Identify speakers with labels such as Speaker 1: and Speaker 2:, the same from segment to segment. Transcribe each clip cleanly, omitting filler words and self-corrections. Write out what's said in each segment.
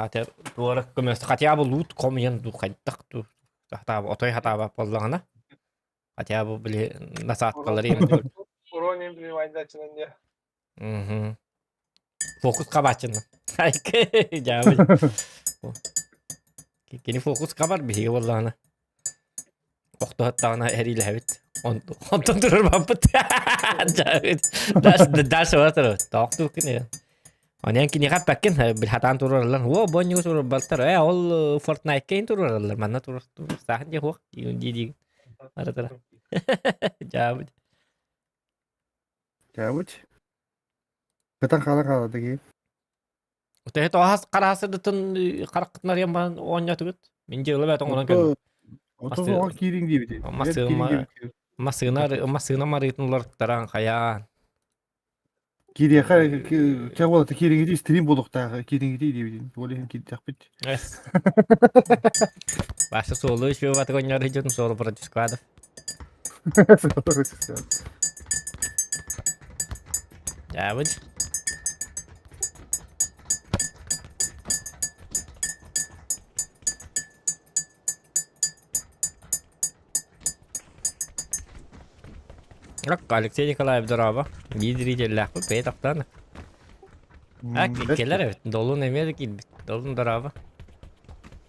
Speaker 1: Hatır doğru kömür hatya bu lut komyan du kaytak du. Hatta otoy hata bap bollağına. Hatya bu bile nasat kalır emdi.
Speaker 2: Уровень внимательно не.
Speaker 1: Mhm. Fokus kabaçın. Hayk cevabı. Kini fokus kabar bir şey bollağına. Okta hatta ana eriyle evet. Ondan durur babıt. Ders var tarafı. Taqtu kini. Anen kini kapakken bir hatan tururlar. Wo bonyo turur baltar. Ol Fortnite kein tururlar. Manna turur. Sahan je ho. Di. Ara tara. Cevabı.
Speaker 3: Cavut. Katan kala dagi.
Speaker 1: Udah itu has karasa detun karakter yang ban onya tuh. Minje lah batong orang kan.
Speaker 3: Oto o kiring diye bir.
Speaker 1: Masığına maritınlar taran kaya.
Speaker 3: Kiriye kare çavala ta kiring diye stream bolukta kiring diye bir. Böyle hem kiri takpit.
Speaker 1: Es. Bahasa Solo şu batı konyar hijau Solo Project Squad. Ya bu. Yok Alexey Nikolaev Doraba. Lideri jellah bu petaktan. Keller evet. Dolun emedik gibi. Dolun Doraba.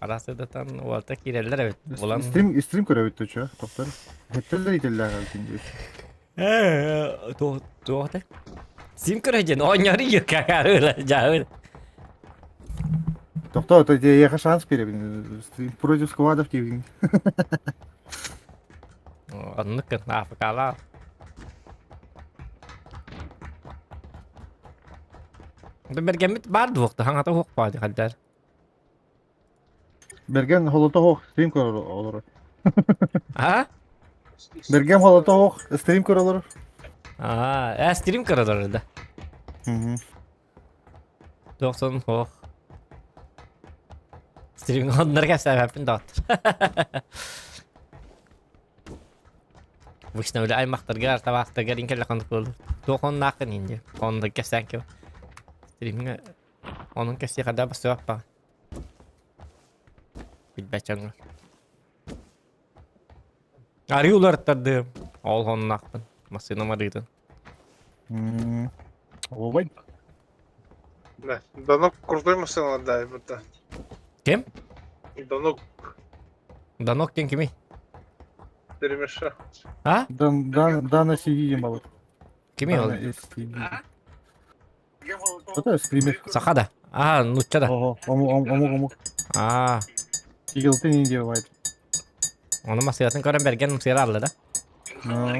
Speaker 1: Arası da tan orta kireller evet. Ulan
Speaker 3: Stream görevi tutuyor doktor. Hetteller iteller şimdi.
Speaker 1: Tuh teh. Sim kerajaan onyari ya kakak jauh.
Speaker 3: Doktor da diye yaka şans verebilir. Stream proje squad'ı diye.
Speaker 1: Anlık kan apa kalah. Bergemit bardı waktu hang atau hok pa kadar.
Speaker 3: Bergen holota hoq stream kor olur.
Speaker 1: Ha?
Speaker 3: Bergen holota hoq stream kor olur.
Speaker 1: Stream karadır orada.
Speaker 3: Hı.
Speaker 1: 90 hok. Stream onları kasar yapın dağıtır. Вышна udah ay maktargar tabaktargar ingkar lakan tukul. Tuh kon nakan inje. Kon kesan ke. Streamnya onun kasih kada pas apa. Bilbacang. Arıyorlar tadı. Ol kon nakan. Masih nomor itu.
Speaker 3: Ой.
Speaker 2: Да. Данок крутой машина да, вот.
Speaker 1: Kim?
Speaker 2: Данок
Speaker 1: Danok yang kimi?
Speaker 2: перемеша.
Speaker 1: Ha?
Speaker 3: Дана сидим balık.
Speaker 1: Kimi ol?
Speaker 3: O da streamer.
Speaker 1: Sakada. Nucha da.
Speaker 3: Omuk. Yıltın ince var.
Speaker 1: Onu masih atın koran bergen masih arlı da.
Speaker 3: No.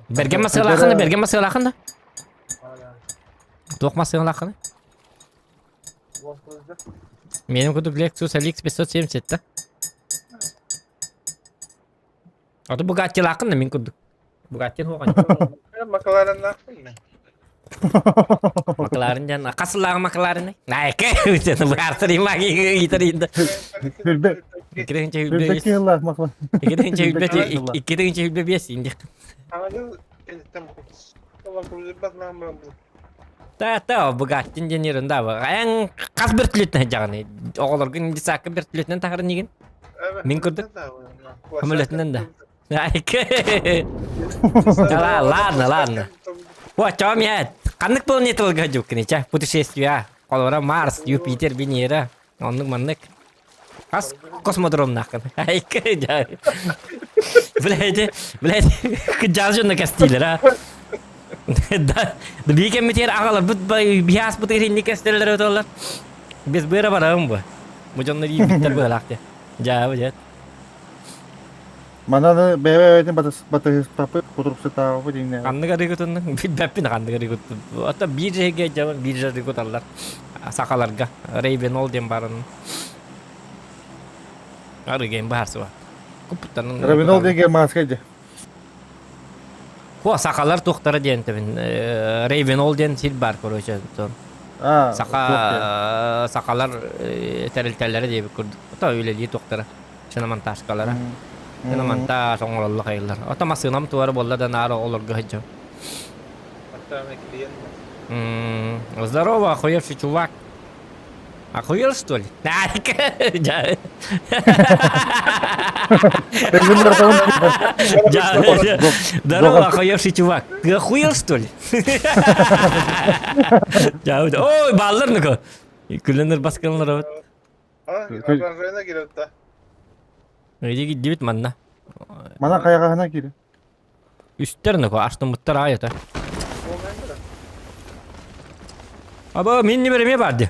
Speaker 1: Bergen masih lakın da, bergen masih lakın da. Tuh masih lakın. Benim kutu Lexus LX 570 da. Atau Bugatti lakın da min kudu. Bugatti ho kan.
Speaker 2: Maklaren lakin mı?
Speaker 1: McLaren jan kasılar McLaren ne? Naik ke berarti terima gitu itu. Kita yang cewek
Speaker 3: Birdeki yıllar makla.
Speaker 1: Kita yang cewek biasa injak.
Speaker 2: Anladın tam tamam bak nama bu.
Speaker 1: Tahu Bugatti jan da var. Yang kas bertülütne jangan. Oğlar gün disak bertülütne takarın nigin.
Speaker 2: Evet.
Speaker 1: Min kudu.
Speaker 2: Kuasa-
Speaker 1: Hamletnen da. Naik. Ладно. Wah, com ya. Kanık planet gajuk nih, cah. Путешествия. Kalau orang Mars, Jupiter, Venera, manık. Kas kosmodrom nak kan. Ay kerja. Belajar kejar juga kastiler ha. Da bir kemi tiar akalar but bias putir hindi kastiler itu. Biz berapa ram bu? Mujon nari bitter belak ya. Jauh ya.
Speaker 3: Mana da BBV'nin batı tapı fotoğrafı tahu dinle.
Speaker 1: Kandık arikutun bepin kandık arikut. Hatta bir şey zaman bir arikut allar. Sakalarga Raven ol diye barın. Arıgen bahar var. Kuputan.
Speaker 3: Raven ol diye maskeci.
Speaker 1: Bu sakalar tuhtara diyen tebin. Raven ol diyen silbar koruyacak. Sakalar teril diye bir kurdu. Hatta öyle diye tuhtara. Şunaman taşkalara. Ini mantap, songol Allah kailar. Atau masih nam tuar bola dan aro olor gajo.
Speaker 2: Мастер клиент.
Speaker 1: Здорово, охуевший чувак. Охуел, что ли? Ja.
Speaker 3: Ben bunlar da onu
Speaker 1: Ja. Здорово, охуевший чувак. Ты охуел, что ли? Ja, ой, баллар Күлөнөр басканлар вот.
Speaker 2: Oranjayına gir hatta.
Speaker 1: Иди гидибит манна.
Speaker 3: Mana kayağına gir.
Speaker 1: Üstlerine аштымыттар айыта.
Speaker 2: Olmayın da.
Speaker 1: Аба мен не береме барды.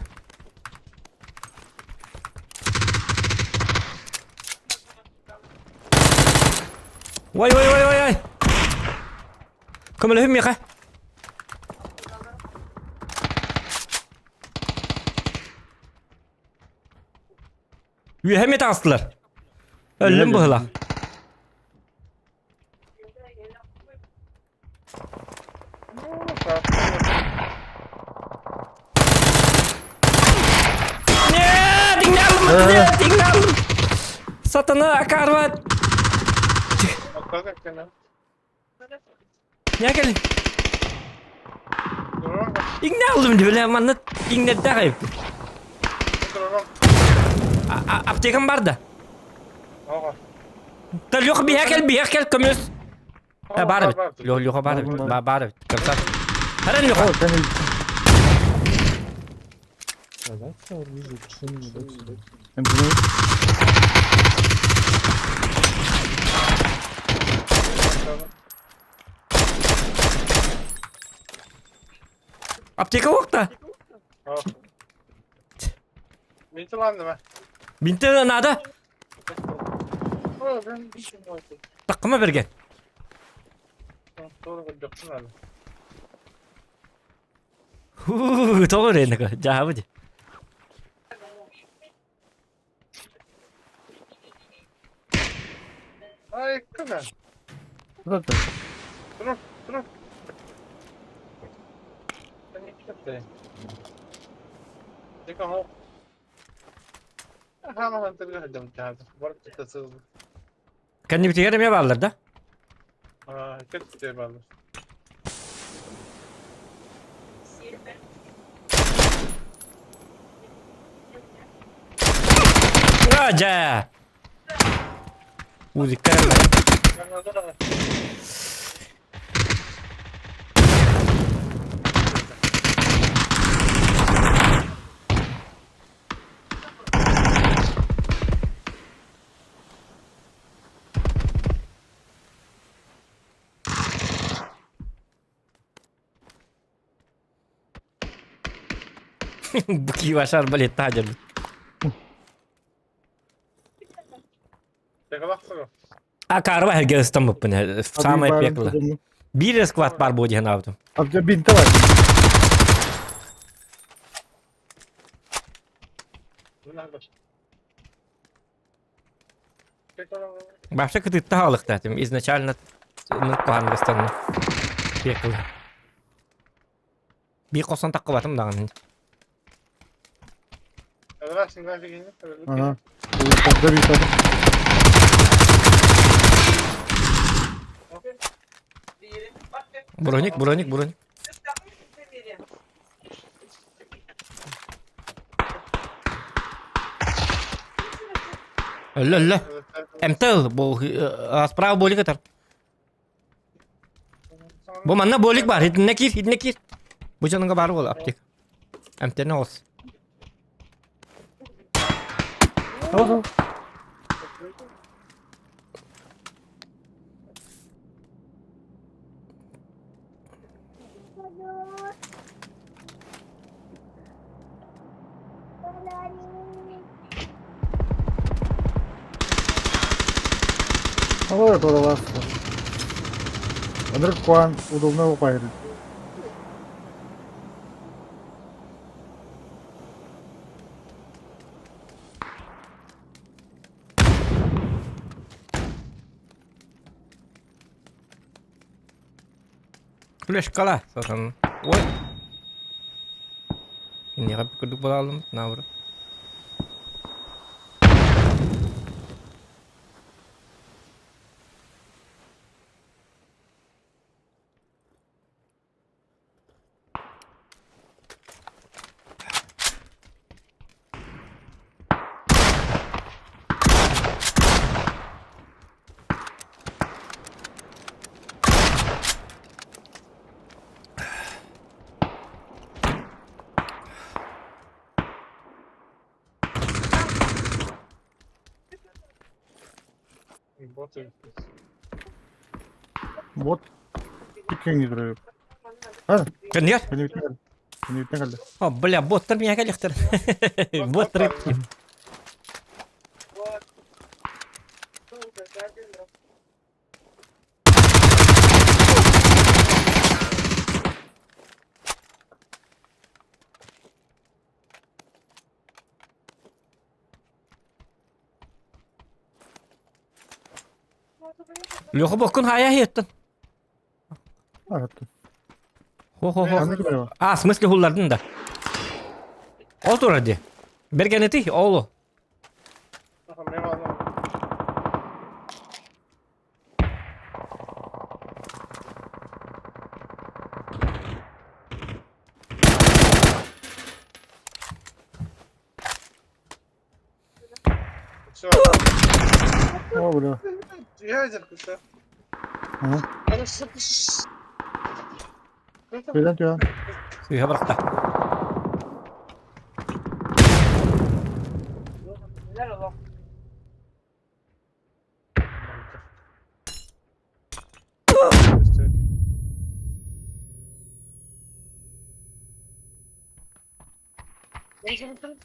Speaker 1: Ой. Көмөлөм меха. Yüheme tastılar. Öldüm bu hıla. Ne? Dinleyelim. Satana akarvat.
Speaker 2: Kalk kendine.
Speaker 1: Ne gelin?
Speaker 2: Dur oğlum.
Speaker 1: Dinleyelim diyor. Lan manat dinle de kayıp.
Speaker 2: Dur oğlum.
Speaker 1: Aptekam barda.
Speaker 2: Oha.
Speaker 1: Dur yok bir hekel kömüz. Barabit. Yok barabit. Barabit. Kapsat. Haren yok.
Speaker 3: Al sen Ben bunu
Speaker 1: Apteka yok da.
Speaker 2: Bitti lan değil mi?
Speaker 1: Binti nada.
Speaker 2: Ben bir şey var.
Speaker 1: Takıma bergen.
Speaker 2: Sonra yapacaksın abi.
Speaker 1: Doğru ne Cevabı de.
Speaker 2: Ay kıma.
Speaker 3: zaten.
Speaker 2: Dur. Ben iki yaptım. Tek ama. Hemen hatırladım kağıdı. Var tutasız.
Speaker 1: Kendi bitirelim ya bağlar da.
Speaker 2: Kötü şey var.
Speaker 1: Raja. Uzi karma. Bu kivaşar balet tajar.
Speaker 2: Yakalaksana.
Speaker 1: Akarva herge ıstamıp bunu. Samay pekla. Bir squat var bu diyen avdım.
Speaker 3: Amca binti var.
Speaker 2: Bunlar baş.
Speaker 1: Вообще кыты тахалык датым. Изначально нуккухан гастан пекла. Bir kosan takı batım dağın.
Speaker 2: Yakalaksın ben fikrini.
Speaker 3: Aha. Komple binti var.
Speaker 1: Броник. Ля. МТЛ, справа болик атар. Bu manna bolik var. Hidine kir. Bu canınga barı ol aptek. MT'ne olsun.
Speaker 3: Tamam. Ну, это ласка. Андрекван, удобного пайры.
Speaker 1: Flash kala zaten. Oy. Ini kan keduk balalım. Nah, bro.
Speaker 3: Bot. Иккен duruyor. Hadi.
Speaker 1: Көннер.
Speaker 3: Beni bitti geldi. Beni bitti geldi.
Speaker 1: О, бля, боттар меня калехтер. Боттар. Лёха бокун хая хеттин.
Speaker 3: Evet.
Speaker 1: Хо.
Speaker 3: Bende gibi var.
Speaker 1: А, в смысле хуллардын да. Отур ради. Бергенети, оğlu.
Speaker 2: Все.
Speaker 3: O bile.
Speaker 2: Ядерка, все.
Speaker 3: Hı.
Speaker 2: Это
Speaker 3: Beden diyor.
Speaker 1: Суйга быракта.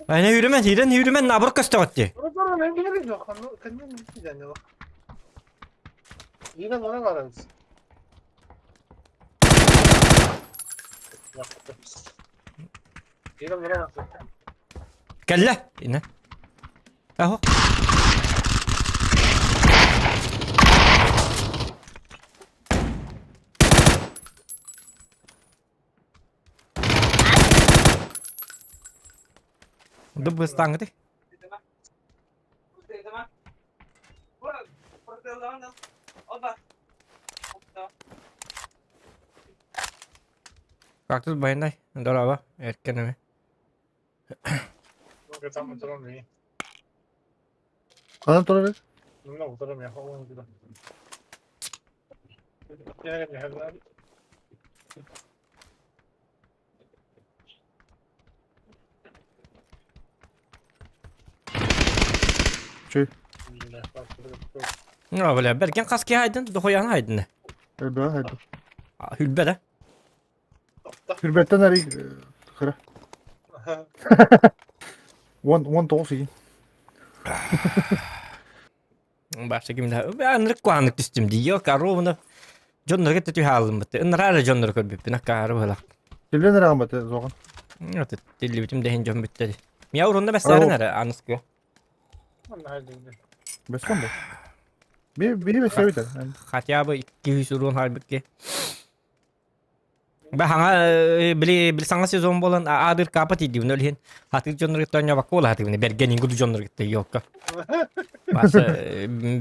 Speaker 1: Айна yürümen nabırık köstevatdi.
Speaker 2: Yine bana varız. Yine bana varız.
Speaker 1: Kelle. Yine. Aho. Dubbe stangdi. Kaktüs bayınday. Dolaba. Erken mi?
Speaker 2: Yok tam oturamıyor.
Speaker 3: Kanat olabilir.
Speaker 2: Bununla oturamıyor. Oğlum bir de. Yine gelmiyor herhalde.
Speaker 3: Şey.
Speaker 1: No bля, bergen kaski haydın, dokoyan haydın.
Speaker 3: Öyle hadi.
Speaker 1: Hülbe de.
Speaker 3: Hürbetten nereye? Kıra. 1
Speaker 1: Başta kimde? Ben rıkwanlık düştüm diyor. Karovunu. Jonlar gitti halım bitti. Inrara jonlar körbüp. Nakkarı hala.
Speaker 3: Kirli nereye almadı Zogan?
Speaker 1: Evet, dilli bitim dehen jon bitti. Miyavrunda mesare nere anıskı.
Speaker 3: Beskan bu. Biri beslevi de. Yani.
Speaker 1: Хотя бы 200 urun halbuki. Ben hanga bili sanga sezon bolan adır kapat idi bunu lihin. Hatır jonlar gitti onya bakol hatır bunu bergen ingudu jonlar gitti yok. Bas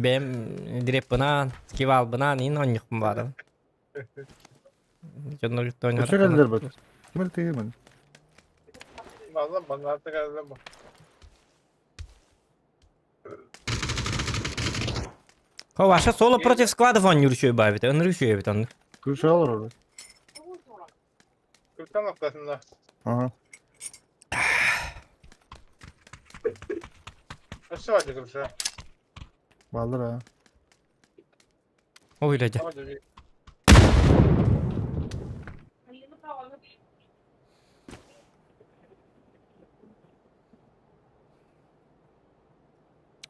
Speaker 1: benim direkt bana skival bana nin onyuk var. Jonlar gitti onya.
Speaker 3: Kaça geldiler bak. Kim öyle değil mi?
Speaker 2: Vallahi bana artık geldi bu.
Speaker 1: Ho ваша соло против складов он yürüyüşüyor bay bit. Önür yürüyüşüyor bit onu.
Speaker 3: Kırşa alır orada.
Speaker 2: Kırkan noktasında.
Speaker 3: Aha.
Speaker 2: Nasıl vardı kırşa?
Speaker 3: Bağlar ha.
Speaker 1: O öylece.
Speaker 2: Ama dedi.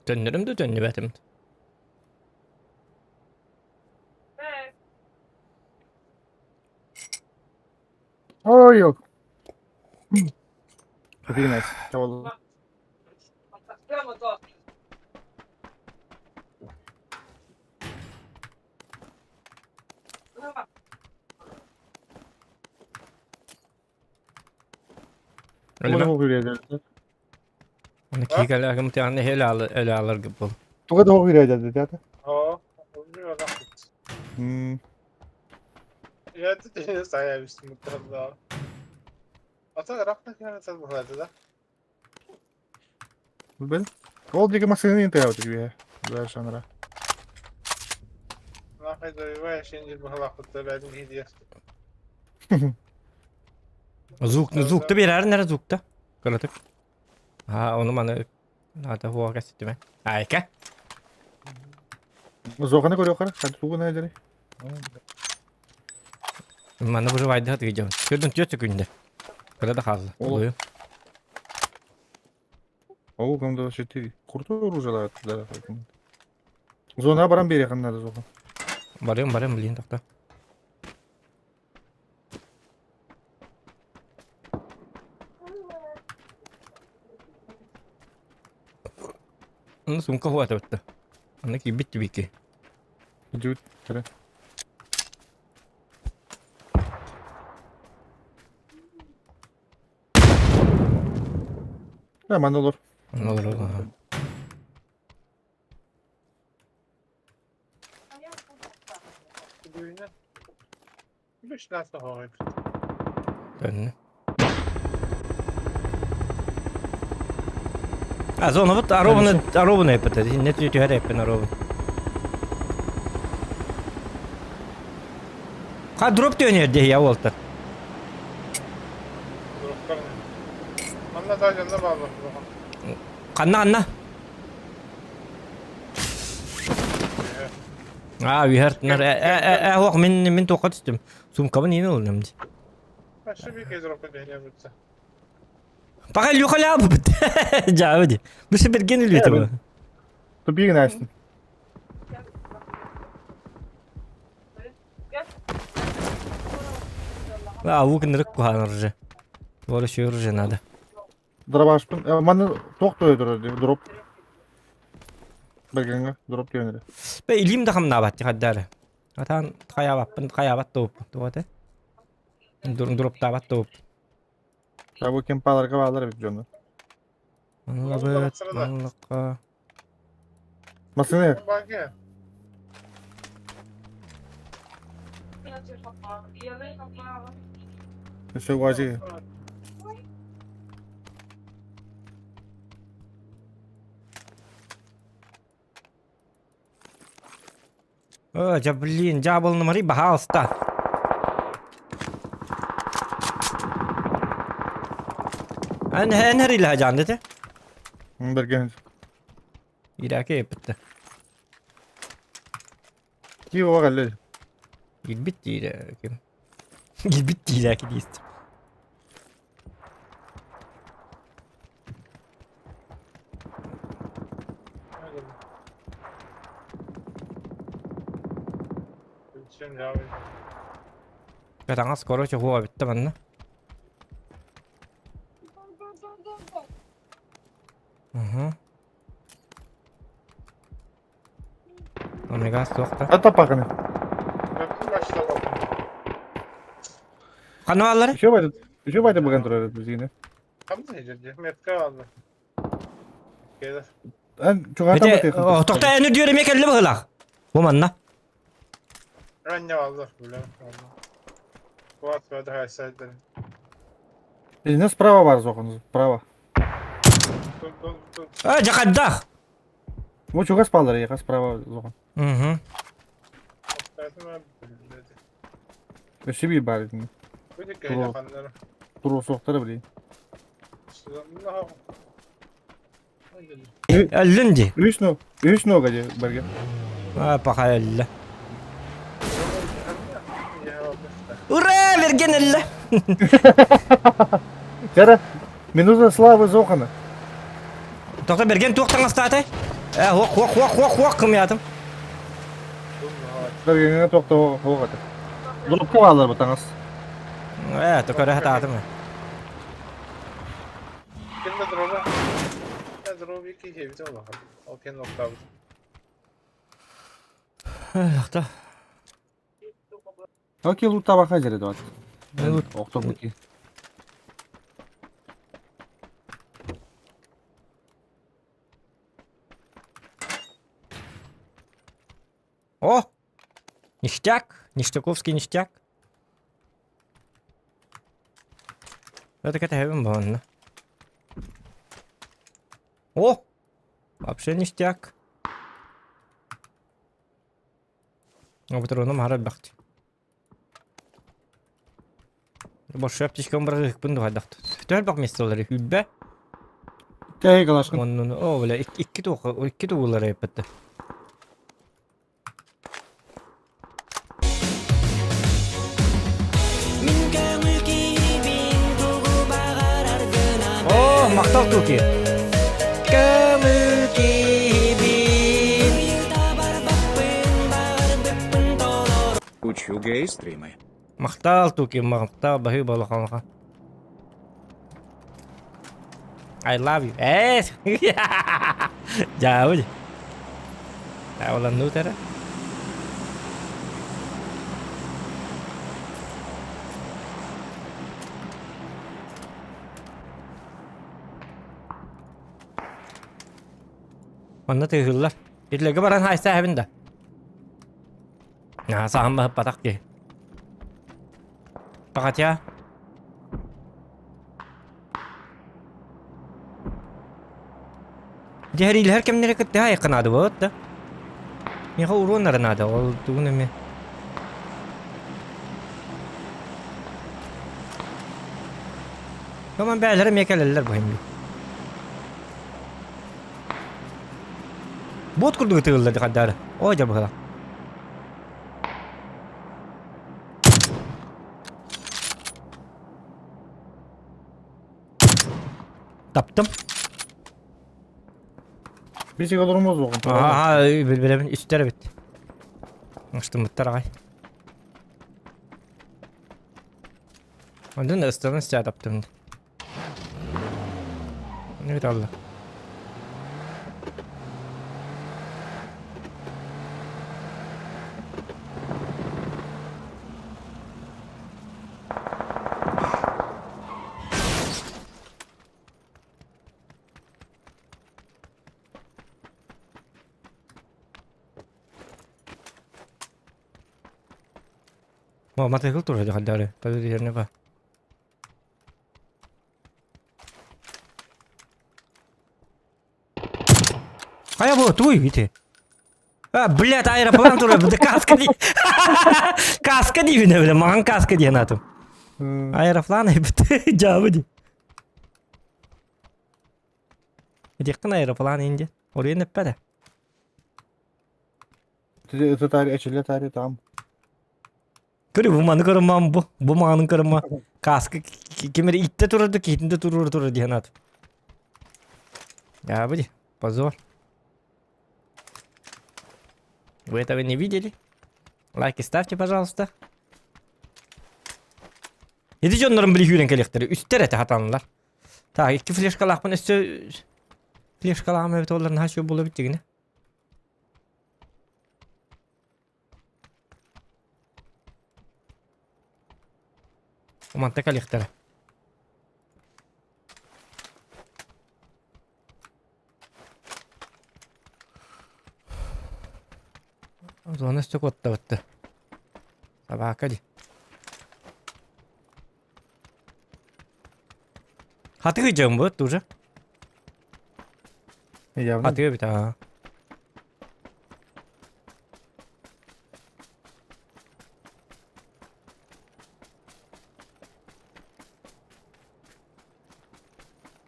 Speaker 1: Dönürüm de dönü betim.
Speaker 3: Oh yok. Pretty nice. Çabalı.
Speaker 1: Öyle mi?
Speaker 3: Onu hürriyet.
Speaker 1: Onu kikale akım tane hele alır gibi bol.
Speaker 3: Tuka da hürriyet dedi ya.
Speaker 2: Ha. Oluyor adam. Ya dedi saya bir mutlaka. Ata rakta kena sen bu halde da.
Speaker 3: Ben. Oldu ki maksimum inte yaptı gibi. Böyle sonra.
Speaker 2: Ne kadar var şimdi bu halakta ben hediye.
Speaker 1: Zukta bir yer nere zukta? Kalatık. Ha onu bana nada huwa kasiti ben. Ayka.
Speaker 3: Zokana görüyor kara. Hadi suğun ayları.
Speaker 1: Mana bu vayda hadi gideceğim. Gördün çöçük günde. Kada da kaldı.
Speaker 3: Oğlum.
Speaker 1: Oluyor.
Speaker 3: Oğul kamda şeti. Kurtu urucalar attılar. Zona baran bir yakınlarda zokan.
Speaker 1: Barıyorum bileyim takta. Onu sumka huwa tawatta. Annaki bitti biki.
Speaker 3: Gidiyor. Kere. Hemen olur.
Speaker 1: Ne olur o.
Speaker 2: Düğüne. Bir şey nasıl hava?
Speaker 1: Dönne. Zona bit arovunu yaptı. Ne tüyü her yapın arovunu. Ha drop diyor nerede ya Walter?
Speaker 2: Durup ne? Anla daha canına bağlı.
Speaker 1: Kanna. We heard nar هو من توقعت استم سوم كمان ينو نمدي
Speaker 2: Başka bir kez durup ne yapıyorsa.
Speaker 1: بقى اللي خلاه بد جاودي بس برجين اللي تبغى
Speaker 3: Dur bir gün açtın.
Speaker 1: لا ممكن نركو هنرجع ولا شيء يرجع هذا
Speaker 3: Drop açtın. Bana tok doyuyor diyor. Drop. Belgenge drop diyor.
Speaker 1: بقى دخل نابت خداره هتان خيابات توب توته دروب تابات توب
Speaker 3: Ya bu kempalar kavalar bir canlı.
Speaker 1: والله بيت والله
Speaker 3: Nasıl ne?
Speaker 2: Bak ya.
Speaker 3: Şu vacı.
Speaker 1: جابلين جابل نمري بها استا انا انهري لها جاندته
Speaker 3: Belgenge.
Speaker 1: يراكي بت
Speaker 3: Ki o galle.
Speaker 1: يلبت يراكي يلبت يراكي ديست
Speaker 2: Şimdi abi.
Speaker 1: كتان اسكورو شو هو بتمنى اها اوميجا سوقتا
Speaker 3: Hatta bakın.
Speaker 2: Yaptım başta bakın.
Speaker 1: قنوا الله
Speaker 3: Şu bayda bakın duruyor biz yine.
Speaker 2: Tam da yiyeceğiz. Metka aldı. Gelir.
Speaker 3: Ben çok hata
Speaker 1: متى
Speaker 3: bakıyorum.
Speaker 1: تقطع انه ديوري ميك اللي بغلا ومنا
Speaker 2: Ranne aldı. Böyle. Kuat ve daha eserlerin.
Speaker 3: Ne sprava var zokanız? Sprava.
Speaker 2: Dur.
Speaker 1: اه جقداخ
Speaker 3: Bu çok az pahalı ya sprava zokan.
Speaker 1: اها
Speaker 2: Verdim abi. Dedi.
Speaker 3: Şu bir bari.
Speaker 2: Bu da köy yapanları.
Speaker 3: Turu soğukları bile.
Speaker 2: Bismillah.
Speaker 1: اللندي
Speaker 3: Üç no gacı belge.
Speaker 1: اه بخيل
Speaker 2: Ya
Speaker 1: ورا فرجن الله
Speaker 3: Kere. Minuza slava zokanı.
Speaker 1: تقطع برجن توقت نستعته اه هو كم ياتم
Speaker 3: Belgenge tokta o gacı. Durup kavalar bu tangas.
Speaker 1: اه تقطع هتعتم
Speaker 2: Kimde droga? Ya droga bir kişi bir tane bakalım. O kendi nokta bu.
Speaker 1: لقطة
Speaker 3: Okey loot tabaka jere de var.
Speaker 1: Loot.
Speaker 3: Okta bu ki.
Speaker 1: о ништяк ништяковский ништяк это كتهبن بهنا о вообще ништяк وبترونه مهارات بختي boş yaptışkan bırakıp bunu da dört bak meseleleri hübbe
Speaker 3: Tey kalaşkın.
Speaker 1: onun o böyle iki tuğları yaptı maktal Türkiye. Kemukibin.
Speaker 4: Учугей стримы.
Speaker 1: Maktal Türkiye, maktal bahi balaka. I love you. Jauh aja. Awalan lu tara. Mana tığırlar. İtlege baran haysa evinde. Nah, saham bahıp batak ki. Fakat ya. Jahri her kem nere kete hay kanadı bu da. Mi ha urun nada olduğunu mi? Tamam beylerim yekeleller bu hem. Bot kurdu tığırlar kadar. O acaba hala. Taptım.
Speaker 3: Bir şey olurmaz o.
Speaker 1: Aha, bilbilemin üstleri bitti. Açtım bitti ay. Ondan da ıstığını size adaptım. Ne kadar Allah. Mau mati kultur aja kan dari. Tadi di sini apa? Kayak bu tuh gitu. Ah, блядь, аэроплан тур, да каска ди. Каска ди бile, makan kaska diye natum. Aeroplan bitti, cevabı di. Yakın aeroplan ince. Oraya ne pere?
Speaker 3: Это тарih açılıyor tarih tamam.
Speaker 1: Kırı bu manı kırmam bu. Bu manı kırma. Kaskı kimleri itte tururdu ki itinde turur diye natum. Cevabı di. Позор. Вы этого не видели? Лайки ставьте, пожалуйста. Edici onların bir hüren kelektörü. Üstlere de hatanlar. Ta iki flaşkalak bana üstü... Flaşkalak mı evet onların her şey bulabilecek yine. O mantık kelektörü. O zaman üstü kotta bitti. Sabah hadi. Hatı kıyacağım bu durca.
Speaker 3: Явно.
Speaker 1: Hatı bir daha.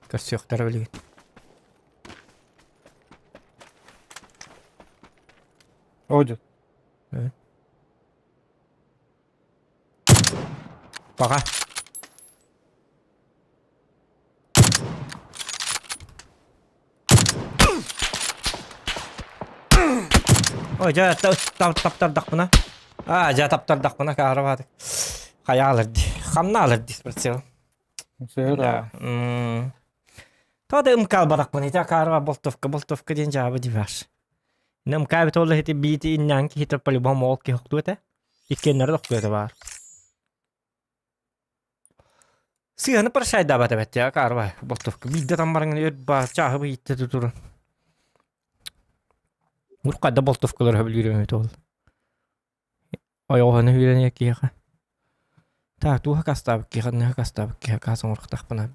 Speaker 1: Kası yok tarafı.
Speaker 3: Oydu.
Speaker 1: Baka. Oh, ja taptardak buna. Ja taptardak buna kahrabadık. Kaya alırdı. Kamna alırdı ispersiyon.
Speaker 3: Seher
Speaker 1: Ya. Toda ımkal barak buna. Ja kahraba boltovka diyen cevabı divar. Ne ımkal bit ola heti biti innen ki hita pali bom ol ki hoktu ete. İkkenleri doktu ete var. Sığanı para şey dabat evet ya kahraba. Boltovka. Bidde tam barangını öd bağ çahı bu itte tuturun. Urqadda boltovkalar habil yürümeyi ol. Ayağını hüyreneye ki yaqa. Ta tuha kastabık ki yaqa. Ne kastabık ki yaqa. Son urqadaq bana.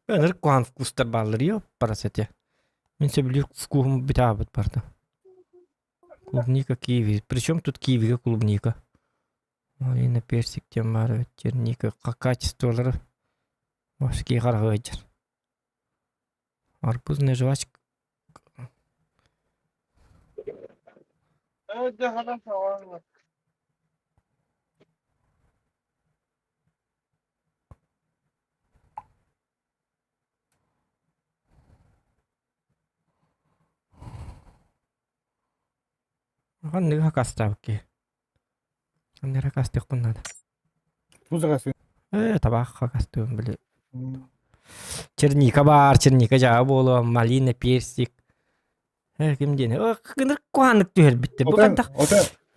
Speaker 1: Ben ırk kuhan fkustar bağları yok paraset ya. Мен biliyor вкусом битабыт барда. Клубника, киви. Причем тут киви, клубника. Малина, персик, темара, черника. Качестволары. Вашки харагыджар. Арбузная жвачка.
Speaker 2: Evet de hala falan var.
Speaker 1: Анныга кастабки. Аннера кастык bunlar.
Speaker 3: Музыкасы.
Speaker 1: Табак кастым биле. Черника бар, черника жаа болу, малина, персик. Ким дене? Кыныр куанык түһөр битте. Бу кадак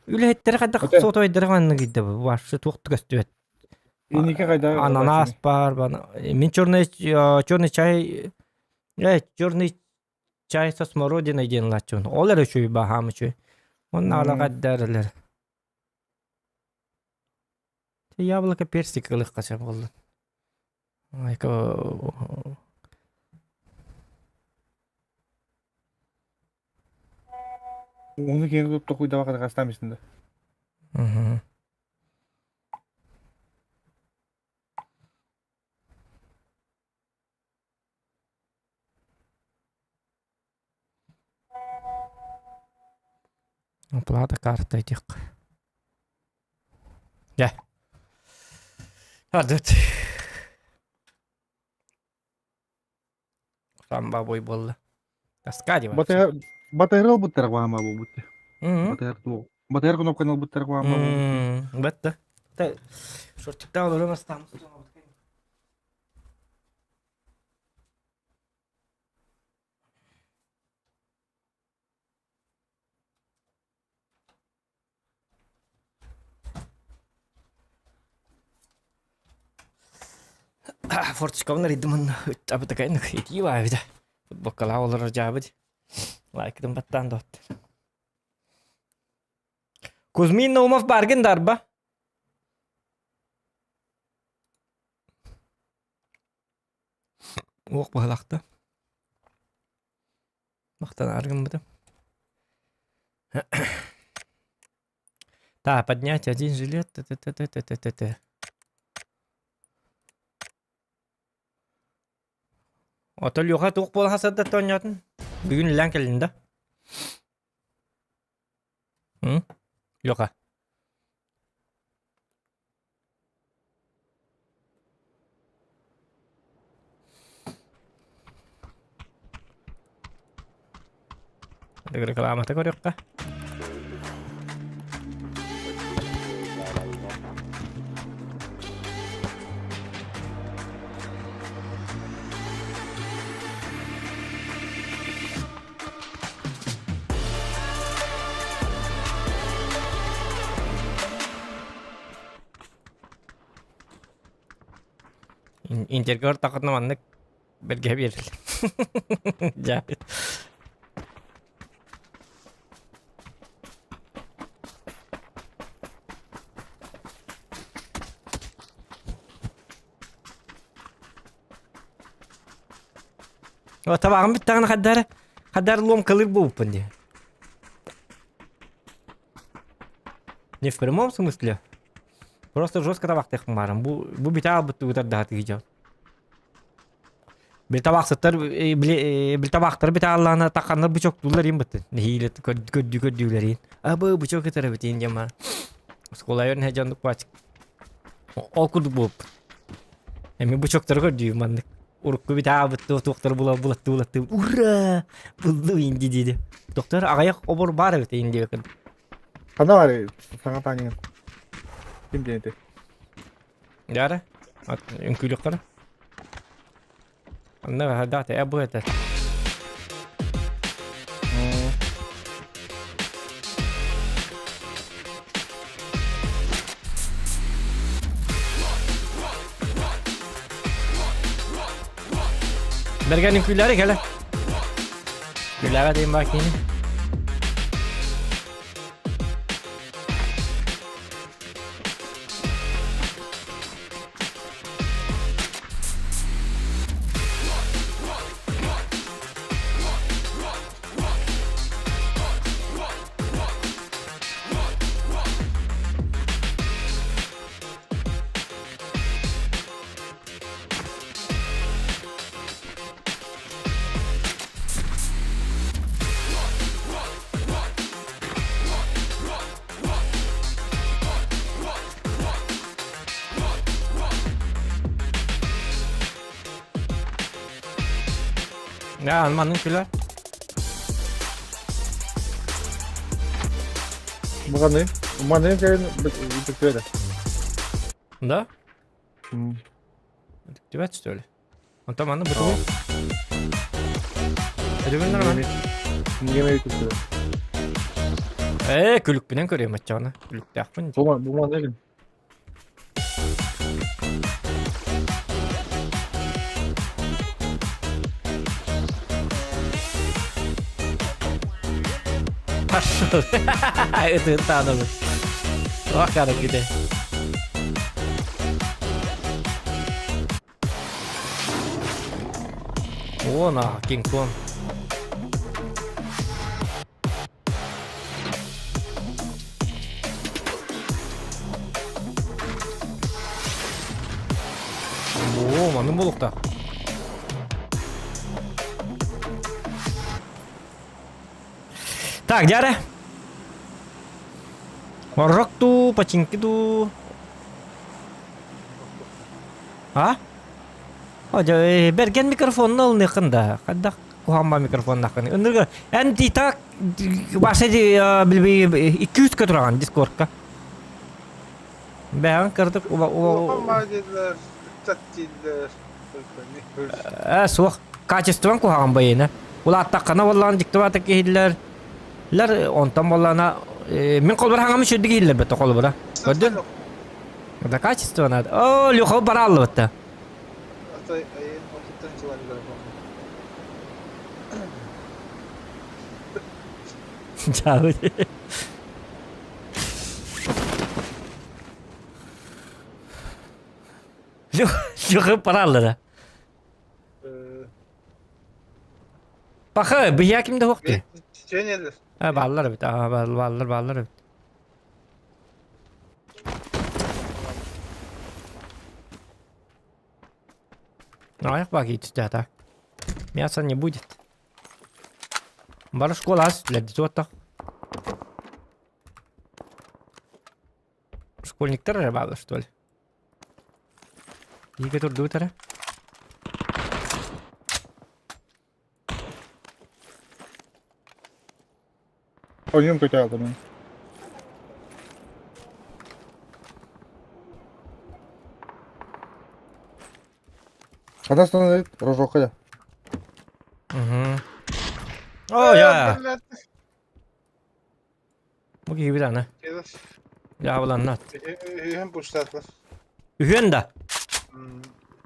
Speaker 1: үлеттер кадак
Speaker 3: Ота.
Speaker 1: сотойдыр ганны гидде бу. Башы тукту көстөт.
Speaker 3: Инике кайда?
Speaker 1: Ананас бар, мен черный чай, черный чай со смородиной ден лачун. Олар үчү бахам үчү. Онна ала каддарлар. Яблоко, персик кылык кача болду. Айка
Speaker 3: Оны кең топ токуйда вакыт кастамысың да.
Speaker 1: Оплата карта этих. Я. Адет. Самба бой болду. Каскади бар.
Speaker 3: Батайрал буттар квама бу бутты. Батайр кнопканы буттар квама бу.
Speaker 1: Бетте. Шортикта олором астамыз. Форточковна ридман абы такайны ити вайда. Бокала олар жабыд. Лайкдым баттан дот. Кузьмин Наумов баргын дарба. Оқ бағалақты. Мақтан аргын бұды. Да, поднять один жилет. Отол yoğa туқ болғаса да тонятын. Бүгін лән келінді. Yoğa. Reklamata koyuyorka. Intergör takıtna manlık belge bir. Cahil. Табағым біт тағына қаддары лом қалыр болыппын де. Не в прямом смысле? Просто жестко табақ текім барым. Бұл біт ағыл бұтты ұтар дағаты кейжау. Бір табақтар біт ағылағына таққандар бұчок дұлар ең бұтты. Нехейлі көддүлер ең. Абы бұчок етері біт ең жама. Сколай өрін хәжандық бачық. Ол күрдік болып. Әме бұчоктар көддүй мандық. Урукку бит абытты доктор булатты. Ура! Булду инди диди. Доктор агаяк обор бар бит инди бекин.
Speaker 3: Кана бар саңа таанын. Ким дейти?
Speaker 1: Яра. Ат үнкүлүк кара. Анна хадата абу это. Berganin külleri gele. Küllere deyim bak yine. Ya Alman'ın küller.
Speaker 3: Маны. Маны кайын битпеді.
Speaker 1: Да? Тибет, что ли? Он там, она бытовой. Это вы нормально.
Speaker 3: Неме битпеді.
Speaker 1: Күлік пенен көрем атчағына. Күлік тәқпін.
Speaker 3: Бұл маны кайын.
Speaker 1: Пошел. Это танул. Ох, как где. О, на, Кинг-Конг. О, манын болуқта. Так, дяре. Орокту, починкиду. А? Ожа, берген микрофонны алны кында. Кадда кухамма микрофон накын. Өндөргө энди так башы билбей 200 ка турган Дискордка. Бәгән кырдык
Speaker 2: Ama dediler, tat dediler.
Speaker 1: сух качествон кухаган байына. Ула аттакана боллан диктовата кehiller. Лар онтан боллана мен колбар хангам шүдди кehiller бет колбара. Көрдүн? Да качествон ад. О, лөхө бараллы бетте.
Speaker 2: Atay ayın 30 civarında.
Speaker 1: Чао. Лөхө бараллы да. Баха, бия кимде хокты?
Speaker 2: Çeneler.
Speaker 1: Баллар бит. Баллар бит. Аяқ баги түстәта. Мяса не будет. Бар школа для деток. Школьниктер рыбалы, что ли? Иге турдутары.
Speaker 3: Oyun kötü aldı ben. Қазақстан рожокка да.
Speaker 1: О, я. Bu gibi tane. Ya ulan nat.
Speaker 2: Hem boşlatlar.
Speaker 1: Ühenda.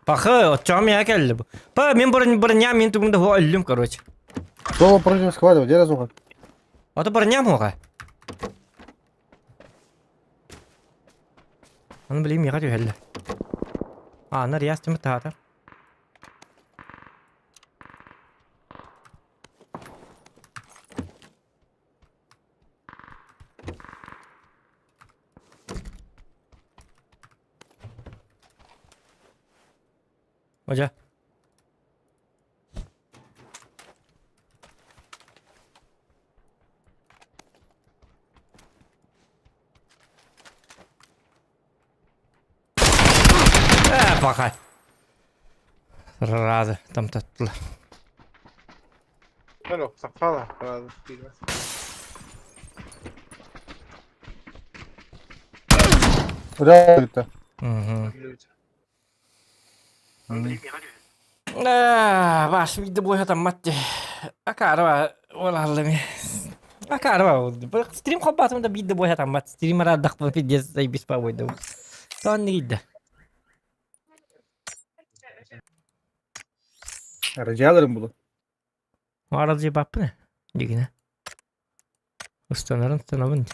Speaker 1: Bakı, отчам я келді bu. Па, мен бұрын мен түгімді хуа үлім, короче.
Speaker 3: Кто против складывать, где разуха?
Speaker 1: Ото бұрын хуа. Оны білейм, еға түйелі. Аны риястымы тағатар. Hoca. Bakay. Razı, tam tatlı.
Speaker 2: Hello, sakala. Bilmez.
Speaker 3: Реально gitti.
Speaker 1: Baş bir boya tamamlattı. Akarva olalım. Akarva. Stream kapatımda bir de boya tamamlattı. Stream ara dakika video say bis pa boydu. Son neydi?
Speaker 3: Aracı alırım bunu.
Speaker 1: Aracı baktı ne? Digine. Ustanların sınavın.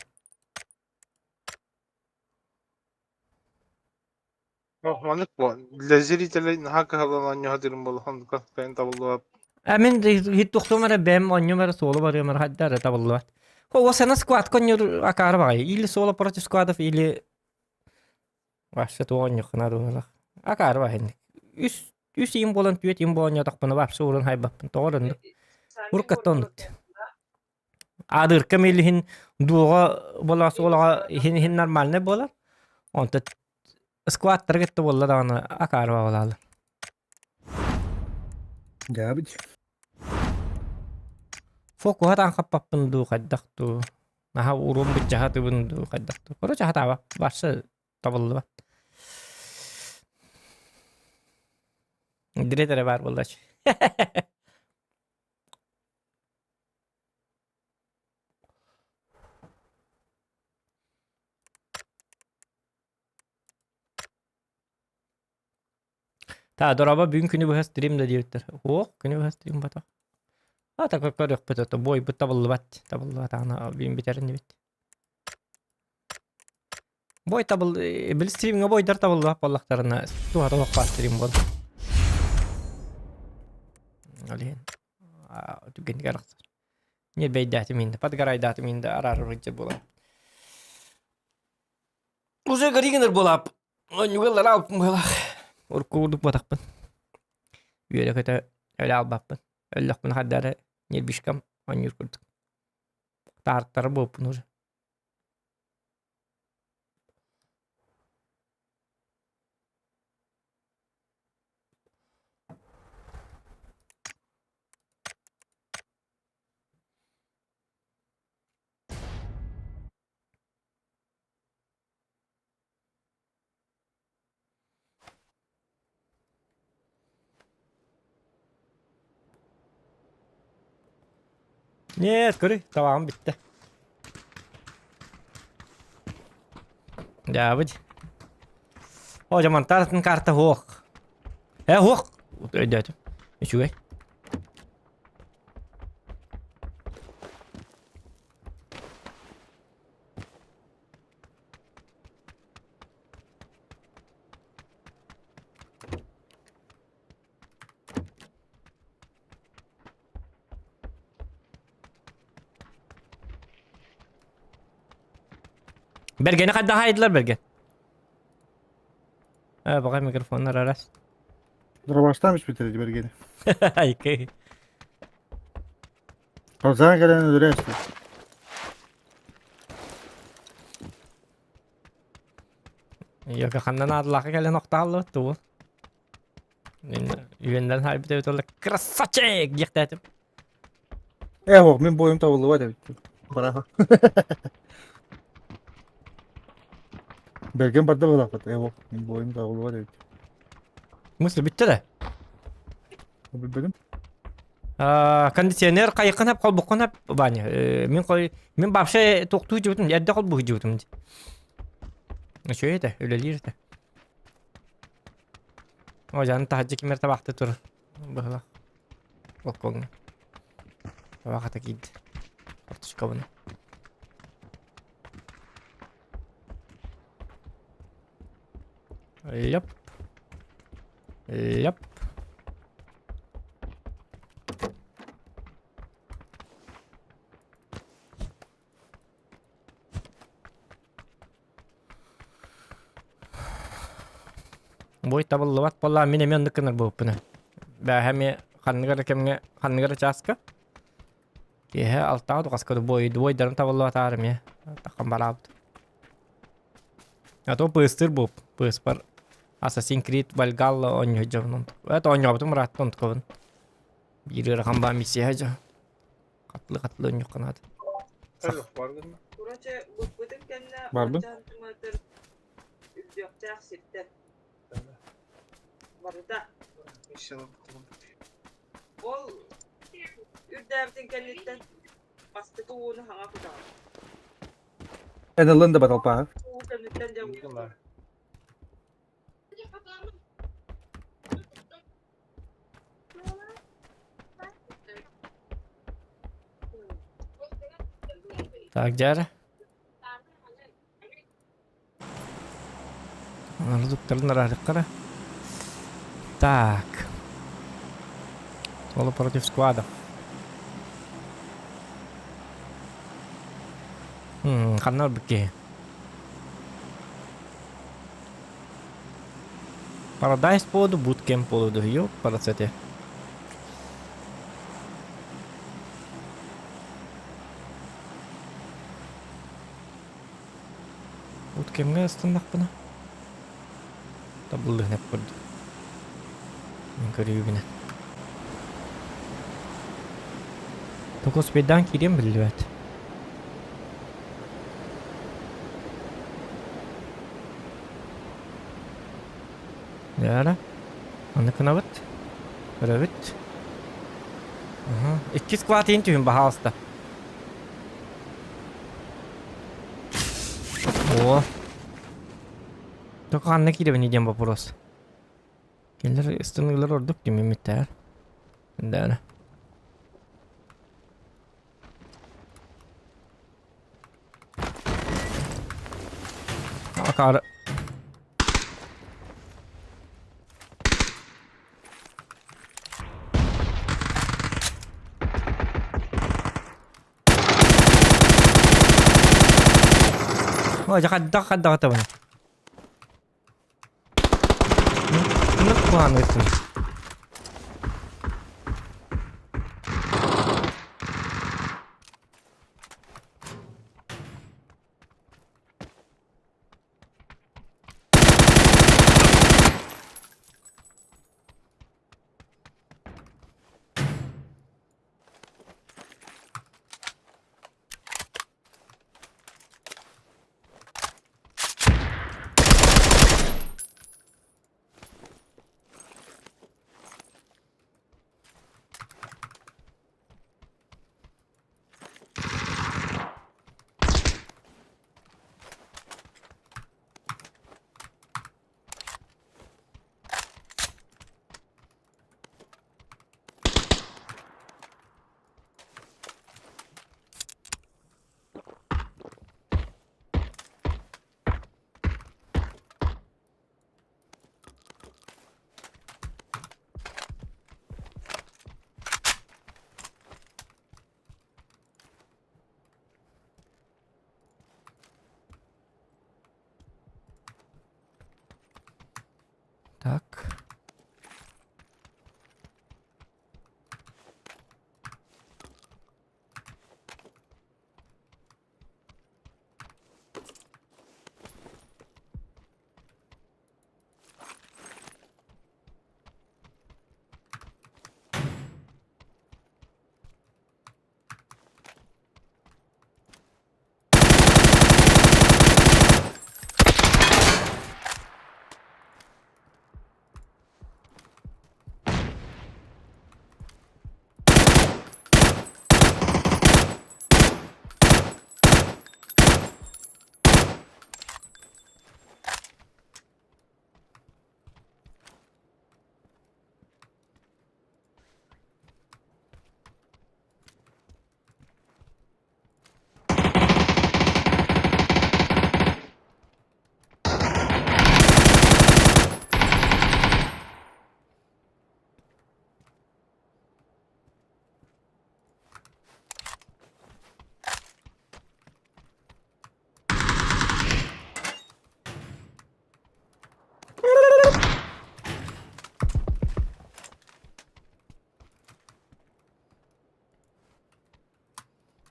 Speaker 2: Manık bu. Lezeri tele hakka halan hadirım bol han kan tabullu.
Speaker 1: Amin hit doktor benim onyo mera solo var mera hadda reta bollu. Ho sana squad konyo akar var. İli solo protiv squad of ili Başta to onyo kana do. Akar var hendik. Üs im bolan tüet im bonyo takpana var. Sorun hay bapın doğrun. Urkaton. Adır kamilhin duğa bola sola hin normal ne bolar. Onta squad target bolla da ana akar var olalı.
Speaker 3: Ya bir.
Speaker 1: Foku hatan kapappın du kaddak du. Aha urun bir jahat ibn kaddaktı. Ora jahat aba. Başsa tabıllı bat. Diretere var vallahi. Ta doraba bugün günü bu stream de diyorlar. Oh günü bu stream bata. Ata kakar yok bata. Boy bu tabıllı bat. Tabıllı bat ana bin biterin bit. Boy tabıl bil stream'e boy dar tabıllı bat ballaklarına. Tuha da bak stream bol. Alihin. Tügen garaktar. Ne beydatı minde. Pat garaydatı minde arar rıcı bola. Uza garigener bolap. Oynuyorlar alp bola. Orkurduk batakpın. Üyele kata öyle albappın. Öllakpın haddara ne bişkam oynuyor kurduk. Tartları bopun uza. Ne kırı tamam bitti. Ya bıcı. Kocaman tartın kartı hook. Hook. Öyle dedim. Şu gay. Bergen'e kadar daha yediler Bergen. Bakayım mikrofonlar aras.
Speaker 3: Dura başlamış bitirici belgeni.
Speaker 1: Ay.
Speaker 3: Sana gelen ödüre işte.
Speaker 1: Yok kandan adlaka gelen nokta aldı tu. Yüvenden harbi de ötürlü krasacık yıktadım.
Speaker 3: Bak benim boyum tavırlı var ya. Bana. Belgen badda bana bak. Bak benim boyum tavırlı var ya.
Speaker 1: Muslu bitti de.
Speaker 3: Bilmedim.
Speaker 1: Kondisyoner kayıkın hep kol bukun hep bani. Min babşa toktuğu cüvdüm. Yadda kol buğu cüvdüm. Şöyle de öyle de. O canın tahacı kimer tabaktı tur. Bahla. Okkolunu. Tabakata giydi. Ortuş kabını. Yap. Yap. Boy tabıllı bat vallahi mine men dıkınır bu pına. Ba hemi kanıgara kemge kanıgara çaska. Ki alta da kaskada boy darım tabıllı bat arım ya. Takam balab. Atau pöster bu pöspar Assassin's Creed Valhalla oynayacağım onu. Evet oynayamadım rahat onu kavun. Bir rakam ben misi aja. Katlı oynuyor kanadı.
Speaker 2: Tabii vardı mı?
Speaker 4: Burası bu kendine
Speaker 3: Var mı?
Speaker 4: Yok çaksıttı. Var da.
Speaker 2: İnşallah bakalım.
Speaker 4: Ol ürdemden kendine bastığı onu hanga kuda.
Speaker 3: En alın da batal pa.
Speaker 4: O kendine de
Speaker 2: Yıllar.
Speaker 1: Так, Jara. Продукторын радиккара. Так. Соло против сквада. Канал бики. Paradise полуду, Bootcamp полуду. Ёп, парацете. Bootcamp'e ısınmak buna. Tabullu hep kurdu. Görüyor beni. Tokos bedan kireyim bildi evet. Yara. Onu kına bit. Böyle bit. Aha. 2 squat in tüyün baha hasta. Oo. Только Анна кидав не идем вопрос. Киллер станглер ордук дим имитер. Да. Акар. Oh, jakad ka taban. Ano ko ano ito? Tak.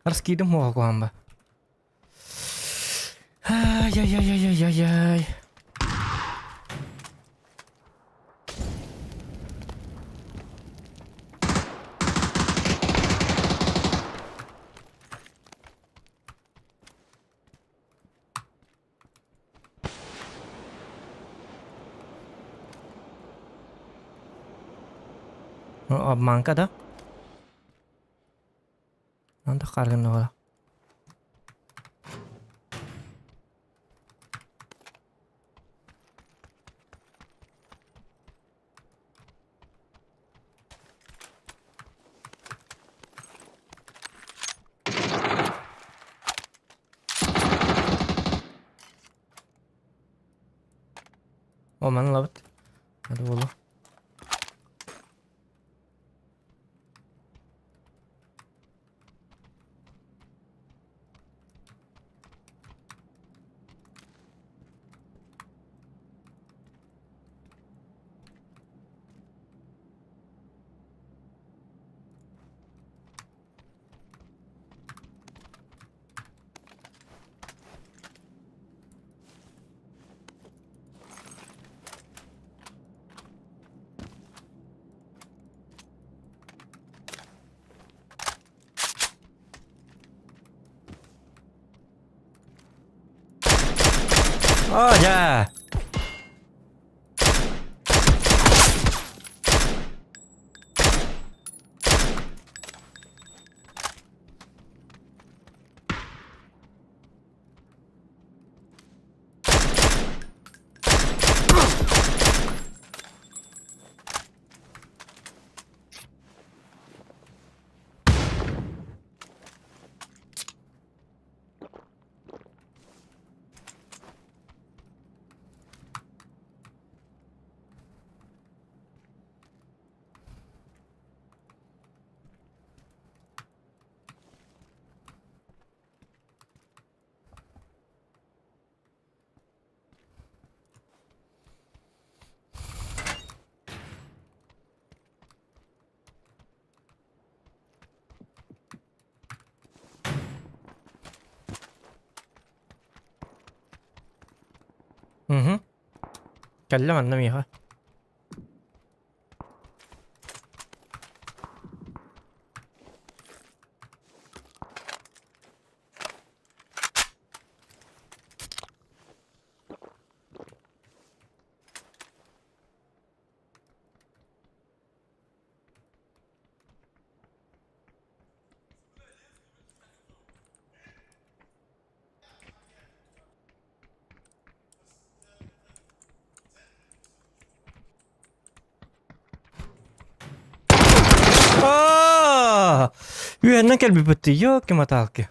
Speaker 1: Harus kidum mau aku hamba. Ay ay ay ay ay ay ay. Oh, अब मांग का था nanti kalian nolak oh mana laut aduh Allah. Oh ya. اتكلم عنه يا اخي. Yönden gel bir bitti yok ki matalki.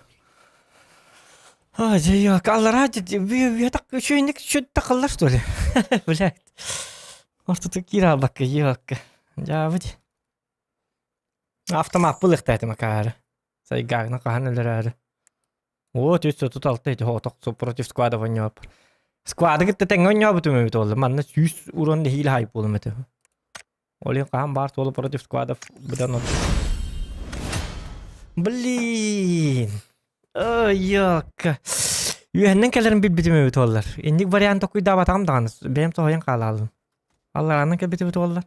Speaker 1: Yok Allah rahat bir tak şu indik şu takıllar şöyle. Блядь. Ortada kira bak yok. Javdi. Автомат был их тайты макары. Сайгаг на каханелер. Вот есть тут алтайты хоток против сквада вонёп. Сквада гитте тең вонёп бутумы бит олду. Манна 100 урон хил хайп болум эте. Олин кахан бар толу против сквада будан. Блин. Yok. Yönden gelirim bir bitimi bit ollar. Indik variant okuy da batam dağınız. Benim toyun kalalım. Allah anın ke biti bit ollar.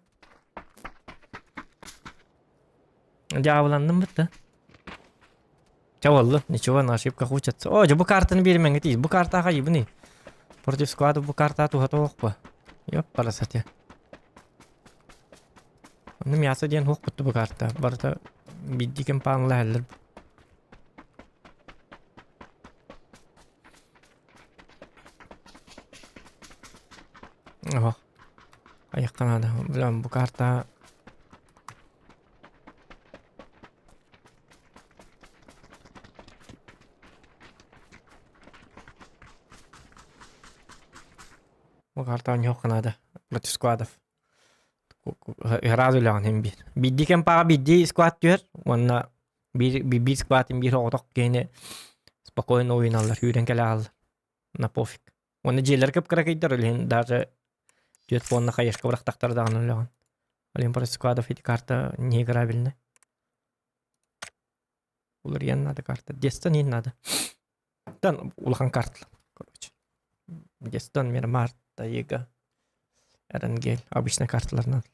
Speaker 1: Cevaplandım bitti. Çavallı. Ничего, на ошибках учатся. О, bu kartını bilmen getiyiz. Bu karta hayı bu ne? Против squad'ı bu karta tuha toğuk bu. Yok parasat ya. Onu miyasa diyen hoğuk bitti bu karta. Barda bildiğim panlı haller. Oh. Ayakkan ada. Bilang bu karta. Bu karta yok ada. Berarti squad. Herhalde lan hem bir. Bildiğim para bildiği squad diyor. Ona bir squad'ın bir odak gene spokojno oynarlar. Yürüyen alır. Na pofik. Onu ciler kıp kırak gider öyle. Daha Дёт понна хайышка бирак тактардан өлөгөн. Алим про сквада фити карта не играбельна. Улар ян надо карта. Дестон не надо. Дан улхан карта. Короче. Дестон мир марта ега. Эренгель. Обычно карталар надо.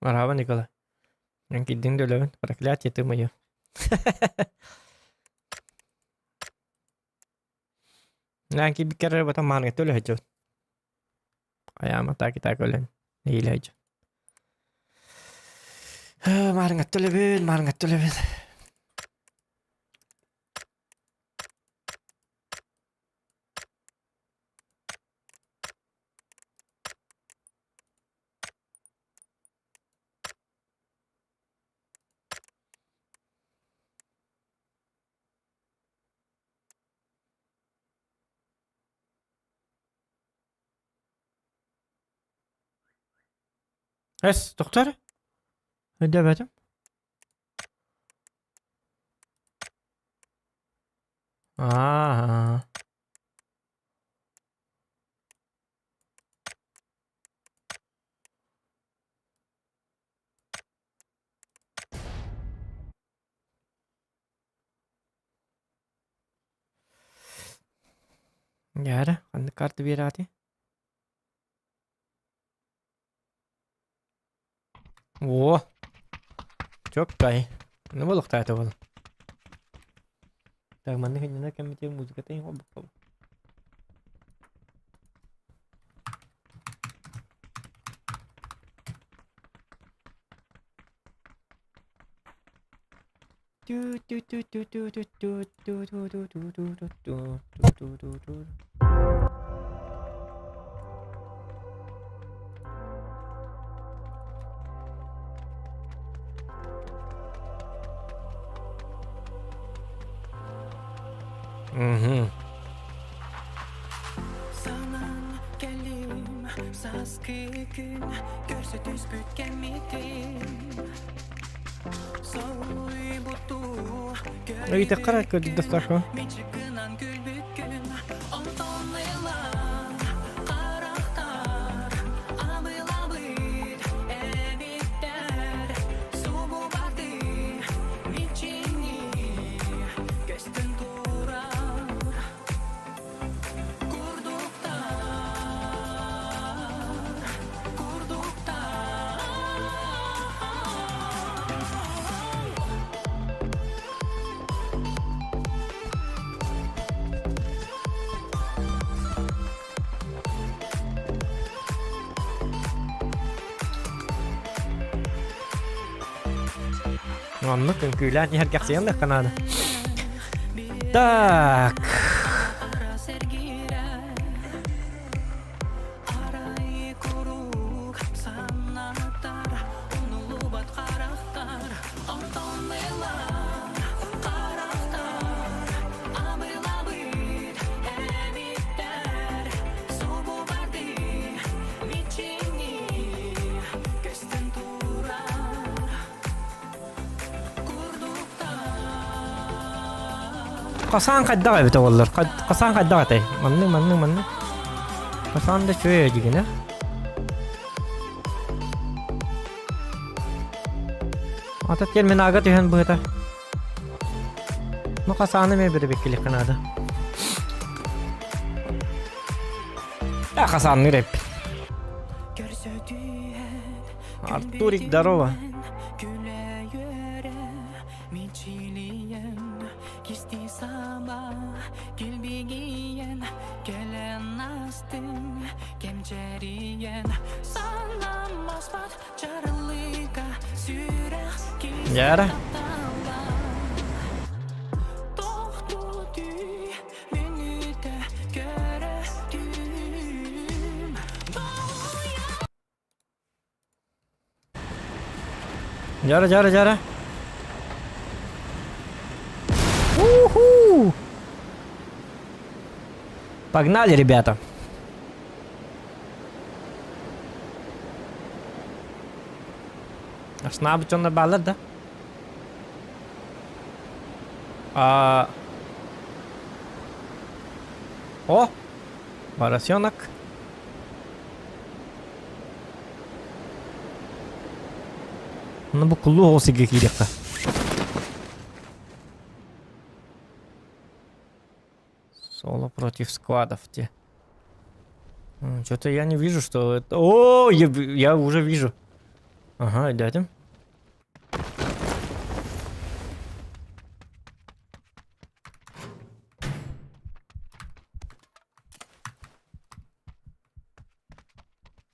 Speaker 1: Merhaba Nikola. Yang kidin dulu kan. Проклятие ты моё. Nanki bir kere bata manget öyle hecot. Ayağıma taki ölen. Hile hecot. Manget öyle bin, manget öyle bin. Es doktor. Hadi bedim. Aa. Gel, anne kartı bir hadi. Oo. Çok gay. Ne boluk tayo bol. Tagman ni kanya na kami yung musika tayo ko bako. Мгм.
Speaker 5: Sanan kelim saskıkın Görsetüs bütkemmitin Soy butu
Speaker 1: Ой, ты карак, достаточно.
Speaker 5: Miçikinan gülbükün Ontonlayılan Karaktar Abıl abıl Evitler Subu bardı Miçini Göstün durar
Speaker 1: Anlık gülen yer gerçekten de kanadı. Так.
Speaker 5: Ara sergiler Arayı kuruk sanatlar Unulu bat karakter Ontonlayılan karakter Abıl abıl evitler Subu bardı miçini Göstün turar
Speaker 1: Kasan kadda evet oğullar. Kasan kadda atay. Manlı. Kasan da şöyle gene. Atat gel menaga tühen bu heta. Bu kasanı mı bir bekli kanadı. Ya kasan ne rap. Arturik Darova.
Speaker 5: Güle yöre miçiliyen Kisti sabah gülbigiyen Gelen astın kemçeriyen Salam masbat çarılıka süre
Speaker 1: Yara.
Speaker 5: Tohtu tüy minüte görettüm
Speaker 1: Jara. Уху! Погнали, ребята. Снаб что на баллад, да? О! Поросенок. Ну, bu kullu olsa gerek. Соло против складов. Где? Что-то я не вижу, что это... О, я уже вижу. Ага, дядя.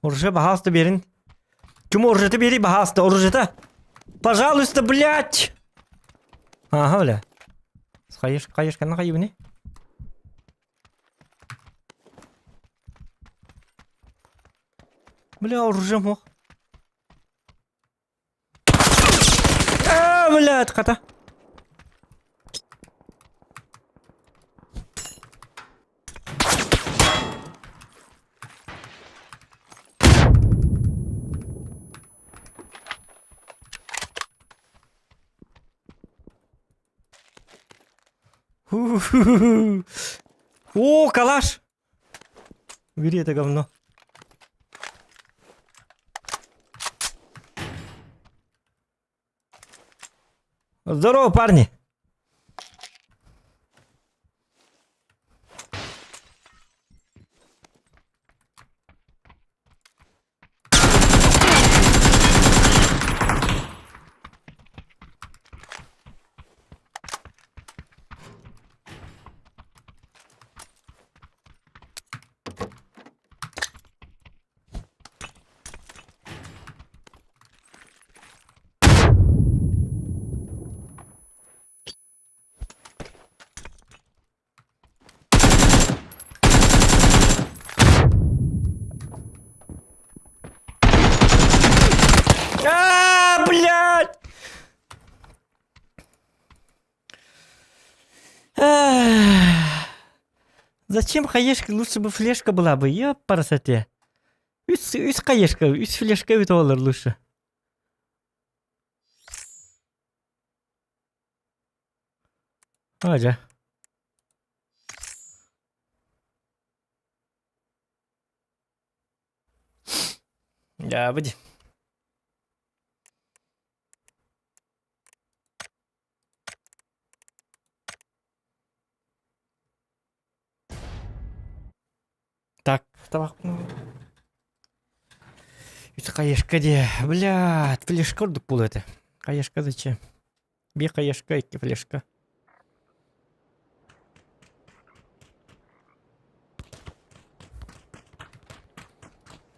Speaker 1: Оружие, пожалуйста, берин. Чему оружие-то бери, пожалуйста, оружие-то? Пожалуйста, блядь! Ага, бля. Сходишь, на хайбни. Бля, оружие мог. Блядь, кота. О, калаш! Бери это говно. Здорово, парни! Зачем хаешка? Лучше бы флешка была бы. Я парасоте. Üst хаешка, üst флешка бит olur лучше. Hadi. Ya hadi. Так, табак. Это хаешка где? Блядь, флешка курдук бул это. Хаешка зачем? Bir хаешка, iki флешка.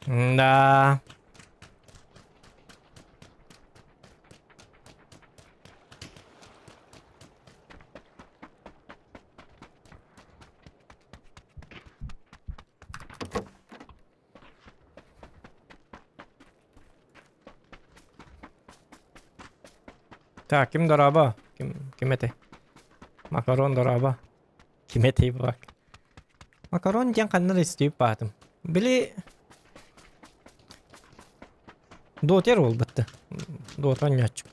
Speaker 1: Да. Так, kim дораба? Kim ete? Makaron дораба. Kim ete bak. Makaron diyen kanlar isteyip baktım. Bili Dot yer ol bitti. Dot oynayacak.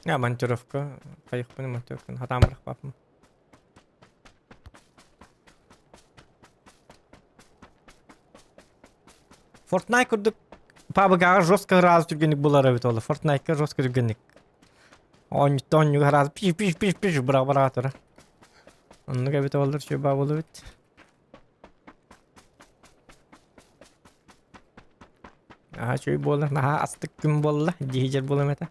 Speaker 1: Ya montirovka, kayık benim montirovkani hatam bırak bapım. Fortnite kurduk. PUBG'ga жестко раз жүргенік болар бит ол. Fortnite'ga жестко жүргенік. Он раз пиш бара тұра. Онныға бит олар шөй ба болу бит. Шөй болар. Астық күн болла. Дежер болам ета.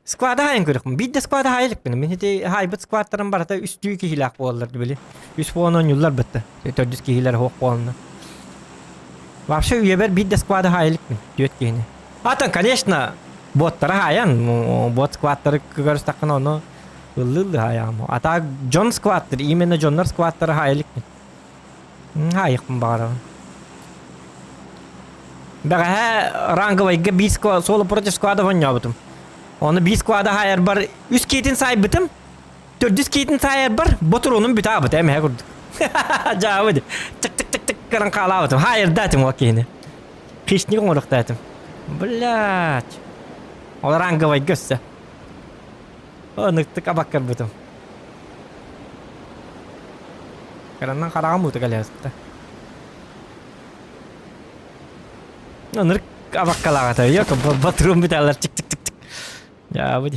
Speaker 1: Squad'a hayın görüküm. Bir de squad'a haylık benim. Ben de haybet squad'ların barada üstü iki hilak bollardı böyle. 100 puan oynuyorlar bitti. 400 hiler hok puanlı. Вообще üyeber bir de squad'a haylık mı? Diyor ki yine. Zaten конечно botlara hayan. Bot squad'ları görüş takın onu. Illı hayan. Ata John squad'ları. İmenle John'lar squad'ları haylık mı? Haylık mı bari? Ben rangı vayga bir squad solo proje squad'a oynuyorum. Onu bir squad'a hayır bar 100 kitin sahibitim. 400 kitin sayar bar. Botur onun bir tabi değil mi? He kurduk. Cevabı de. Tık karan kalavatım. Hayır datim o kini. Hiç ne konuk datim. Блядь. O rangı vay göster. Onu tık abakar butum. Karandan karan butu kalyasıtta. Onu abakkalavatı. Yok boturum bir talar çık. Ya bu de.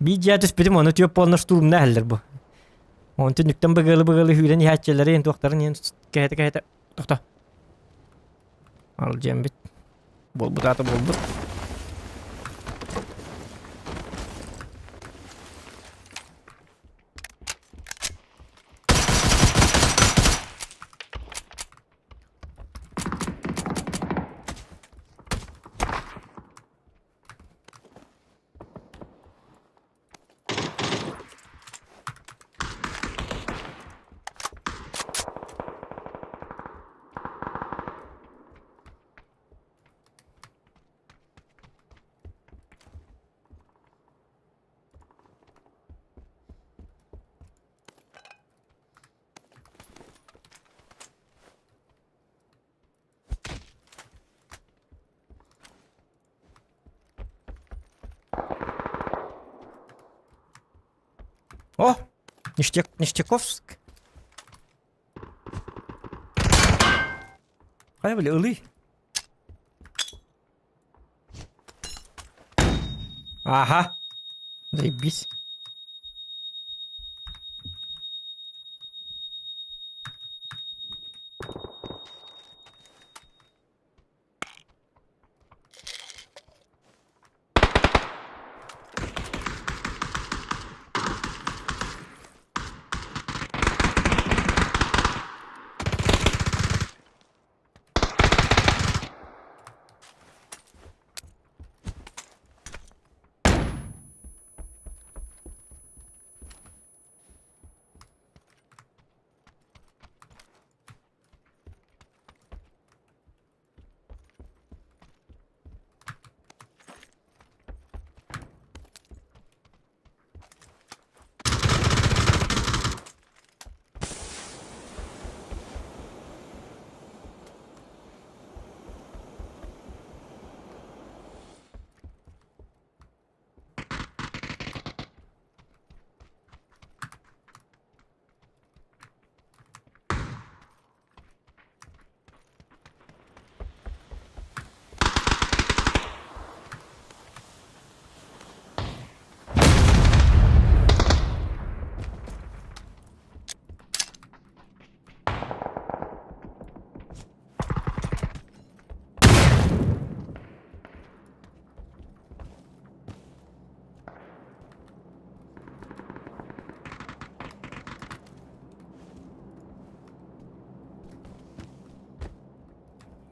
Speaker 1: Bir cihatüs bitim onu tüyop olna şturum ne haller bu. Onu tünükten bıgılı hüylen nihatçeleri en doktorun en kahete. Doktor. Alacağım bit. Bol but. О! Ништяковск. Кая böyle ılый. Aha. Zaybis.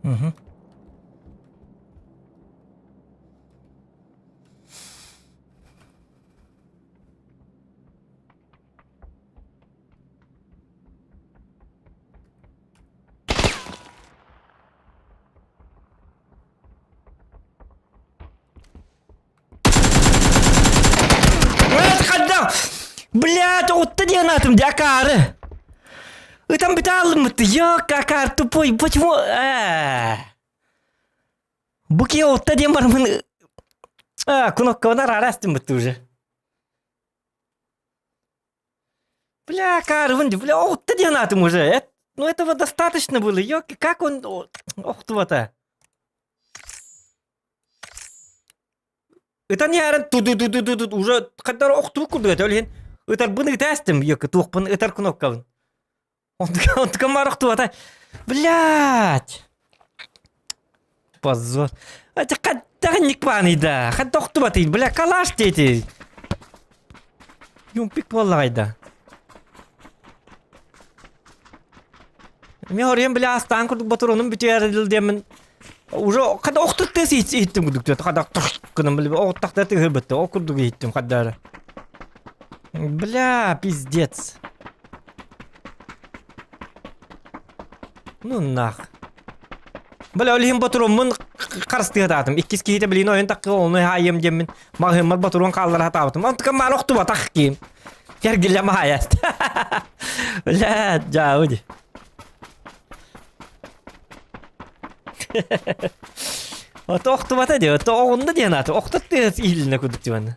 Speaker 1: Mhm. Хадда! Блядь, отта дианатым дякары. Вы там биталым-то, какар тупой, почему? Буки отта диамармын. Кнопканы рарастым бітті уже. Бля, карвынди, бля, отта дианатым уже. Ну этого достаточно было, как он... Ох, ты-то. Это не арен тут уже когда охту курду это олен. Это быны тестим, тухпын это кнопка. Он комарохту это. Блядь. Позор. Это когда не квани да. Когда охту баты, бля, калаш дети. Юмпик валайда. Мёрем бля стан курду батуронун битер демен. Уже когда охту тес иттим кудук. Когда кыным билбе оттакта тыгыбытты. Окурдук иттим каддары. Бля, пиздец. Ну нах. Бля, олихим батуромун карысты хататым. Иккис кихите билин ойын таккы олны хайем жеммин. Мағымар батурон қалдар хатабытым. Антыка мар охту батақ ким. Кергілі мағаяст. Бля, жауди. Ото охту бата де, ото оғынды ден аты. Охту тез иіліне күдік дебанды.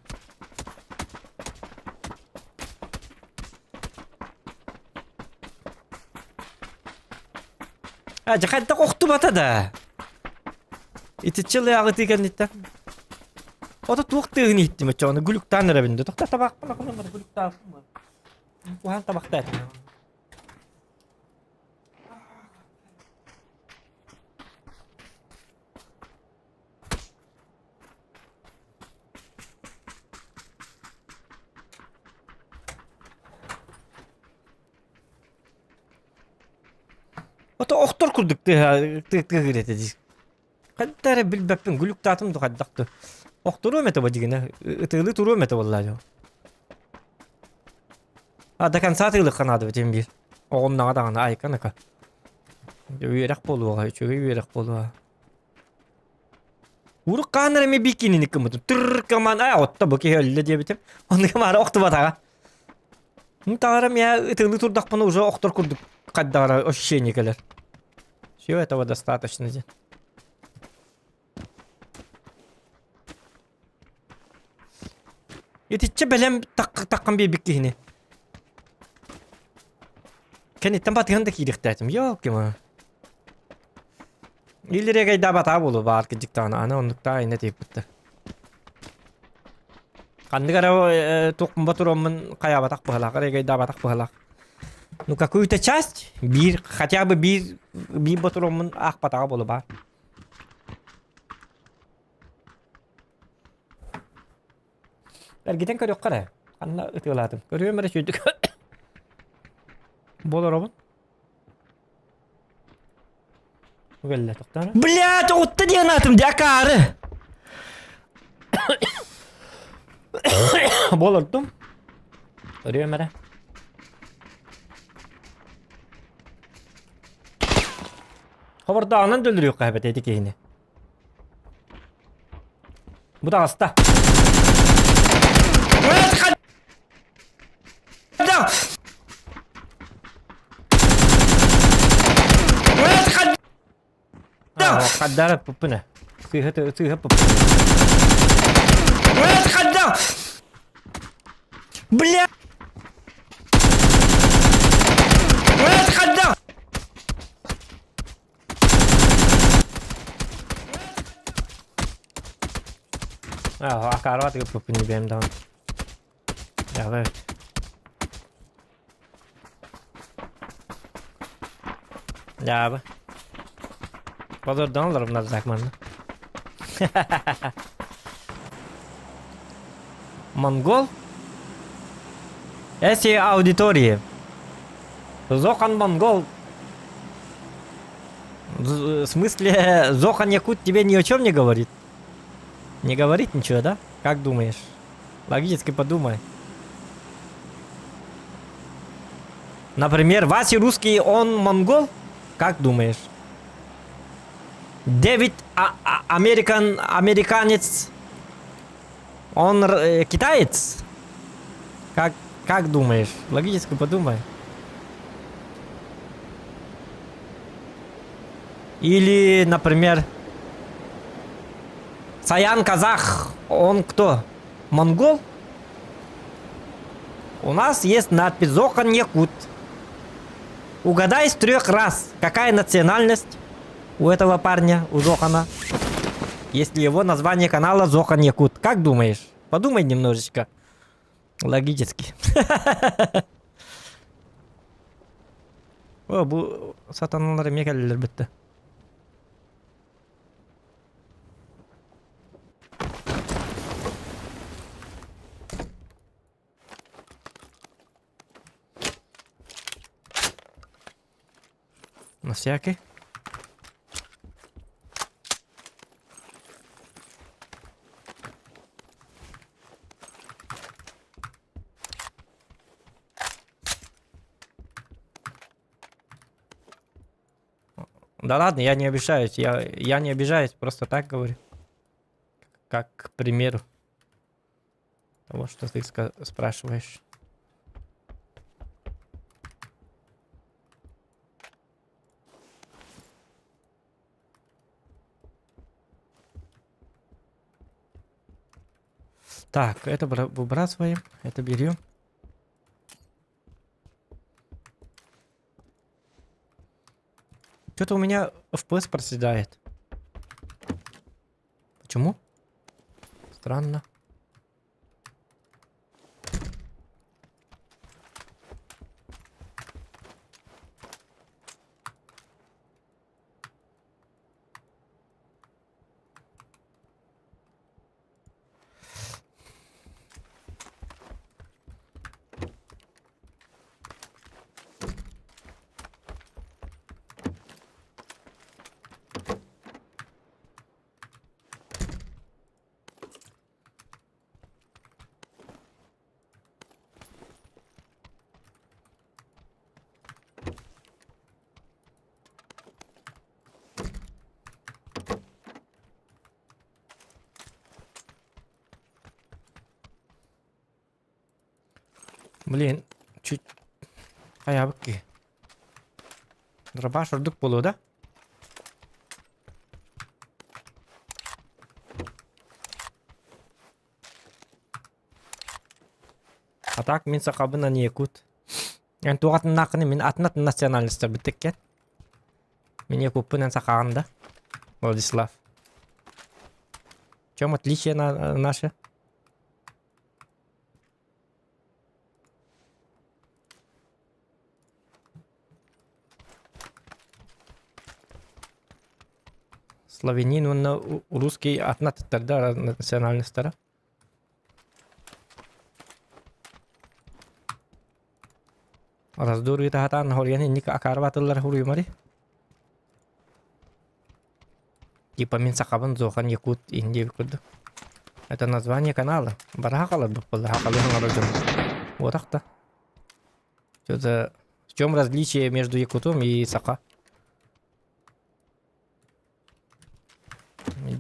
Speaker 1: Жақайда охту бата да. Итичілі ағы теген еттен. Ото туық тегін еттім өтчі, оны гүліктан әрабінде. Тоқта табақ бұна бар, гүліктан бар. Бұған табақта әтім. Ото охтор курдук тегирети дис. Каддары билбеппин гүлүк татым да каддакты. Охтору мете бадигине, ытылы туру мете валлажо. Ада концатылы канады тем бир. Огомнага дагана айканака. Үйрек болуга, үйрек болуга. Урук канары ме бикинини кымыты. Тыркаман отта буки өлле дебитим. Онда мара охту батага. Мутарам я ытылы турдакпаны уже охтор курдук. Каддара ощущение келер. Все этого достаточно. Итиче белем таккан бебикки хини. Кенеттен батыганда кирихтетим. Yok кима. Илиреге да бата болу бар кидиктан ана ондукта айна тип битти. Кандыгара токун батуромун кая батак бахалак, реге да батак бахалак. Ну какую-то часть, хотя бы бир батуромун ах батага болу бар. Эргитен көрөк кара. Анна ытыладым. Көрөм эре чөйдүк. Болор обун. Угелле токтана. Блядь, отта диянатым дякары. Болордум. Көрөм эре. Хабарда анан дөлдүрүк кайбет эди кейини. Bu da hasta. Kadar apa ne? Sih apa? Kadar. Bля. Kadar. Akarvat yapıp benim daha. Evet. Ya abi. Pazardan alırım bunlar zakmanını. Mongol. Esi auditorie. Zokan Mongol. В смысле, Зохан Якут тебе ни о чем не говорит? Не говорит ничего, да? Как думаешь? Логически подумай. Например, Вася русский, он монгол? Как думаешь? Дэвид американец, он китаец? Как думаешь? Логически подумай. Или, например, Саян казах, он кто? Монгол? У нас есть надпись Зохан Якут. Угадай с 3 раз, какая национальность у этого парня, у Зохана, если его название канала Зохан Якут. Как думаешь? Подумай немножечко. Логически. О, bu satanlar emye geldiler bitti. На всякий. Да ладно, я не обижаюсь. Я не обижаюсь, просто так говорю. Как к примеру того, что ты спрашиваешь. Так, это выбрасываем, это берем. Что-то у меня FPS проседает. Почему? Странно. Блин, чуть аябки. Дробаш урдук болу, да? А так мен сақабына не екут. Мен туғатын нақыны мен атынатын националистер бітіккен. Мен екуппынен сақағында. Владислав. В чем отличие наше? Славянин, он русский атнаттар, да, национальностьтары. Раздур это хатан хорьяни ника акарватылар хуруй мари. Типа мен сақабын Зохан Якут инди бикурду. Это название канала. Барахала биппал, хакалы хангараджун. Вот так-то. Что-то... В чем различие между Якутом и Сака?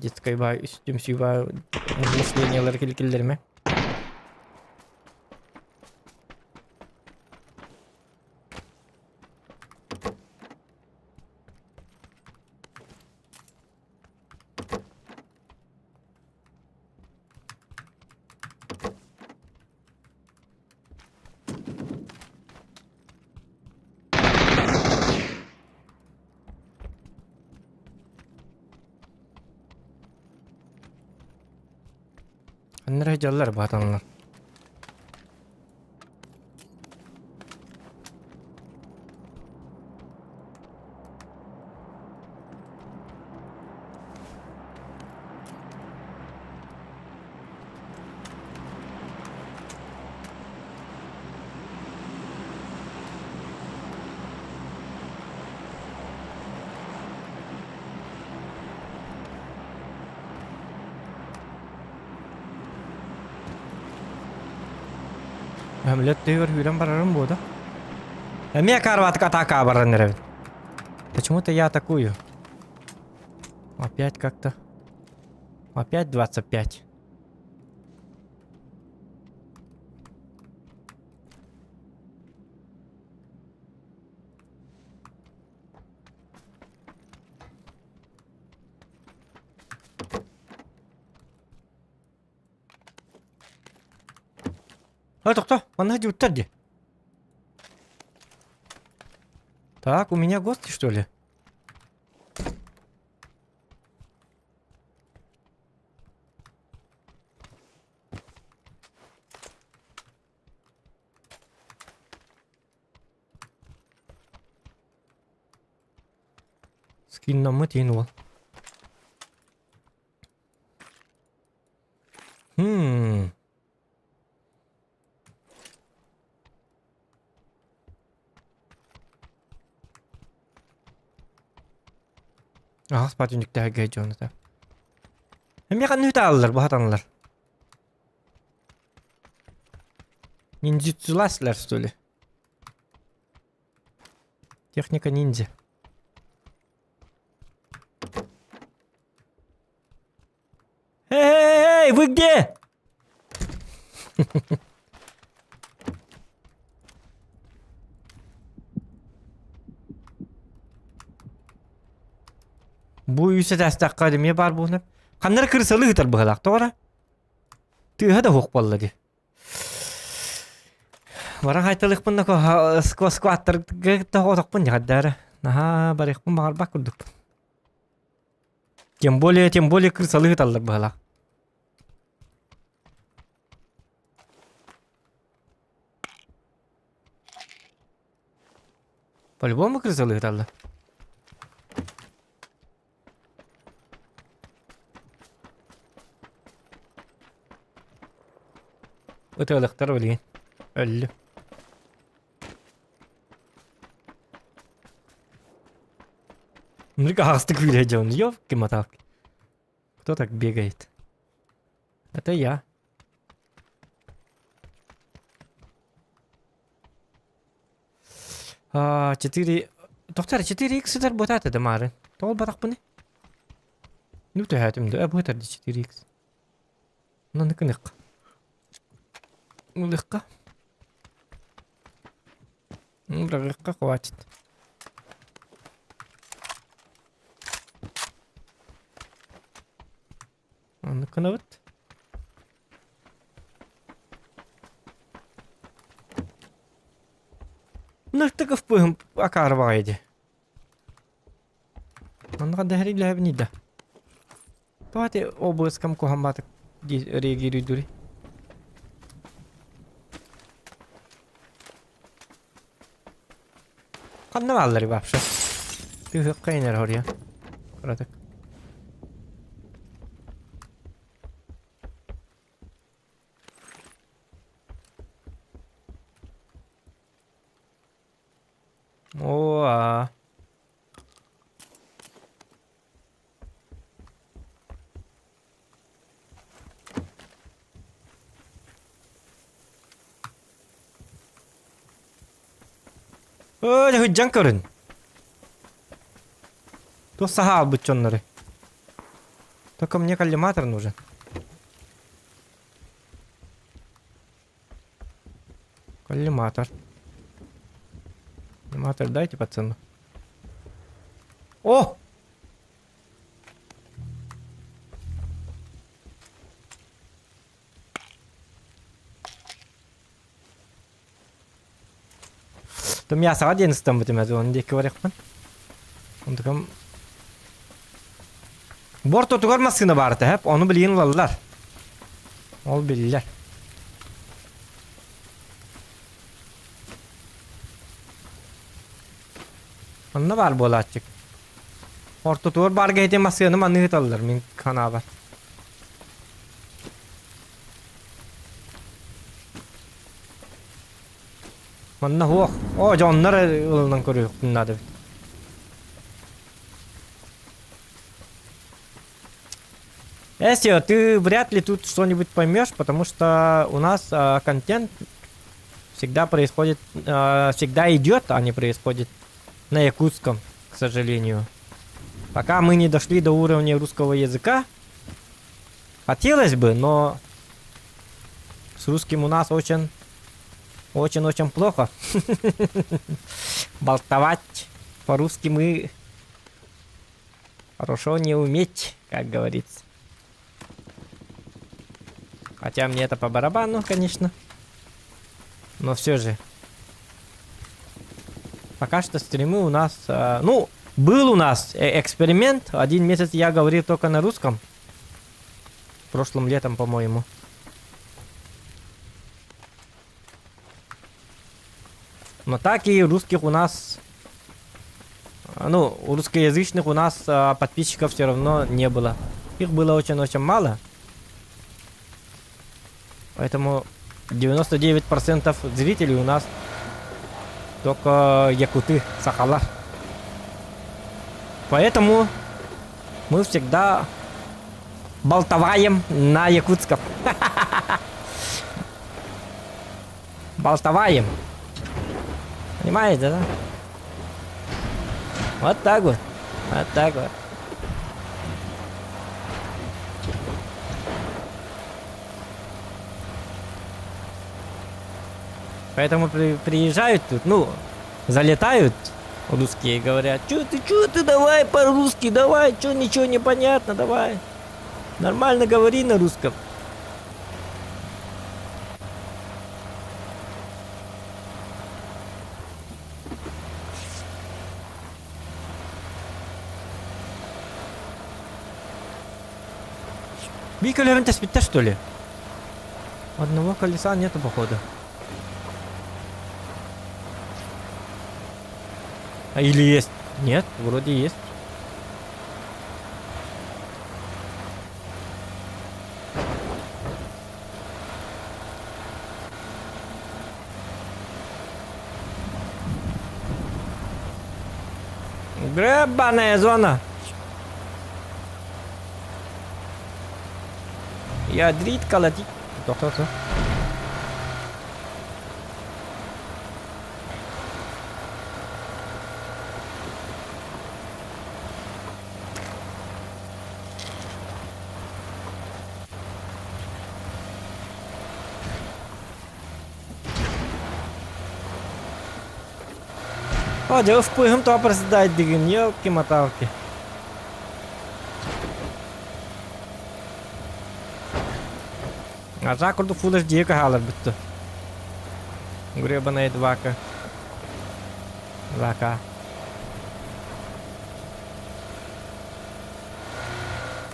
Speaker 1: Детской бай, üstüm süva мыслениялар келкелдерме. Nereye geldiler bu adamlar? Hamlet diyor hüren bararım bu da. Меня карватка атака баранеров. Почему-то я атакую. Опять как-то. Опять 25. Кто? Он ходил туда. Так, у меня гости, что ли? Скин нам мотинул. Ага, спатюниктәге гәҗәне дә. Һәм якын үтә алалар бу хатанлар. Ниндзюцуласлар, что ли? Техника ниндзя. Эй, вы где? Bu yüse destek kademiye bar bu ne? Kanları kırsalı hıtar bu halak doğru. Tühe de hok balladı. Varan haytalık bundan ko squatter gıtta hotak bunca kadar. Naha barık bu mağar bak kurduk. Tем более кырсалы hıtarlar bu halak. По-любому кырсалы hıtarlar. Ötelikler öleyin. Öldü. Ну-ка, хастык видел, он ёбки моталки. Кто так бегает? Это я. А, 4... Доктор, 4х это работает, это Мары. Тол батак bunu. Ну, ты хатим, да, работает 4х. Ну, нык-нык. Легко. Легко хватит. Ну-ка, ну вот. Ну, так в пыгм акарвайде. Он надо говорить левни, да. Давайте обыском кухамбата реагирует дури. Kanna valları вообще. Bir hıkka iner oraya. Bıraktık. Oha. Öyle hıccan körün. Тут сага обучённый. Только мне коллиматор нужен. Коллиматор. Коллиматор дайте, пацану. О! Там мясо 11 там бітімеді, оны декі барекпін. Ондықым... Борт отуғар масқыны барды, хеп, оны білейін олалар. Ол білілер. Onunla var bu açık. Orta tuğur bar geyte masqıны manı hıt alırlar, min kana var. Manna hoq. O, canlar ılından көрüyor, bunlar. Эсио, ты вряд ли тут что-нибудь поймешь, потому что у нас контент всегда происходит, всегда идет, а не происходит на якутском, к сожалению. Пока мы не дошли до уровня русского языка, хотелось бы, но с русским у нас очень плохо. Болтовать по-русски мы хорошо не уметь, как говорится. Хотя мне это по барабану, конечно. Но все же. Пока что стримы у нас... ну, был у нас эксперимент. 1 месяц я говорил только на русском. Прошлым летом, по-моему. Но так и русских у нас... ну, русскоязычных у нас подписчиков все равно не было. Их было очень-очень мало. Поэтому 99% зрителей у нас только якуты, Сахалар. Поэтому мы всегда болтоваем на якутском. Болтоваем. Понимаете, да? Вот так вот. Вот так вот. Поэтому приезжают тут, ну, залетают русские и говорят: чё ты, давай по-русски, давай, чё, ничего не понятно, давай. Нормально говори на русском. Вика Леренте спит, что ли? Одного колеса нету, походу. А или есть? Нет, вроде есть. Гребаная зона. Ядрит колотить. Кто? О, да впрыгнем то проседать, дыгин, елки-моталки. А жакурду Full HD кагалар бітті. Гребаная 2К. 2К.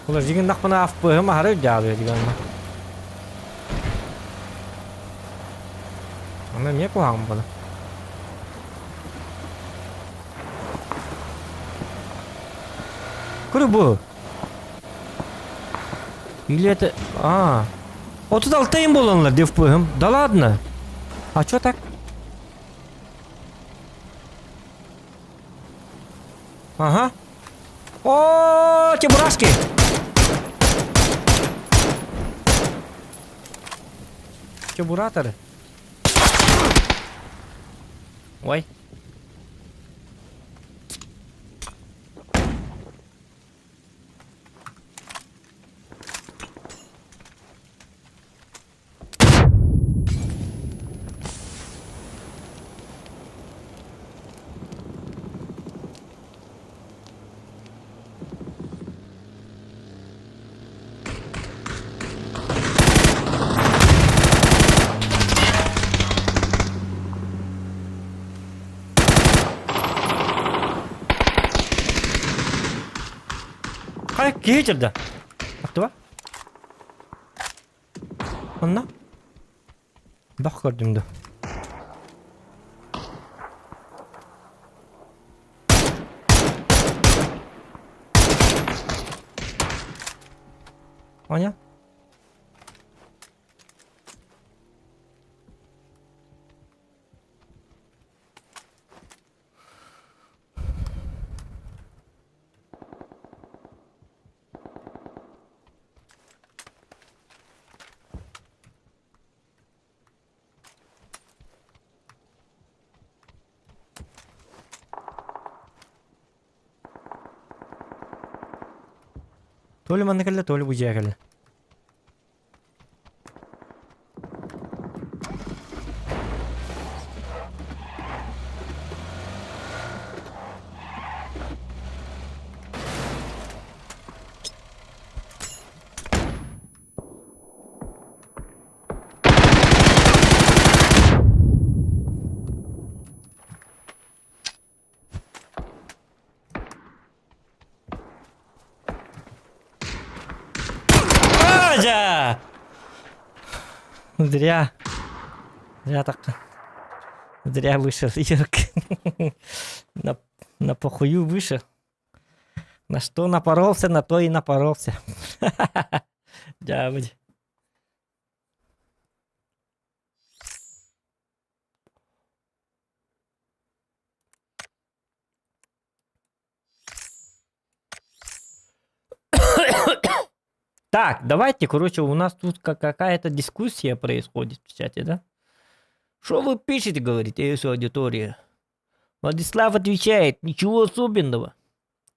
Speaker 1: Full HD нах пана впрыгнем агарып дялы диган ма. Ана не кугам бана. Курбу. Или это... 36 болонlar девпыгым. Да ладно. А чё так? Ага. О, чебурашки. Чебураторы. Ой. Hayır, geçirdi. Baktı bak. Onunla. Bak gördüm de. Оня. То ли манна келле, то ли бужия келле. Аджа! Зря. Зря так. Зря вышел Ирк. На похую вышел. На что напоролся, на то и напоролся. Дяволь. Так, давайте, короче, у нас тут какая-то дискуссия происходит в чате, да? Что вы пишете, говорит, аудитория? Владислав отвечает, ничего особенного.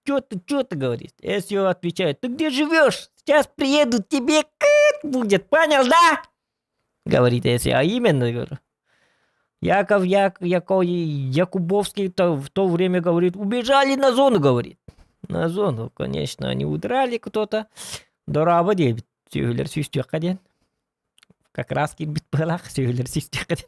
Speaker 1: Чё ты, говорит? Эсио отвечает, ты где живешь? Сейчас приеду, тебе кыт будет, понял, да? Говорит Эсио, а именно, говорю. Якубовский в то время говорит, убежали на зону, говорит. На зону, конечно, они удрали кто-то. Дораба дебит, сөйлер сүйстек как раз бит пылах, сөйлер сүйстек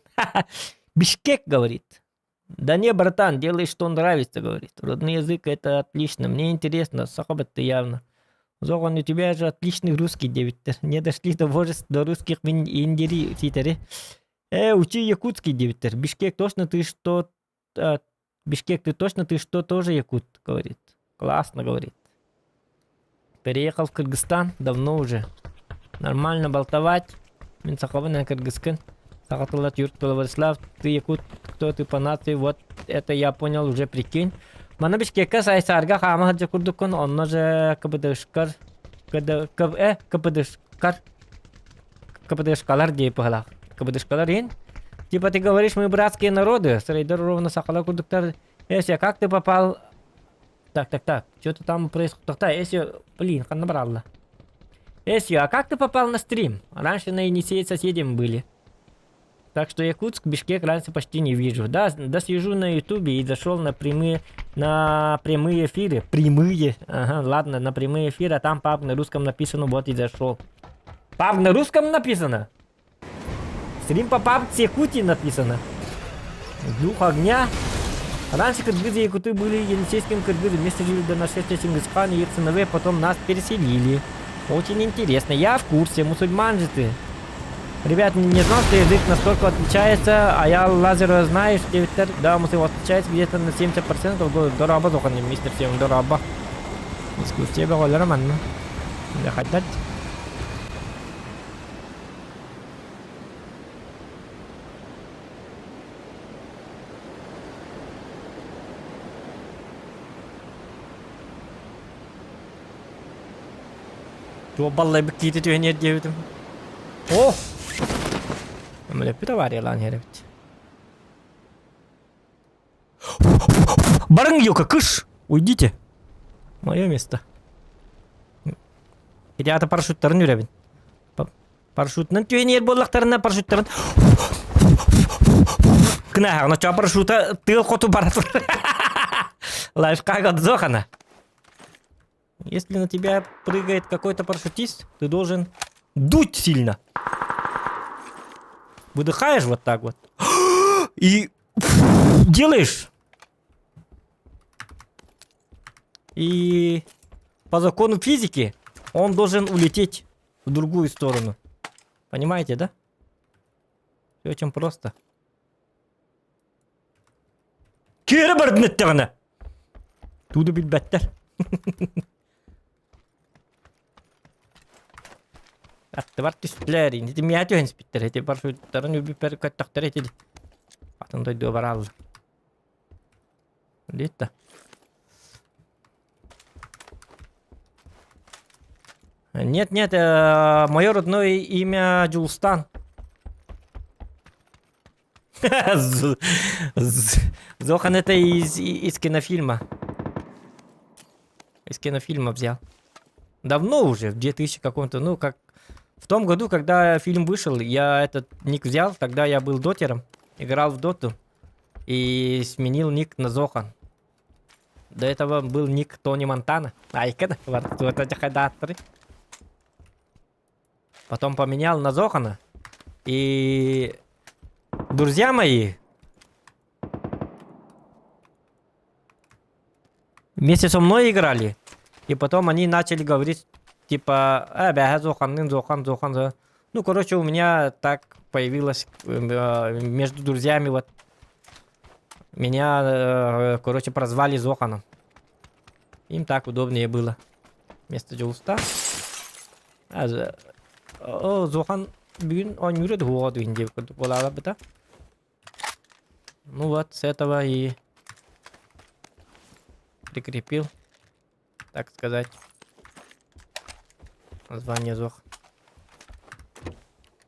Speaker 1: Бишкек говорит. Да не, братан, делай, что нравится, говорит. Родной язык это отлично, мне интересно, сахабат ты явно. Зоган, у тебя же отличный русский, девиттер. Не дошли до русских индири, титери. Учи якутский, девиттер. Бишкек, точно ты что... Бишкек, ты точно ты что тоже якут, говорит. Классно, говорит. Переехал в Кыргызстан давно уже. Нормально болтовать. Мен сахабан кыргызкын. Сахатулат юрт Владислав. Ты якут, кто ты по нации. Вот это я понял уже, прикинь. Мана Бишкекка сайсарга хама хаджа курдукун. Он же КПДшкар. КПДшкалар дей пахалах. КПДшкалар ин. Типа ты говоришь, мы братские народы. Срейдер ровно сахала курдуктар. Эся, как ты попал... Так. Что-то там происходит. Эсио, блин, набрала. Эсио, а как ты попал на стрим? Раньше на Енисее соседям были. Так что Якутск, Бишкек раньше почти не вижу. Да, сижу на ютубе и зашел на прямые эфиры. Ага, ладно, на прямые эфиры, а там пап на русском написано, вот и зашел. Пап на русском написано? Стрим по пап с Якутии написано. Дух огня. Раньше кыргызы и якуты были енисейским кыргызы. Вместе жили до нашествия Чингисхана и их сыновей, потом нас переселили. Очень интересно. Я в курсе, мусульман же ты. Ребят, не знал, что язык настолько отличается, а я лазер знаешь, да, мусульман отличается где-то на 70%. Дораба, зоханым, мистер Сем, дораба. Искусствие было романно. Да хотят. Баллай бикити тюе нет девятым. О! Мне питаварила не ребят. Баран юка, кыш! Уйдите. Мое место. Идеата парашюттарын үребин. Парашютнан тюе нет боллактарына парашюттарын. Кына, ана ча парашюта тыл хоту барат. Лайфхак от Зохана. Если на тебя прыгает какой-то парашютист, ты должен дуть сильно. Выдыхаешь вот так вот. И делаешь. И по закону физики он должен улететь в другую сторону. Понимаете, да? Все очень просто. Туду билбеттер. Аттыбар түстілер, енді мия түйен спиттер, әте бар шөйттарын өбі пәрі көттіқтер әтеді. Атын дойды бар алды. Летті. Нет, мое родное имя Джулстан. Зохан это из кинофильма. Из кинофильма взял. Давно уже, в 2000 каком-то, ну, как... В том году, когда фильм вышел, я этот ник взял, тогда я был дотером, играл в доту и сменил ник на Зохан. До этого был ник Тони Монтана. Потом поменял на Зохана. И друзья мои вместе со мной играли. И потом они начали говорить, типа, Зохан. Ну, короче, у меня так появилось между друзьями вот. Меня, короче, прозвали Зоханом. Им так удобнее было. Вместо Джоуста. Зохан бүгін ойнырды хуа дейін деп болала біта. Ну вот, с этого и прикрепил, так сказать, название Зох.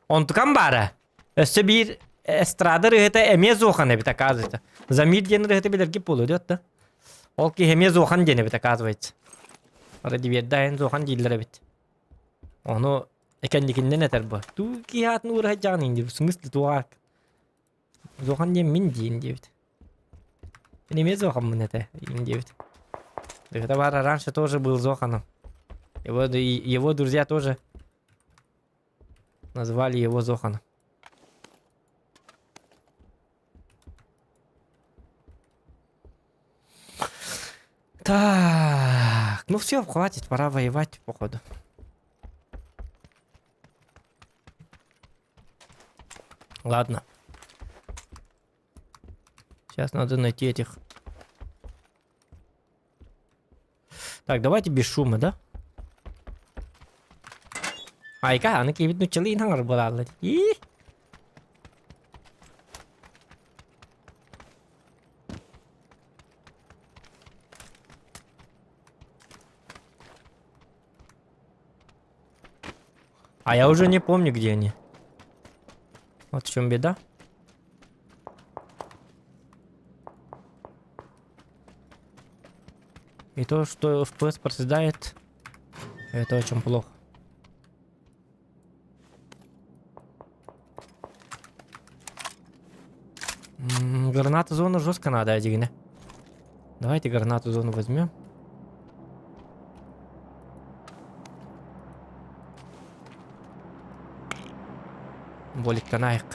Speaker 1: Он tukambara. Өсі bir эстрада рыгыта эме Зохан эбит, оказывается. Замир ден рыгыта билерги полу дет, да? Ол ки эме Зохан ден эбит, оказывается. Ради вердайын Зохан дейлер эбит. Onu ekendikinde ne ter bu? Tu ki hat nur hajjan indi, в смысле туак. Зохан ден min ден дебит. Эме Зохан мне это индебит. Это Вара раньше тоже был Зоханом. Его друзья тоже назвали его Зоханом. Так, ну все, хватит, пора воевать, походу. Ладно. Сейчас надо найти этих. Так, давайте без шума, да? Айка, она кивит, ну челин хангар была. И а я уже не помню, где они. Вот в чем беда. И то, что FPS проседает, это очень плохо. Гранату зону жестко надо, один. Давайте гранату зону возьмем. Болик канаек.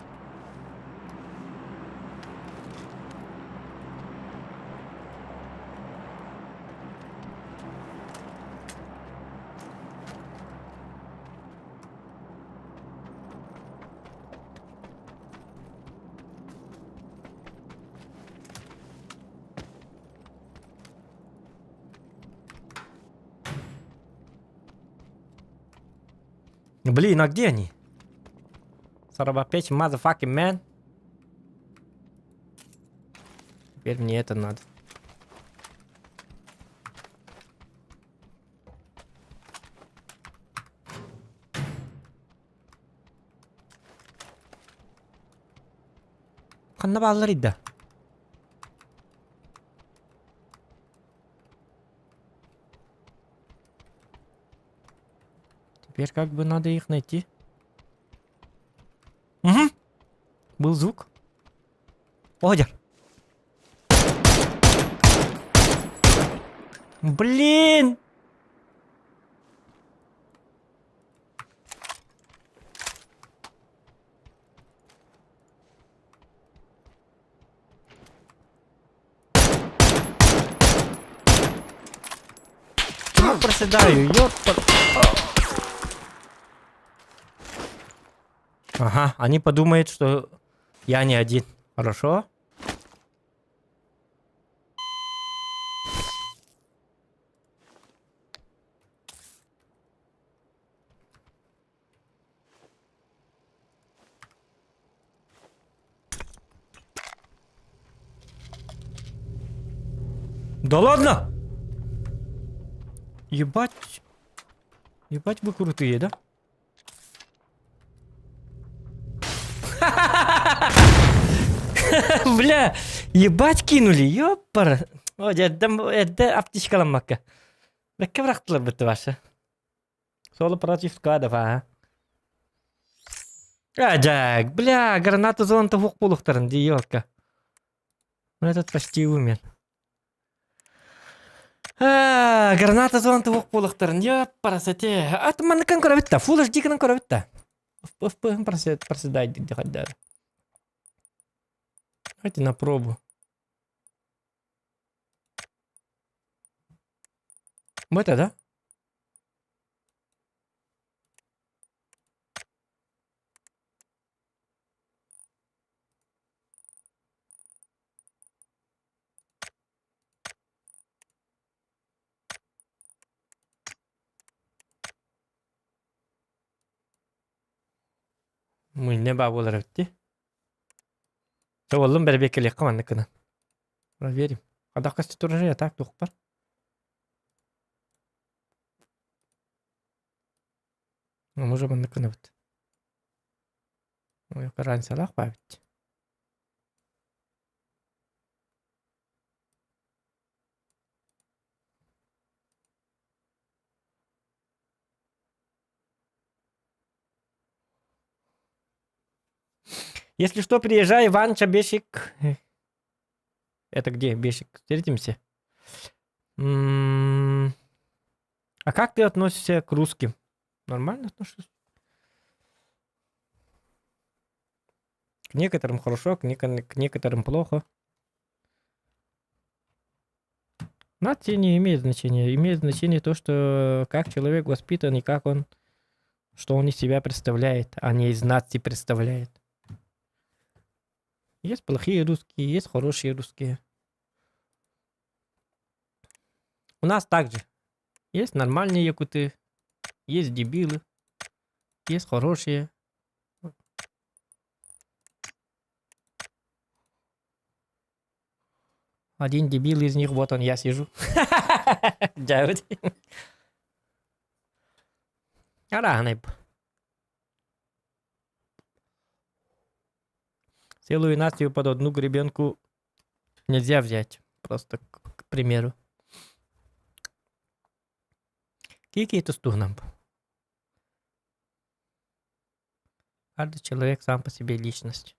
Speaker 1: Блин, а где они? 45 motherfucking man. Теперь мне это надо. Канна баллар ида. Теперь как бы надо их найти. Угу. Был звук. Одер. Блин. Я проседаю, ёпта. Ага, они подумают, что я не один. Хорошо? Да ладно? Ебать. Ебать вы крутые, да? Бля, ебать кинули, ёппар. О, это аптечкаламакка. Бәкке бырақтылар бітті башы. Соло против скадов, а? Джек, бля, граната зонта хук полухтарын, идиотка. Этот почти умер. Граната зонта хук полухтарын, парасете. Ты манна кан коровитта, фул HD кан коровитта. FP проседай, где ходят. Давайте на пробу. Вот это, да? Мы не бабулар битти. Соволым бербекелек команды кына. Проверим. Адак касты туржи я так тухпар. Може банды кына бит. Ой, каран салах бабит. Если что, приезжай, Иванча, Бешик. Это где, Бешик? Встретимся. А как ты относишься к русским? Нормально отношусь? К некоторым хорошо, к некоторым плохо. Нация не имеет значения. Имеет значение то, что как человек воспитан и как он, что он из себя представляет, а не из нации представляет. Есть плохие русские, есть хорошие русские. У нас также есть нормальные якуты, есть дебилы, есть хорошие. Один дебил из них, вот он, я сижу. Джауд. Арахнайб. Целую нацию под одну гребенку нельзя взять. Просто к примеру. Кики это стугнам. Каждый человек сам по себе личность.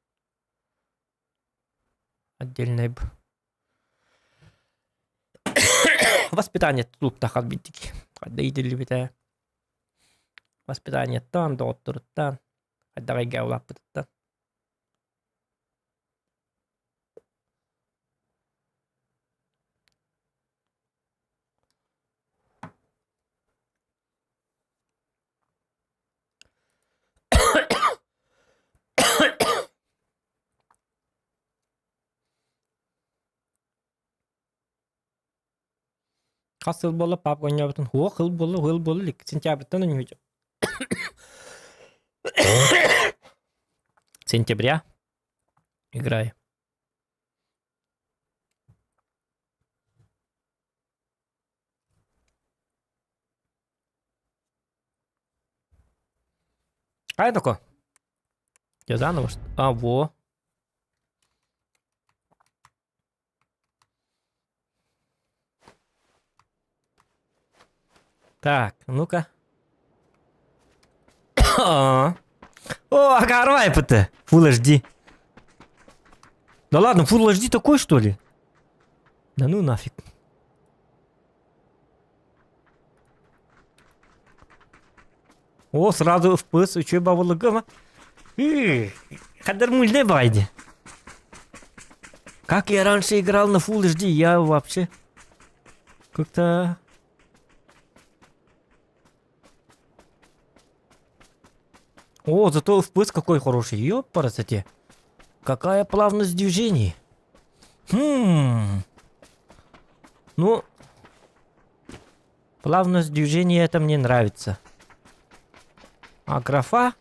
Speaker 1: Отдельная. Воспитание тут так отбитики. Когда идели битая. Воспитание там, доктор там. Когда я лапы там. Хасыл болы пап ойнабытын. О, хыл болы лик. Сентябрьтан ойнабытын. Сентября. Играй. А это такое? Я заново что? А, во. Так, ну-ка. О, огарвай ПТ. Full HD. Да ладно, Full HD такой, что ли? Да ну нафиг. О, сразу FPS, что бавала гама. Кадар мульне байди. Как я раньше играл на Full HD, я вообще как-то... О, зато FPS какой хороший. Ёпарасоте. Какая плавность движений. Ну, плавность движения это мне нравится. А графа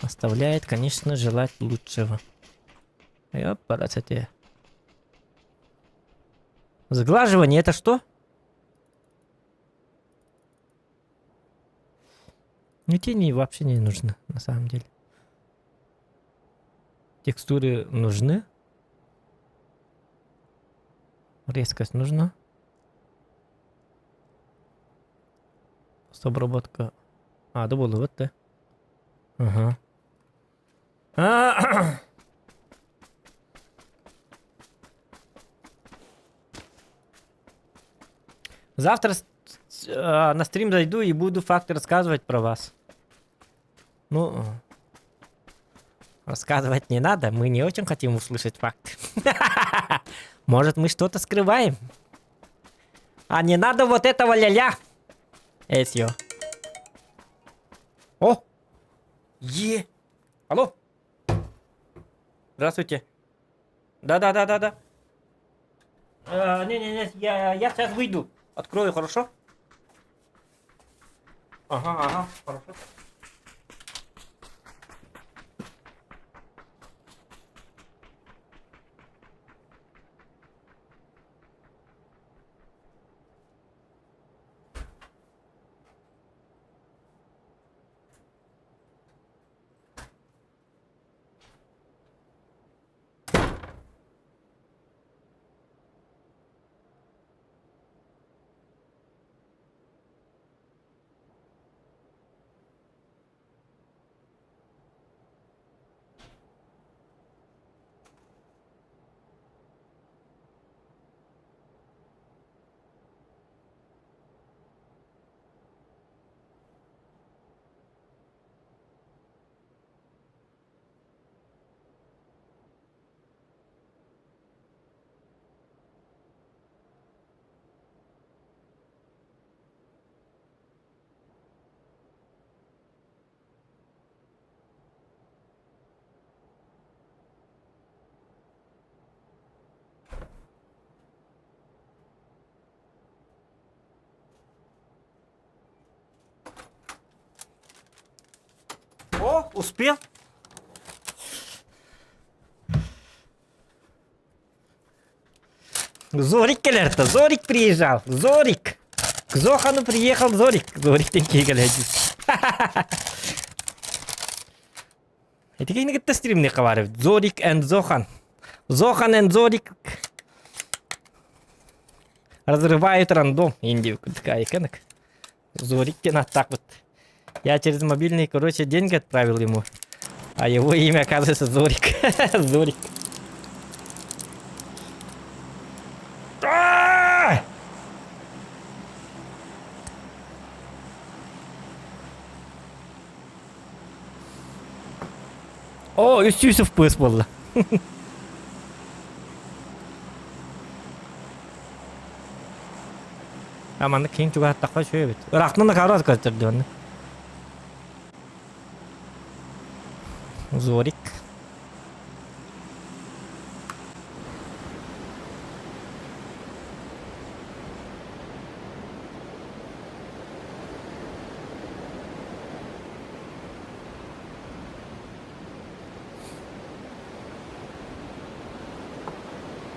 Speaker 1: оставляет, конечно, желать лучшего. Ёпарасоте. Сглаживание это что? Ну, тени вообще не нужны, на самом деле. Текстуры нужны. Резкость нужна. Обработка. А, да было вот, да? Ага. Завтра на стрим зайду и буду факты рассказывать про вас. Ну, рассказывать не надо, мы не очень хотим услышать факты. Может, мы что-то скрываем? А не надо вот этого ля-ля. Эсьё. О! Алло! Здравствуйте. Да. Не, я сейчас выйду. Открою, хорошо? Ага, хорошо. О, успел? Зорик келерді, Зорик приезжал, Зорик. К Зохану приехал Зорик. Зорик такие глядит. Это какие-то стримные хвары. Зорик and Зохан. Зохан and Зорик разрывают рандом. Индию такая иконок. Зорик так вот. Я через мобильный, короче, деньги отправил ему. А его имя, оказывается, Зорик. Зорик. О, Юсюсов пыс болды. Аманды кейін juga таққа шөй бет. Рақнын қараз көтерді оны. Зорик.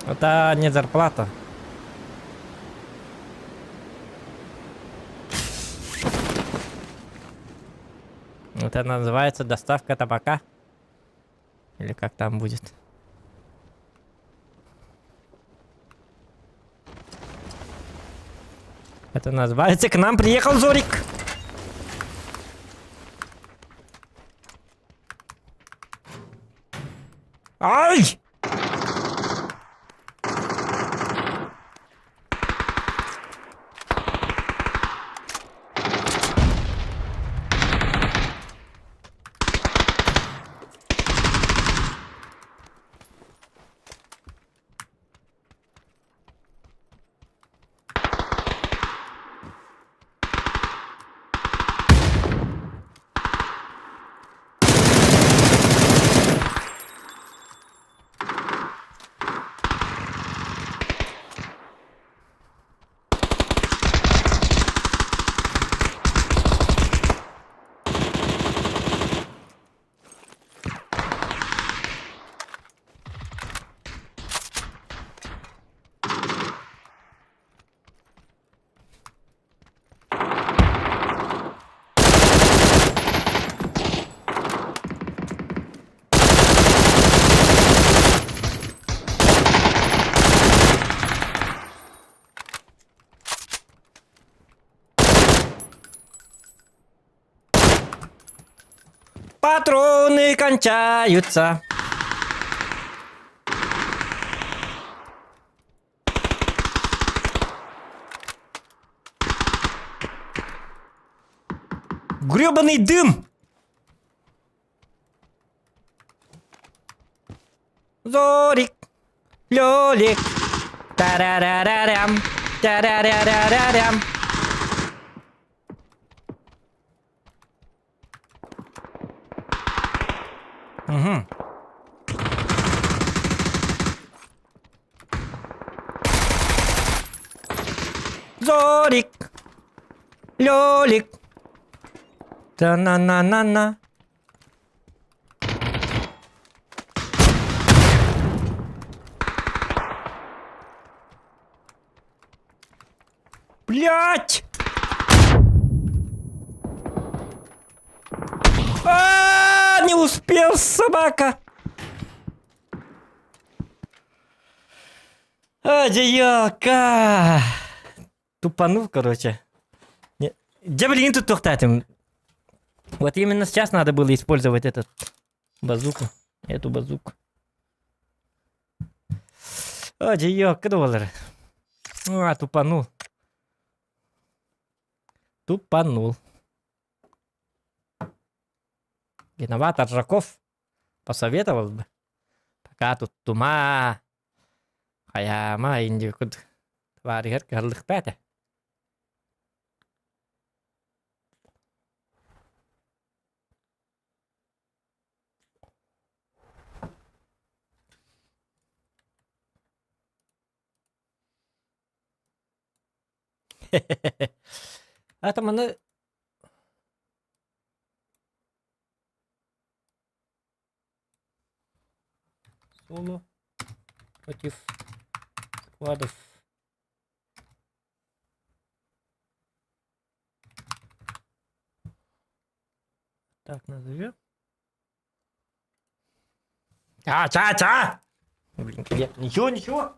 Speaker 1: Это не зарплата. Это называется доставка табака. Или как там будет. Это называется «К нам приехал Зорик». Ай! Патроны кончаются. Гребаный дым! Зорик, лёлик, тарарарарям, тарарарарям. Угу. Зорик, лёлик, та-на-на-на-на. Блять! Не успел, собака! Одеялка! Тупанул, короче. Где, блин, тут тухтатим? Вот именно сейчас надо было использовать этот базуку. Эту базуку. Одеялка, доллар. Тупанул. Тупанул. Виноват Аржаков. Посоветовал бы. Пока тут тума. Хаяма индикуд. Варигар карлых пятя. Атаманы соло против складов. Так назовем. Ча! Блин, ничего.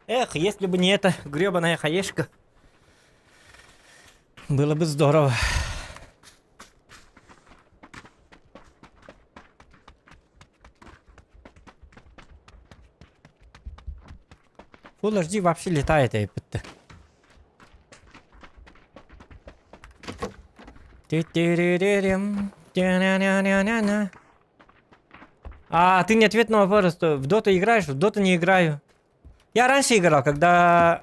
Speaker 1: Эх, если бы не эта гребаная хаешка, было бы здорово. Full HD вообще летает, эпит. Ты не ответ на вопрос, в доту играешь? В доту не играю. Я раньше играл, когда,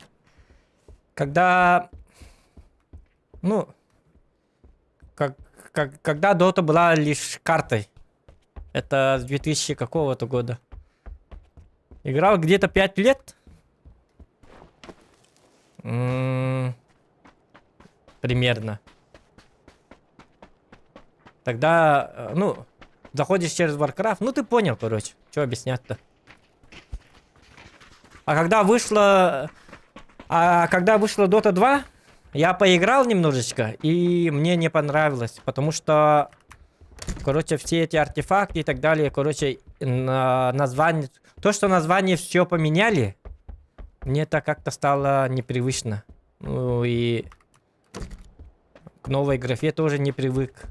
Speaker 1: ну, когда Дота была лишь картой. Это с 2000 какого-то года. Играл где-то 5 лет. Примерно. Тогда, ну, заходишь через Warcraft, ну ты понял, короче, что объяснять-то. А когда вышла Dota 2, я поиграл немножечко, и мне не понравилось, потому что, короче, все эти артефакты и так далее, короче, название, то, что название все поменяли, мне это как-то стало непривычно. Ну и к новой графе тоже не привык.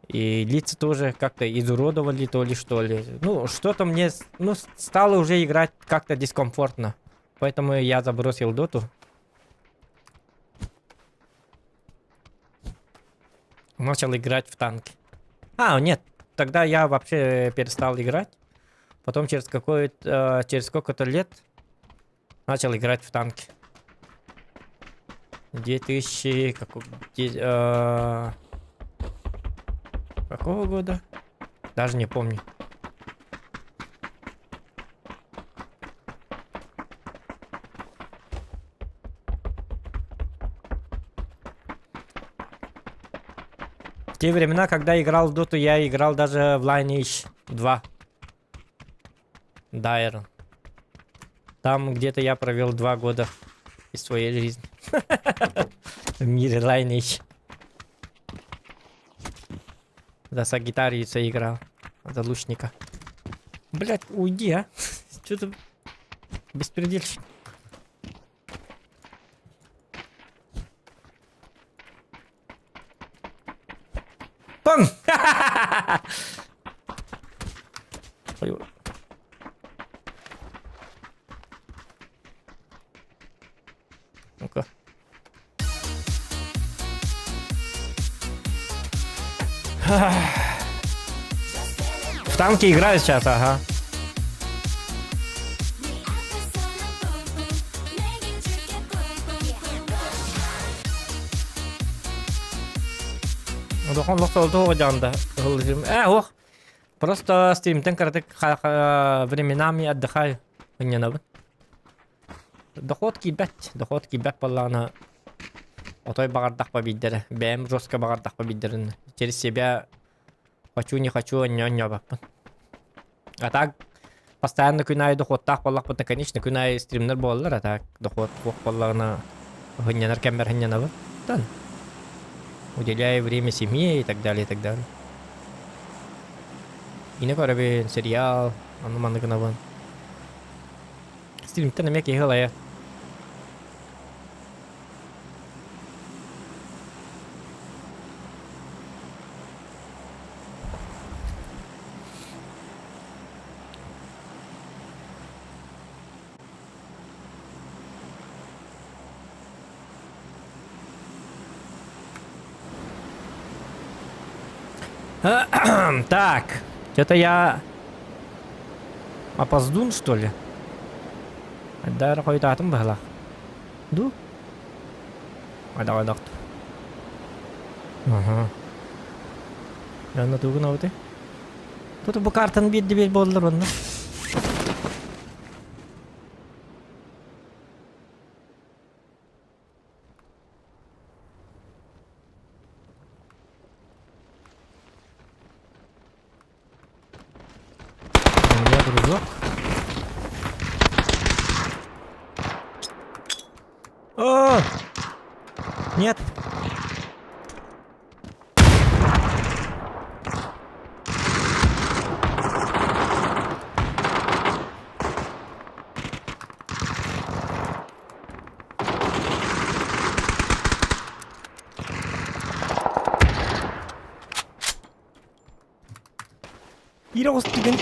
Speaker 1: И лица тоже как-то изуродовали, то ли что ли. Ну, что-то мне, ну, стало уже играть как-то дискомфортно. Поэтому я забросил доту. Начал играть в танки. Нет, тогда я вообще перестал играть. Потом через сколько-то лет Начал играть в танки. 2000... Какого года? Даже не помню. В те времена, когда играл в доту, я играл даже в Lineage 2. Dire. Там где-то я провел 2 года из своей жизни. В мире Lineage. За Сагитариуса играл. За лучника. Блять, уйди, а. Что ты беспредельщик. Пам! Ой. Ну-ка. В танки играю сейчас, ага. Дохон лохтол того жанда. Ох. Просто стримтен картек временами отдыхаю. Не надо. Доход кибет полана. Отой багардах победдер. Бэм жестко багардах победдерин. Через себя не хочу, не баппын. А так постоянно күнай доходтах боллах быта, конечно, күнай стримнер боллар, а так доход хох болларына гыннянар кембер гыннянабы. Тан. Уделяю время семье и так далее, и так далее. Ine көрөбүн, сериал, аны маны гынабын. Стримтен эмек егылая. Так, что-то я опоздун, что ли? Да, какой-то атом было. Ду? Ada. Ага. Я на тугу навыты. Тут bu kartın bir bollar onda. Я дружок. О! Нет. 이러고서 지금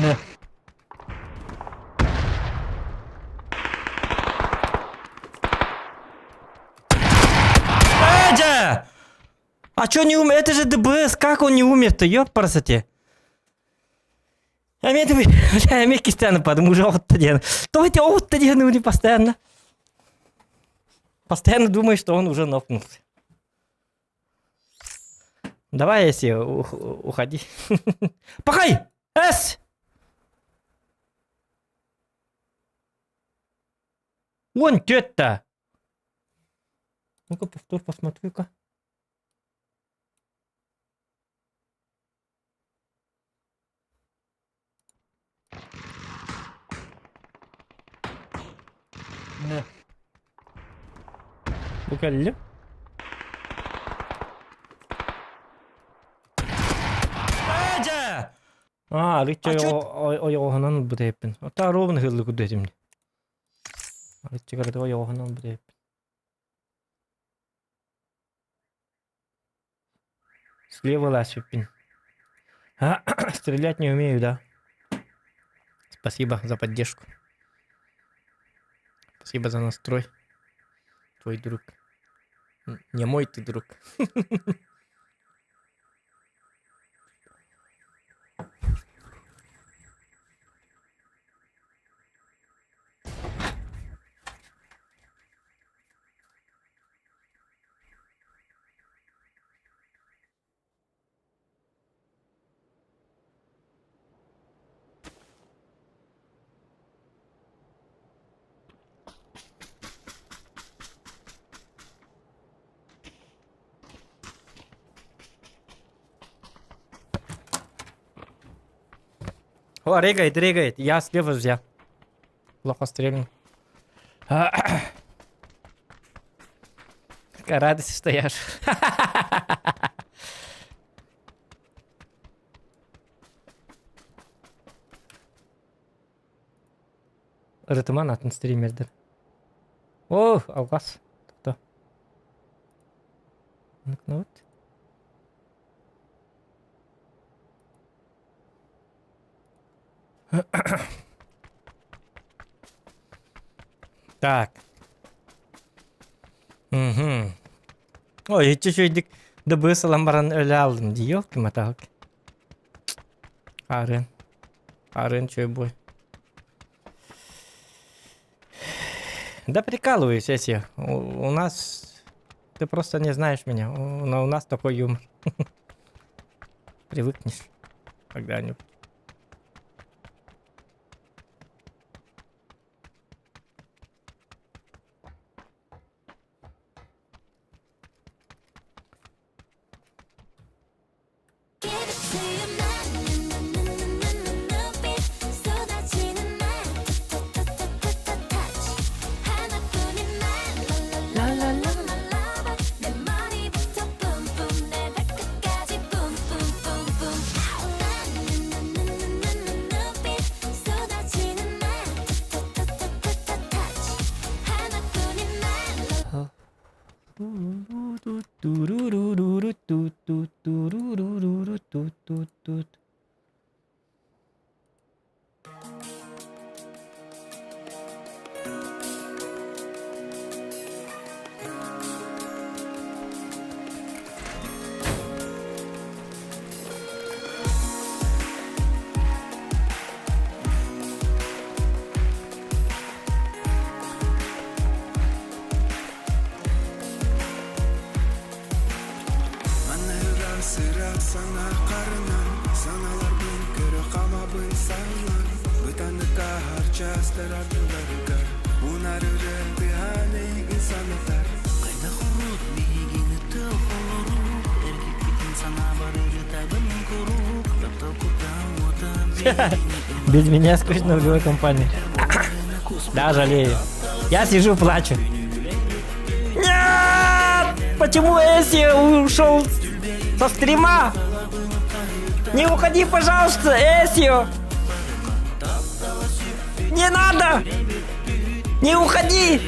Speaker 1: 네. Эджа! А чё не умер? Это же ДБС, как он не умер-то, ёпарасоте? Я имею кистяна подумал, уже оттуден. То эти оттуден не постоянно. Постоянно думаю, что он уже нокнулся. Давай, если уходи. Пахай! Эс! Вон тётта! Ну-ка, повтор, посмотрю-ка. Ne? Bu geldi. Эджа! Рыча оёгонан бутеппин. Ота ровно хылы кудетимди. Рыча гарда оёгонан бутеппин. Слева ласиппин. Стрелять не умею, да. Спасибо за поддержку. Спасибо за настрой, твой друг. Не мой ты друг. О, регает, регает. Я слева взял. Плохо стрельнул. Какая радость, что я ж. Рытыман атын стримердер. О, алгас. Кто? Ну вот. Так. Угу. Ой, чуть-чуть ДБС ламбаран öyle aldım diyor ki matahak. Арын. Арын чё бой. Да прикалываюсь, если у нас... Ты просто не знаешь меня. У нас такой юмор. Привыкнешь когда-нибудь.
Speaker 5: Sana karınan sanalar bin kere kama bin sayılan Bıtanıka harcaslar ardıları gar Bunları rendi hane insan atar Kayda kurut bihigini tığ oluruk Erkek bitin sana barıcı taybın kuruk Lapta kutan otan
Speaker 1: Без меня скучно в любой компании. Да, жалею. Я сижу, плачу. Нет! Почему Эсси ушел со стрима? Не уходи, пожалуйста, Эсио! Не надо! Не уходи!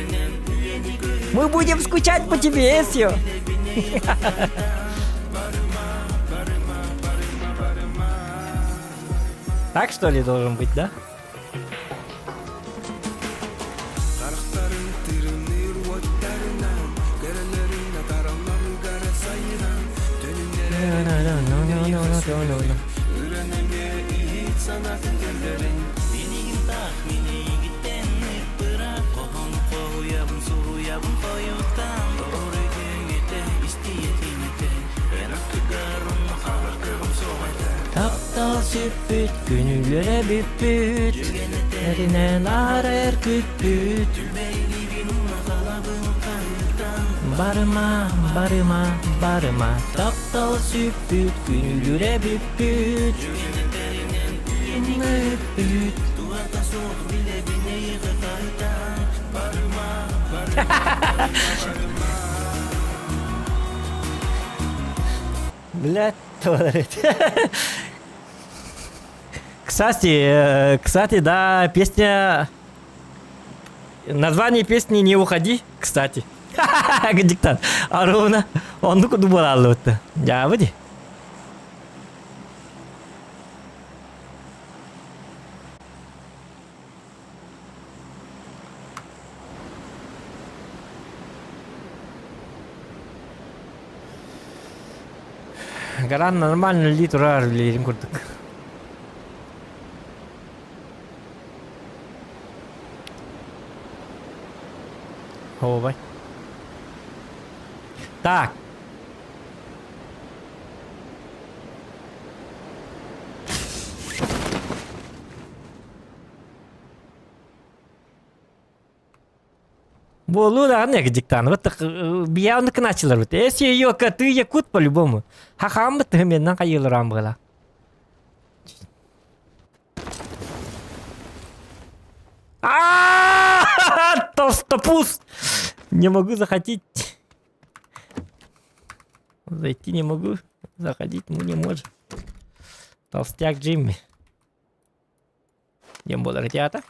Speaker 1: Мы будем скучать по тебе, Эсио! Так что ли должен быть, да? Taptal süppüt, gönüllere büppüt Erine narer küppüt Barıma, barıma, barıma Taptal süppüt, gönüllere büppüt Büppüt Блядь, туалет. Кстати, да, песня... Название песни «Не уходи», кстати. Диктат. А ровно он ну куда было-то. Я выйди. Гаран нормально ли турар лерин курдук. Ой. Так. Болу да не диктан. Вот так бияны кначылар бит. Эси ёка ты якут по-любому. Хахам бит менен кайылрам бала. Толстопуз! Не могу заходить. Зайти не могу. Заходить мы не можем. Толстяк Джимми. Дем болар театр.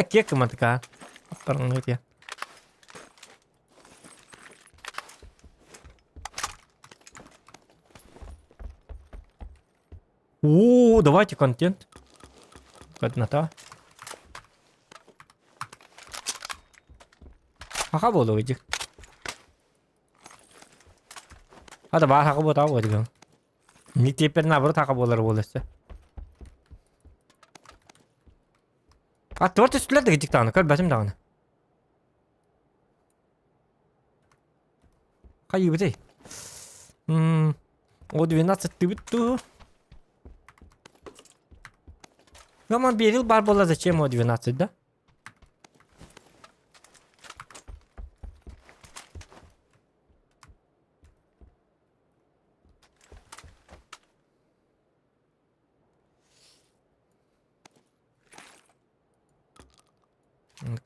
Speaker 1: Кек матка. Парнуть я. О, давайте контент. Одната. Хаха болу иди. Ада бар хака бота болду. Ни теперь наоборот хака болар боласы. Торт üstüler gittik tane. Kal batım tane. Кайы бите. О 12 битту. Гаман берил бар бола зачем о 12, да?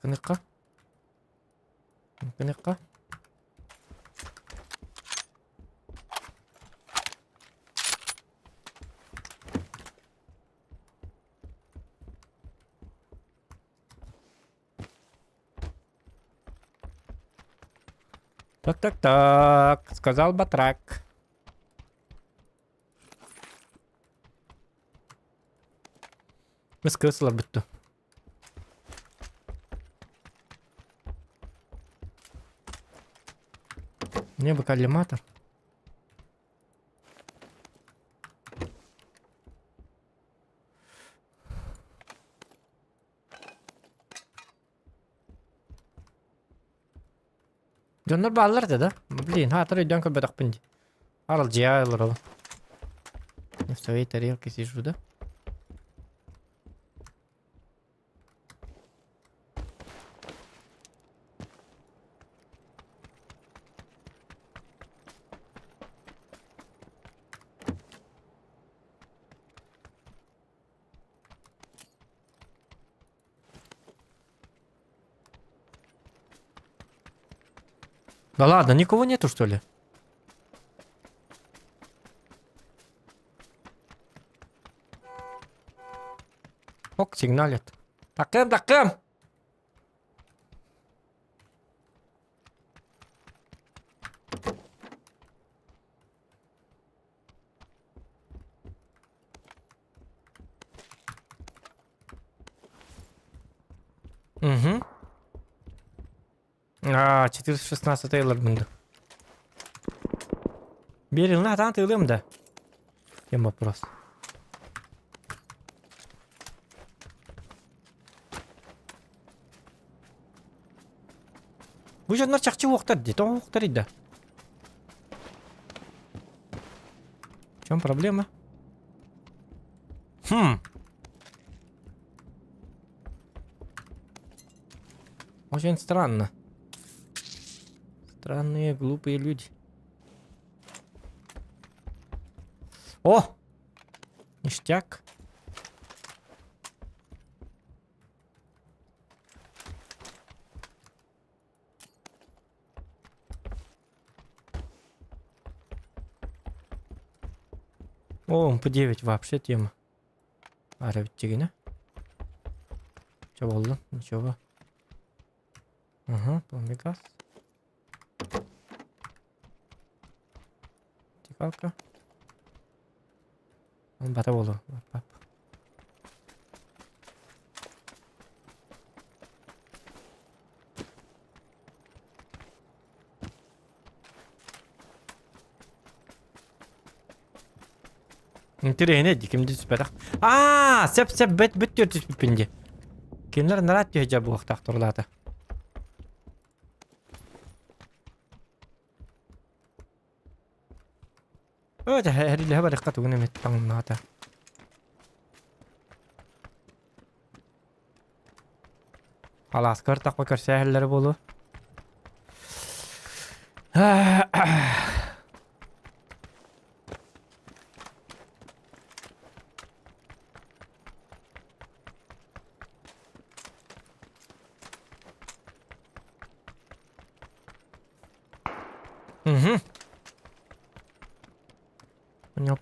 Speaker 1: Кыныка. Кыныка. Так, сказал батрак. Выскосила биту. Мне бы коллиматор. Донор баллар да? Блин, хатыр үйден көбедақпын де. Арал жия алыр ол. В своей тарелке сижу, да? Да ладно, никого нету, что ли? Ок, сигналит. Такым! Угу. 416 тейлор бунду. Берил на тан тылым да. Кем вопрос? Вы же нарчакчы уктар ди, то уктар ида. В чем проблема? Очень странно. Странные, глупые люди. О! Ништяк. О, МП-9 вообще тема. Арабиттигине. Чё болду? Ничего. Ага, пломбигаз. Тикалка. Он бата болду. Интерене дикимди түспәтәк. Сеп бет түспинди. Кинлер нарат төҗә бу вакытта торлата. Öde herille haber dikkat ugun emet tangnata. Halas kartak bakar sehirleri bolu.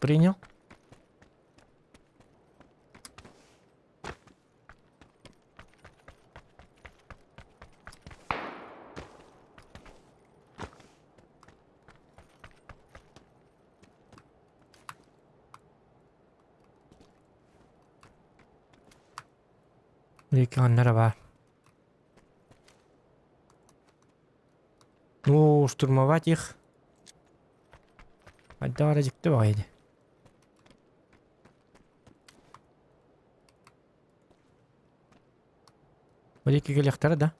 Speaker 1: Принял. Легионера var. Ну, штурмовать их. Отдавать давайте. Вот эти гелехтары, да?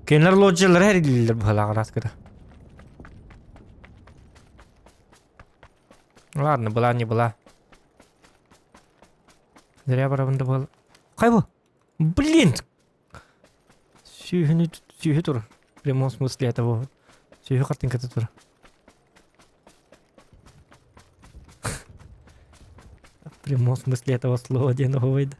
Speaker 1: Kenler lodge'lar her ildir bu halağıras kadar. Ладно, была не была. Зря барабанда был. Кай bu? Блин! Сүйі тұр. В прямом смысле этого. Сүйі картинкасы тұр. В прямом смысле этого слова ден ойды.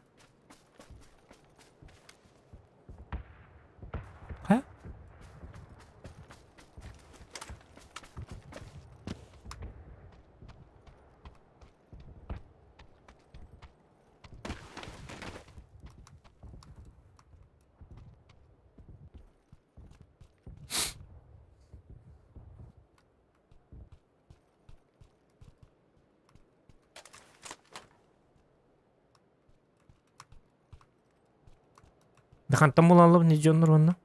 Speaker 1: Дехантам булалып не жоннор онна.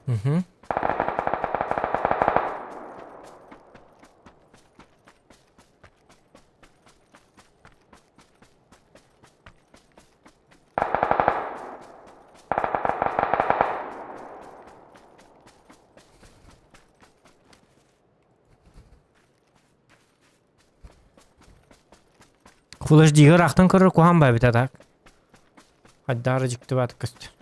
Speaker 1: Угу. Кулаждига рахтан көрөр кухан бай бит атак. Аддары жикти батып көстү.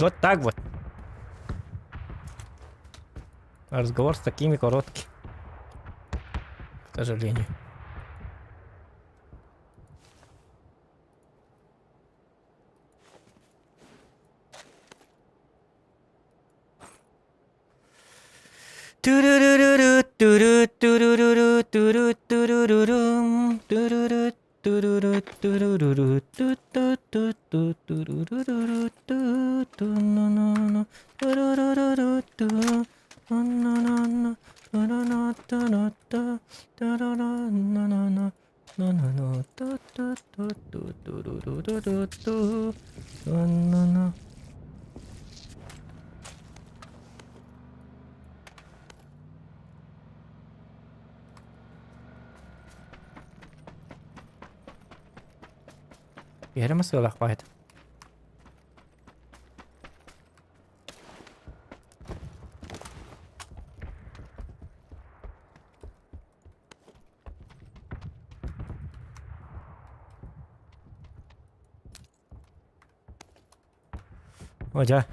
Speaker 1: Вот так вот. Разговор с такими короткий. К сожалению. Туруруру, туру, туруруру, туру, турурурум, туруру, туруру, туруруру, ту, ту, ту, ту, туруруру, ту, ту, ну, ну, ну, туруруру, ту, ну, ну, ну, ну, ну, ту, ну, ту, туруру, ну, ну, ну, ну, ну, ну, ту, ту, ту, ту, туруруру, ту, ну, ну, ну. Yerime sığlak baydı. Hoca.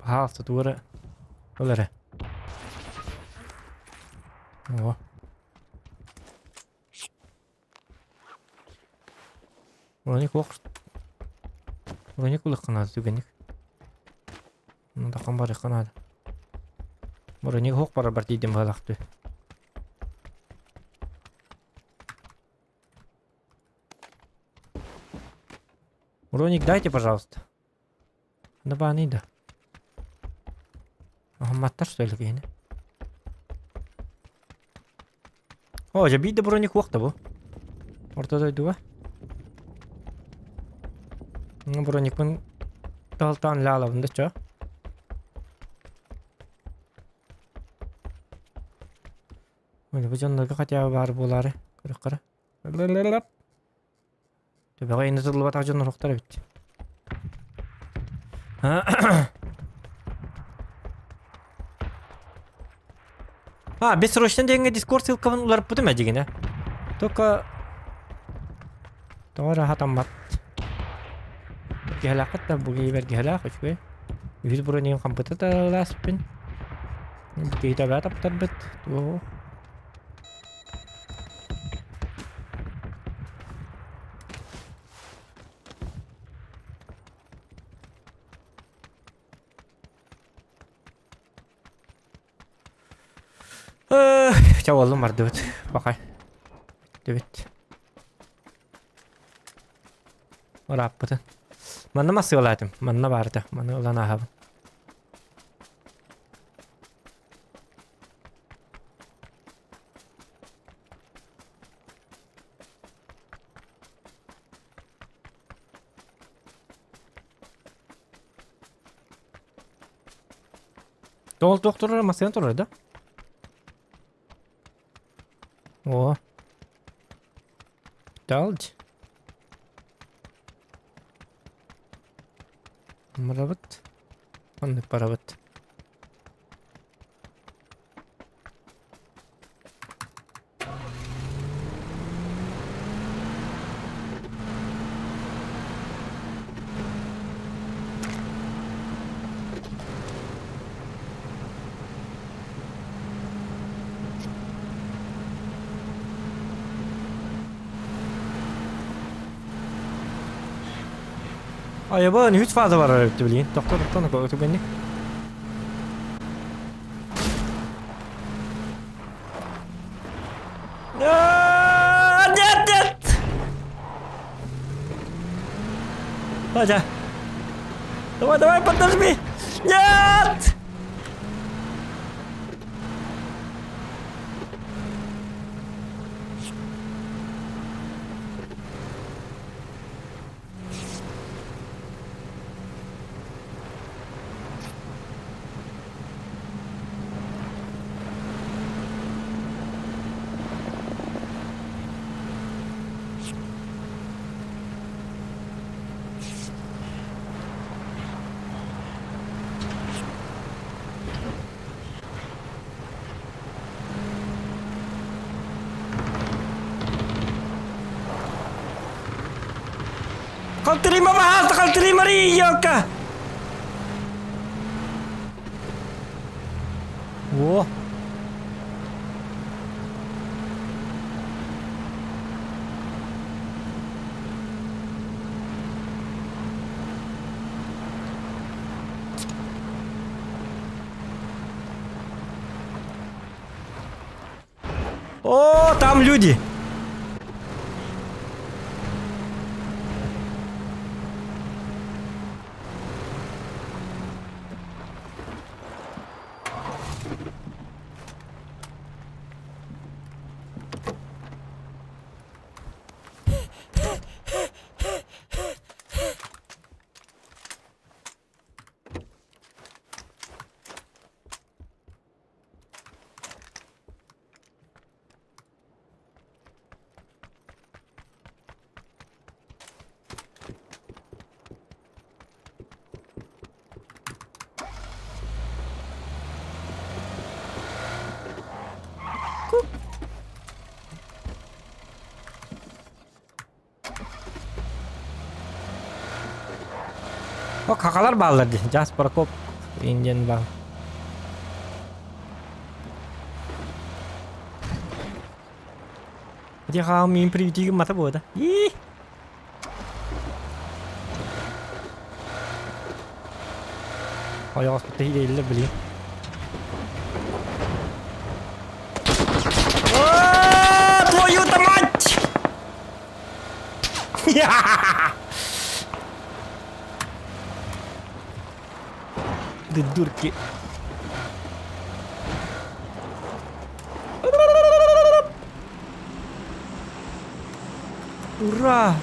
Speaker 1: Hafta duvara. Öyle. Oo. Burayı kok. Burayı kulak kanadı tügenik. Bunu da kan bari kanadı. Burayı kok para bertiydim balaktı. Уроник дайте, пожалуйста. Да не да. Маттар что ли гейне? О, же бийде броник вакта бу. Ортадойду ба. Броникпен талтан лалабында чо. Ой, бу жонлорго хотя бы бар болары. Көрөк кара. Төбөгө эне тылып атак жонлор октар бит. Бессрочно деньги Discord ссылкавын уларып бутум әдегене. Только Тора хатаммат. Гелакатта буги бер гелак үчкө. Үз бронен компьютер ласпин. Буги да таптар бит. О. Чавалым бар дебет. Бакай. Дебет. Ораппыты. Манна масыгылатым. Манна барды. Манна улана хабы. Дол докторлар масыгын турар да? О. Далж. Мрават. Он не парават. Ja, bara en husfall var det ute blir. Doktor något tog in. Нет! Ладно. Давай, подожми. Нет! Kau terima mahal, kau terima Rio kah? Wah. О, там люди! Oh, kakalar bağlardı. Jasper Cop. Indian bang. Dia kau mimpi di mata boda. Ih. Oh, я seperti ini beli. Oh, твою то мать! Дурки. Ура!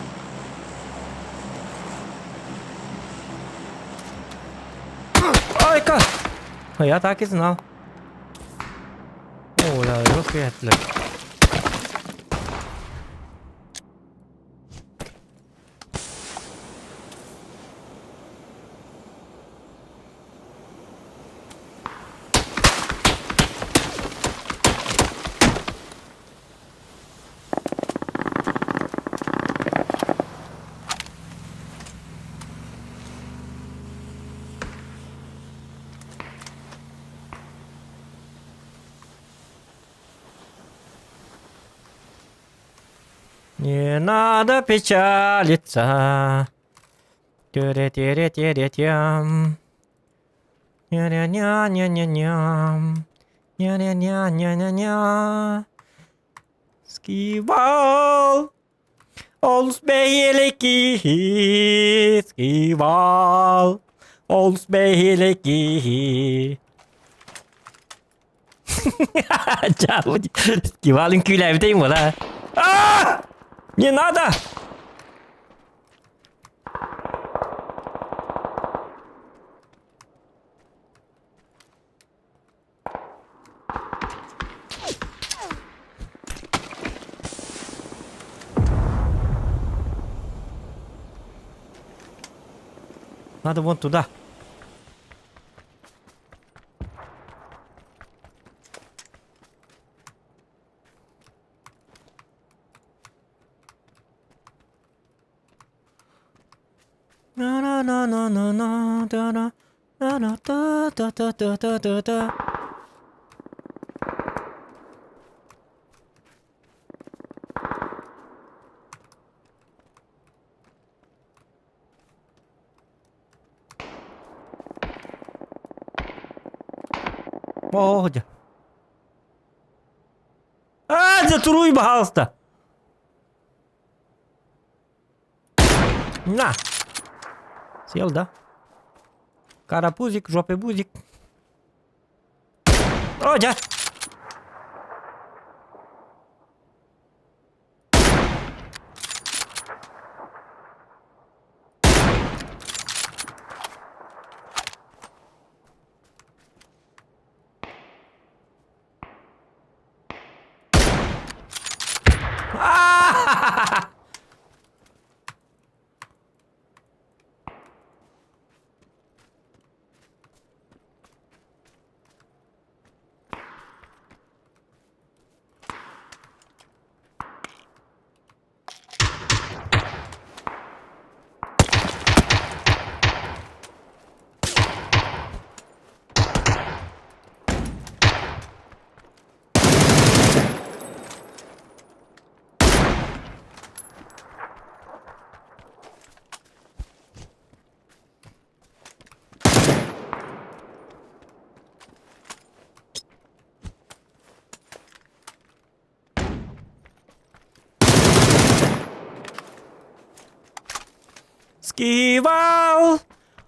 Speaker 1: Ай-ка! Я так и знал. О, я рукоятли. Не надо печалиться. Тя-ля-тя-ля-тя-ля-тям. Ня-ня-ня-ня-ня-ням. Ня-ня-ня-ня-ня-ня. Скивал. Он спейлики. Скивал. Он спейлики. Чао. Скивалın külevdeyim ulan. А! Не надо! Надо вон туда. На-на-на-на-на-на-да-на. Володя. Затуруй, пожалуйста. На. Сел, да? Карапузик, жопебузик. О, дядь! А-ха-ха-ха! Скивал,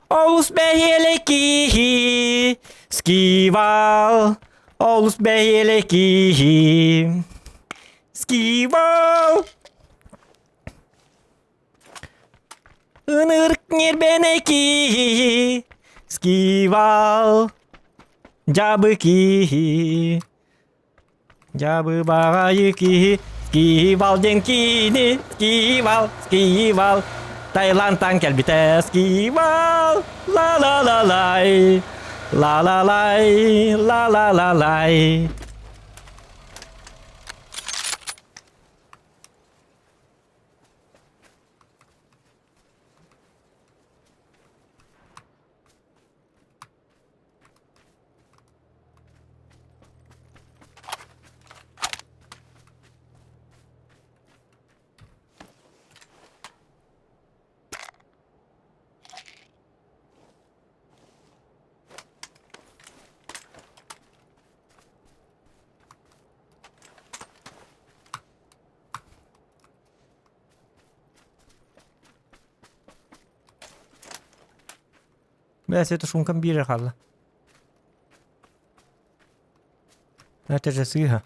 Speaker 1: олус бейелеки. Скивал, олус бейелеки. Скивал. Ынырк нербенеки. Скивал. Жабыки. Жабы багайыки. Скивал денкини. Скивал, скивал. Таиландтан келбите. Скивал. Ла-ла-ла-лай. Ла-ла-лай. Ла-ла-ла-лай. بس это шум كبير خلا. Это же сыга.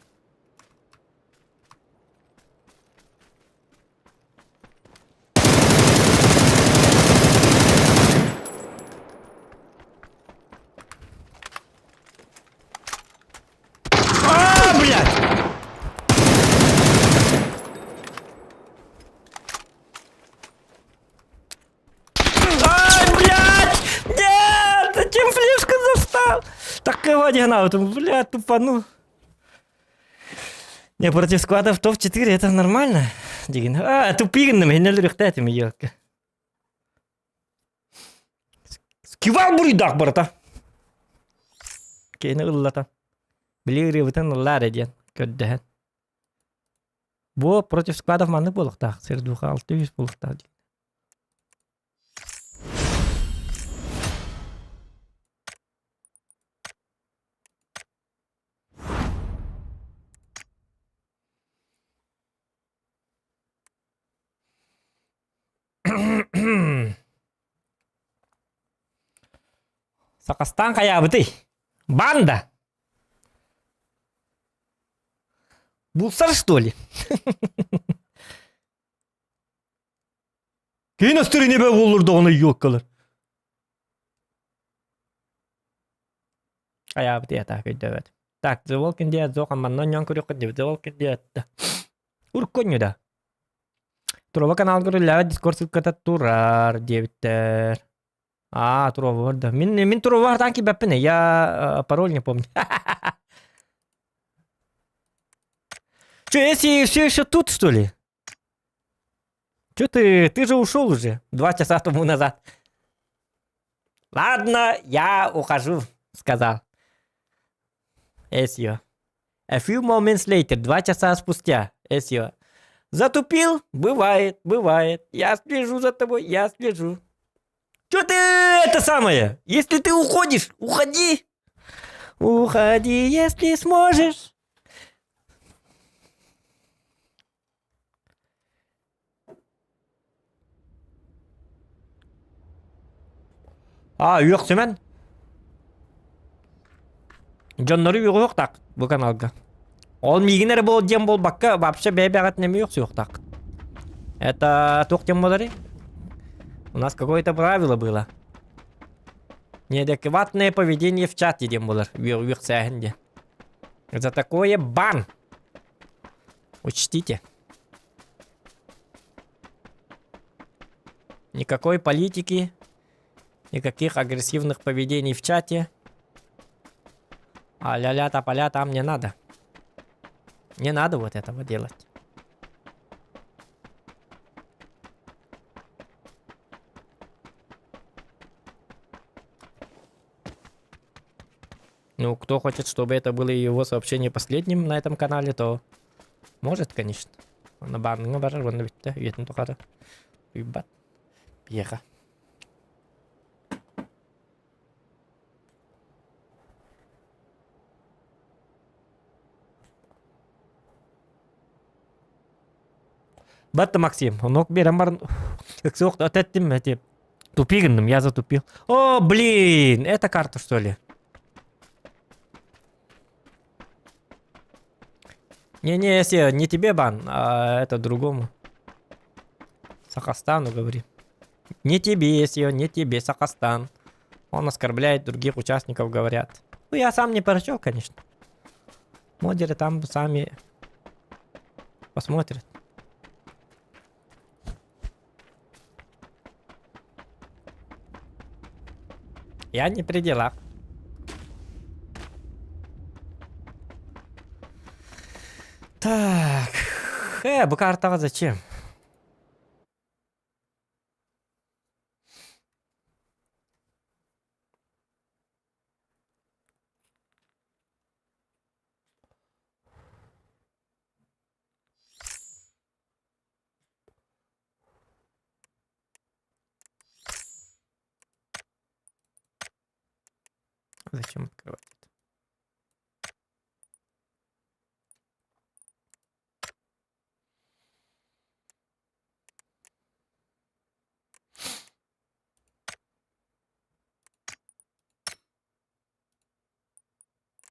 Speaker 1: Блядь! Зачем флешку застал? Так кого догнал? Блядь, тупану. Не, против складов топ-4 это нормально. Тупирным, не легтетим, ёлка. Скивал буридак, брата. Кейна уллата. Блири вытан уллар еден. Көддәһен. Бу против складов маны булыктак. Сердуха 600 булыктак. Сакастан кая быты. Банда. Булсар, что ли? Кейін астыры небе болырды оны йоккалар. Кая быты ята көйдөбөт. Так, зыволкин дият зоқан маннан ян көрөккін деп зыволкин диятты. Урконю да. Турова канал көрілі, дискорд сылката турар дебіттер. Турова бар да. Мен турова бардан ки бәппіне, я пароль не помню. Че, если все еще тут, что ли? Че ты же ушел уже 2 часа тому назад. Ладно, я ухожу, сказал. Эсио. A few moments later, 2 часа спустя. Эсио. Затупил? Бывает, бывает. Я слежу за тобой, я слежу. Че ты это самое? Если ты уходишь, уходи. Уходи, если сможешь. Yok semen. Canları yok tak bu kanalga. Olmayınları bol diyem bol bakka вообще бебегат неми yok так. Это тох тем модери. У нас какое-то правило было. Неадекватное поведение в чате дем было в версии. За такое бан. Учтите. Никакой политики. Никаких агрессивных поведений в чате. А ля-ля тополя там не надо. Не надо вот этого делать. Ну, кто хочет, чтобы это было его сообщение последним на этом канале, то может, конечно. На банну барар, вон битте, уйден тухары. Уйбат. Пьеха. Батты Максим, онок берем барын. Өксі оқты өтеттім ме деп. Тупигным, я затупил. О, блин, это карта, что ли? Не-не, если не тебе бан, а это другому. Сахастану говори. Не тебе, если не тебе, Сахастан. Он оскорбляет других участников, говорят. Ну, я сам не прочел, конечно. Модеры там сами посмотрят. Я не при делах. Так. Bu kartaga зачем? Зачем открывать это?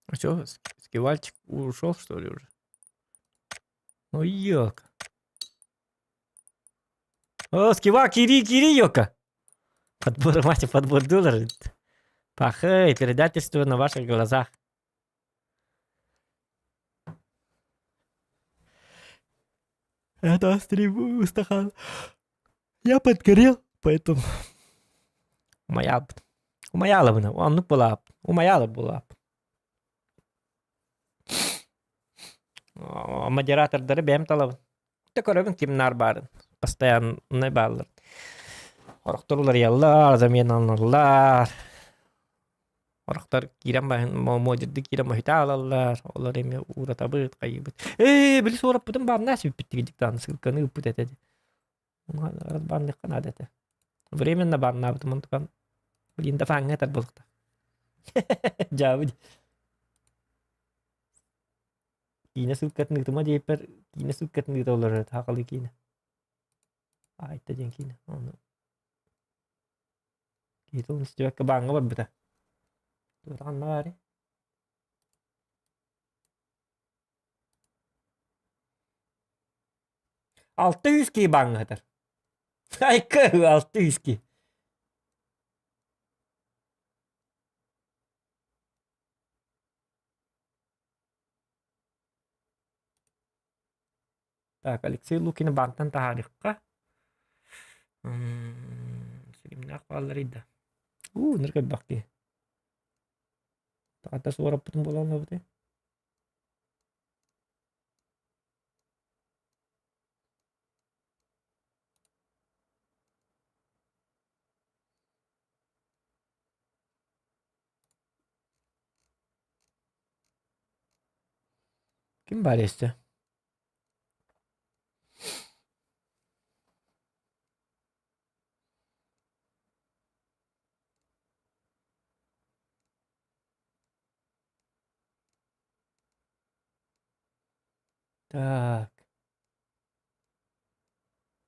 Speaker 1: А чё, скивальчик ушел, что ли, уже? Ну, ёка. О, скива, кири, ёка. Подбор, мать, подбор долларов. Пахай, предательство на ваших глазах. Это стрибу стакан. Я подгорел, поэтому... Умаяла бы, ну была. Умаяла была. Модератордары бәм талабын. Төкөрөбүн кимнар барын. Постоянный баллар. Орохторулар яллар, замен алырлар. Орохтар кирен баһын модерди кирен мохита алалар. Олар эме уратабыт, кайыбыт. Билис орап бутун баарына сибип биттиги диктаны сылканы ыппыт этеди. Раз барны канат эте. Временно барна бутун тукан. Блин, да фаңга этер болукта. Жабыд. Кийне сылкатын ытыма дейпер, кийне сылкатын ыта олар такалы кийне. Айтта ден кийне. Кейтол истебекке баңга бар бута. Туран мари. Алты yüzki баңга этер. Айка, алты yüzki. Так, Алексей Лукин банктан тарихка. Силимне акбарлары да. Ныркай бакти. Тата суарап бутун болон бути. Kim бар есте? Так.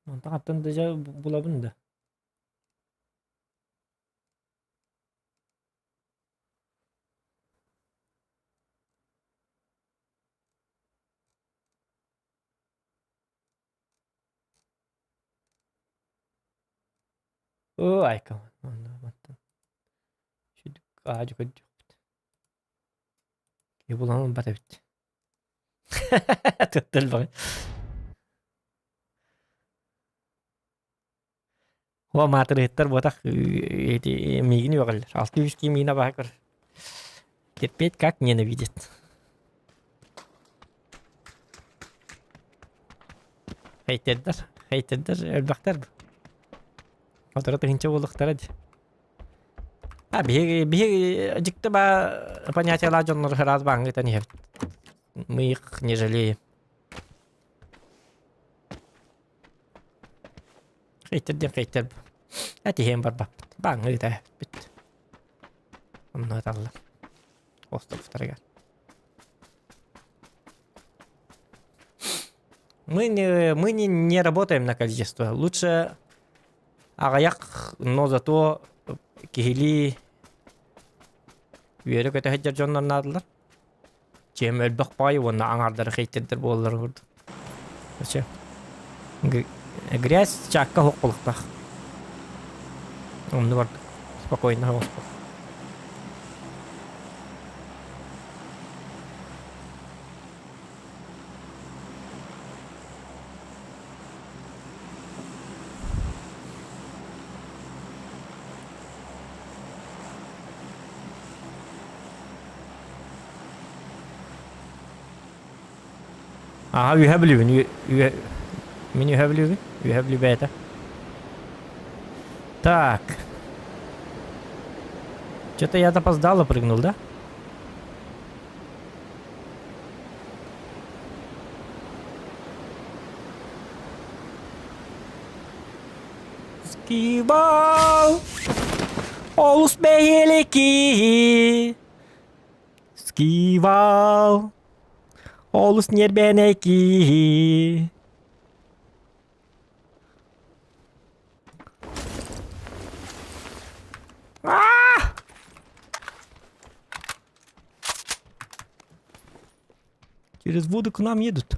Speaker 1: Онтан аттан да булабын да. О, айка. Шүдік ағажы көдді. Ке бұланын бата бітті. Төттіл бағай. О, матыр еттер ботақ мигін өғілер. 600 мигіна бағай көр. Терпеть, как ненавидит. Хейтердер, әлбақтар бұл. Отыр тыгынча болуктар эди. Биги жикте ба понятиялар жоннор раз баңгы не. Мы их не жалеем. Хейтер. Эти хем бар баңгы да бит. Онно талла. Остров таргар. Мы не работаем на количество. Лучше Агаяк, но зато кихили үерек өте хаджар жоннар надылар. Чем өлбөк бай, оны аңардары хейттердер болалар көрді. Вообще. Грязь чакка хоқ болықтақ. Умны бардық. Спокойно, Господи. Ага, уйхабливин. Мен уйхабливин? Уйхабливин это. Так. Что-то я опоздало прыгнул, да? Скибал! Олус бейлеки! Скибал! Олус нербенеки! Через воду к нам едут.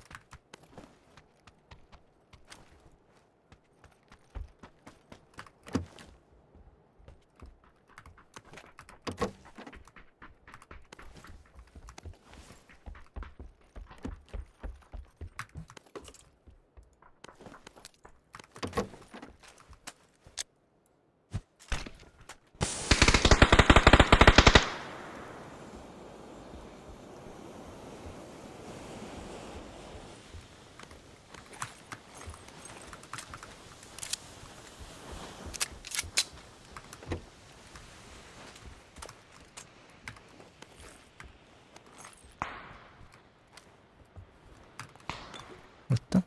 Speaker 1: Вот так.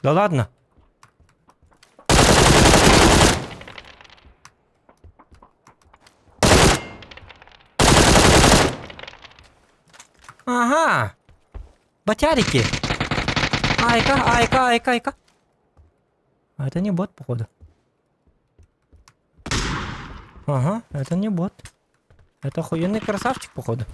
Speaker 1: Да ладно. Ага. Ботярики. Айка. А это не бот, походу. Ага, это не бот. Это охуенный красавчик, походу.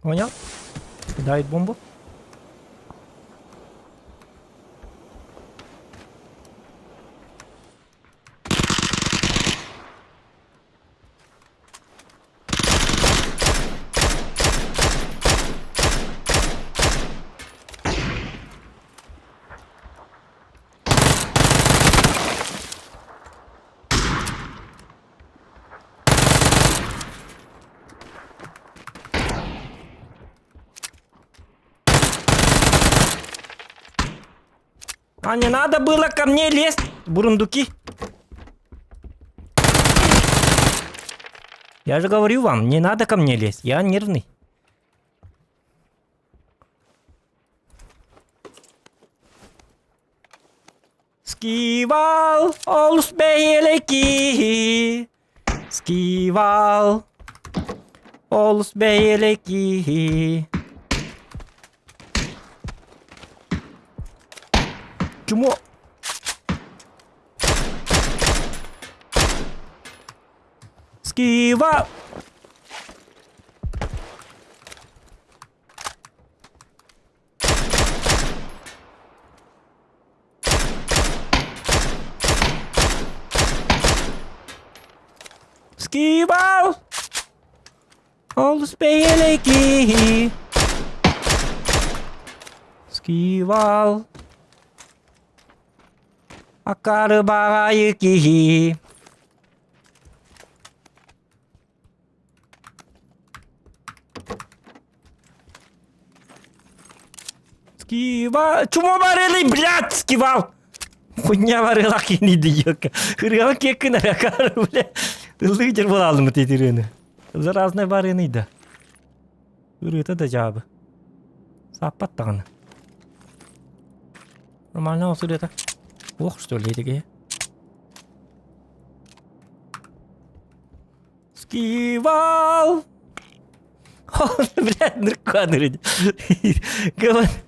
Speaker 1: Понял? Кидает бомбу. А не надо было ко мне лезть, бурундуки. Я же говорю вам, не надо ко мне лезть, я нервный. Скивал, олус бейлеки. Скивал, олус бейлеки. Чему? Скива! Скива! Олус бейлеки. Скивал. Акару бага юки. Скивал. Чума барели, блядь, скивал. Хуйня барела кини диёк. Хырыган кекин акару, блядь. Лыдер болалым мı тетирeni. Заразная барыны да. Ырыта да жабы. Саппат таганы. Нормально olsun это. Ох, что ли, такие? Скивал! Блядь, нарканы.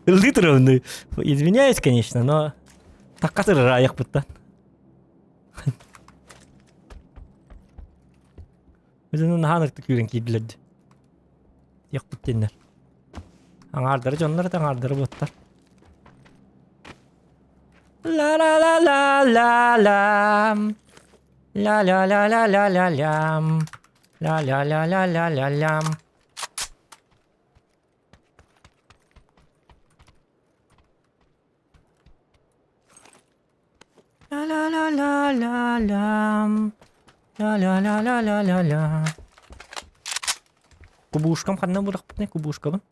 Speaker 1: Литровный. Извиняюсь, конечно, но... Так, который раях будто. Өзінің нағанық түкірін кейділеді. Ек бүттендер. Аңардары жонлары да аңардары бұттар. Ла-ла-ла-ла-ла-лам. Ла-ла-ла-ла-ла-ла-лам. Ла-ла-ла-ла-ла-ла-лам. Ла-ла-ла-ла-ла-лам. Ла-ла-ла-ла-ла-ла-ла. Кубушкам қанна бұрақ бұтне кубушкамын.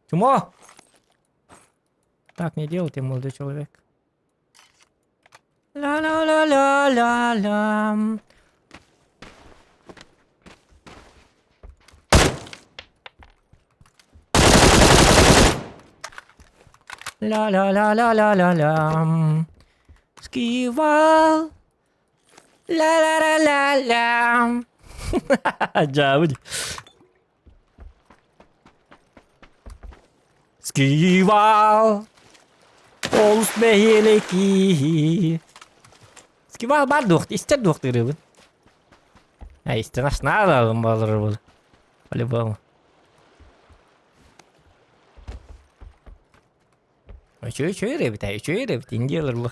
Speaker 1: Чумо! Так не делайте, молодой человек. Ла-ла-ла-ла-ла-лам. Ла-ла-ла-ла-ла-ла-лам. Скивал. Ла-ла-ла-ла-лам. Жабыд. Скивал. Олус бейлеки. Скивал бар доқты, істер доқтыры бұл. Істер ашына алалым балыры бұл. По-любому. Чё, ребята, индиялар бұл.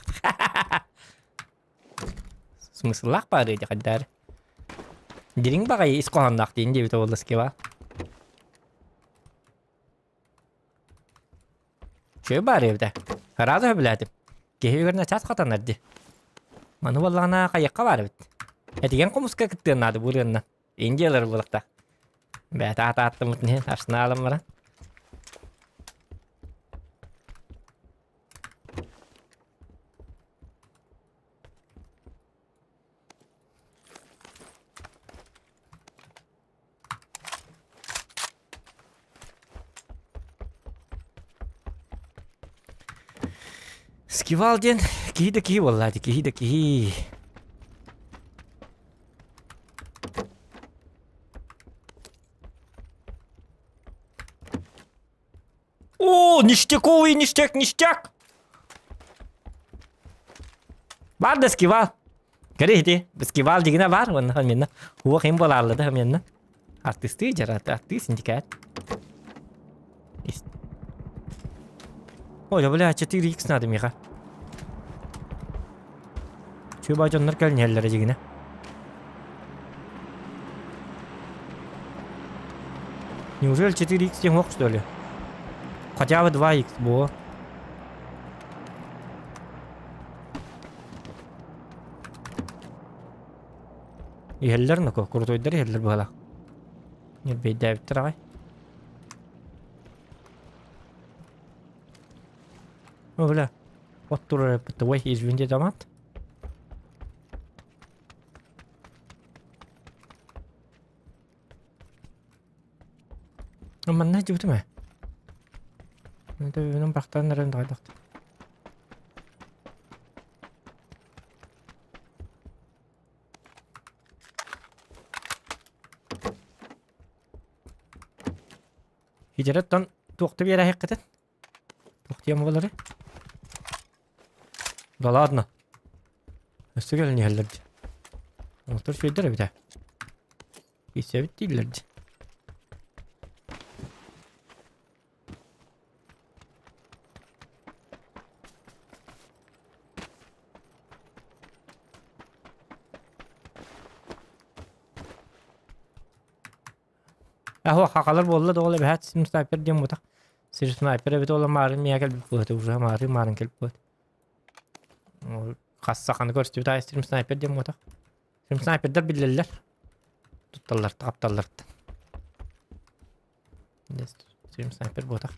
Speaker 1: Смысыллақ бары еді қаддар. Дерің бағай ес қоғандақты инде біті олды скивал. Чё бар ребята. Харазы өбіләдім. Кехе көріне час қатанарды. Маны болағына қайыққа бар бит. Әтеген қомысқа күттен ады бұрынна. Индиялар бұлықта. Бәті аты мұтын ашына алым бара. Скивал ден, кихи да кихи валлади, кихи да кихи. О, ништяковый ништяк. Бар да скивал. Гәрі де, скивал дегіне бар, оны менна. Хуа қиын боларлы да менна. Артисты жараты, артист индикат. Ой, бля, 4х надо, Миха. Чё бажонлар кәлін әллері дегіне. Неужели 4х тем мог, что ли? Хотя бы 2х, бо. И әллер на крутой дары әллер бала. Не бейді әбіттір ағай. О, бля. Вот туры бітті, извинде дамат. Манна жібіті ме? Это вином бақтарын әрін дағайдақты. Хиджараттан тоқты бері әйіққетін. Тоқты емі болары. Да ладно. Өсті кәліне әлдерді. Олтыр сөйдері біті. Кесе бітті елдерді. Aho hakalar bolla da ola behat sim sniper diye mutak. Sir sniper evet ola marın miya gel bu уже marın gel bu. O kassa kanı görstü ta sim sniper diye mutak. Sim sniper'der bilirler. Tuttallar, taptallar. Sim sniper botak.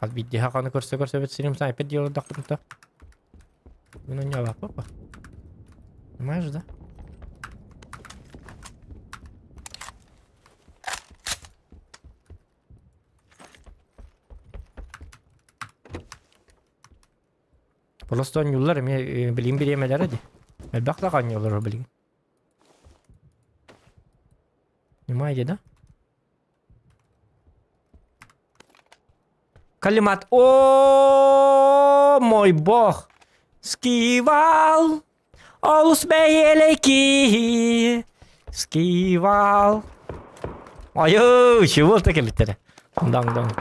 Speaker 1: Hal bir daha kanı görse evet sim sniper diye orada tuttu. Bunu ne yapar bak. Понимаешь, да? Просто oynuyorlar mı? Bileyim bir yemeler hadi. Elbette oynuyorlar bileyim. Понимаете, да? Калимат. О, мой бог! Скивал! Олус бейелейки! Скивал! Ой, чего так летели? Дан.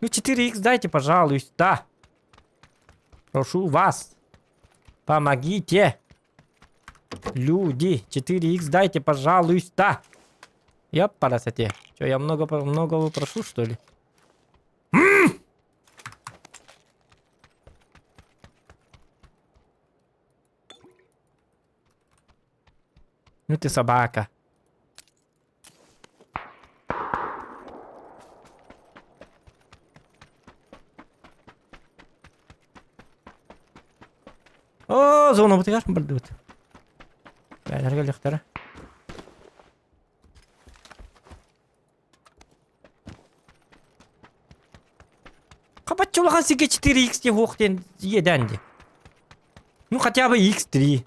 Speaker 1: Ну, 4х дайте, пожалуйста. Прошу вас. Помогите. Люди, 4х дайте, пожалуйста. Я парасоте. Что, я много прошу, что ли? Ну ты собака. О, зона бутыгар бардыт. Бәләргә лехтәре. Капатчулган сиге 4х деп оқтен едәнде. Ну хотя бы x3.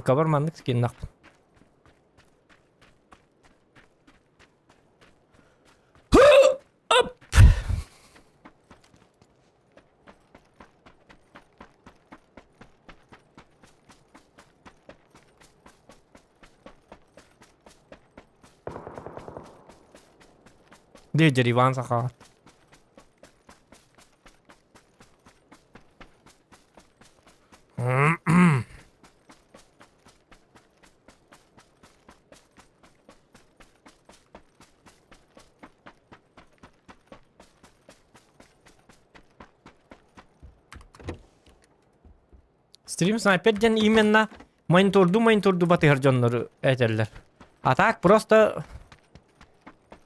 Speaker 1: Кабарманlık skin naq. Де Риван саха. Stream снайперден именно мониторду батыр жоннору этерler. А так просто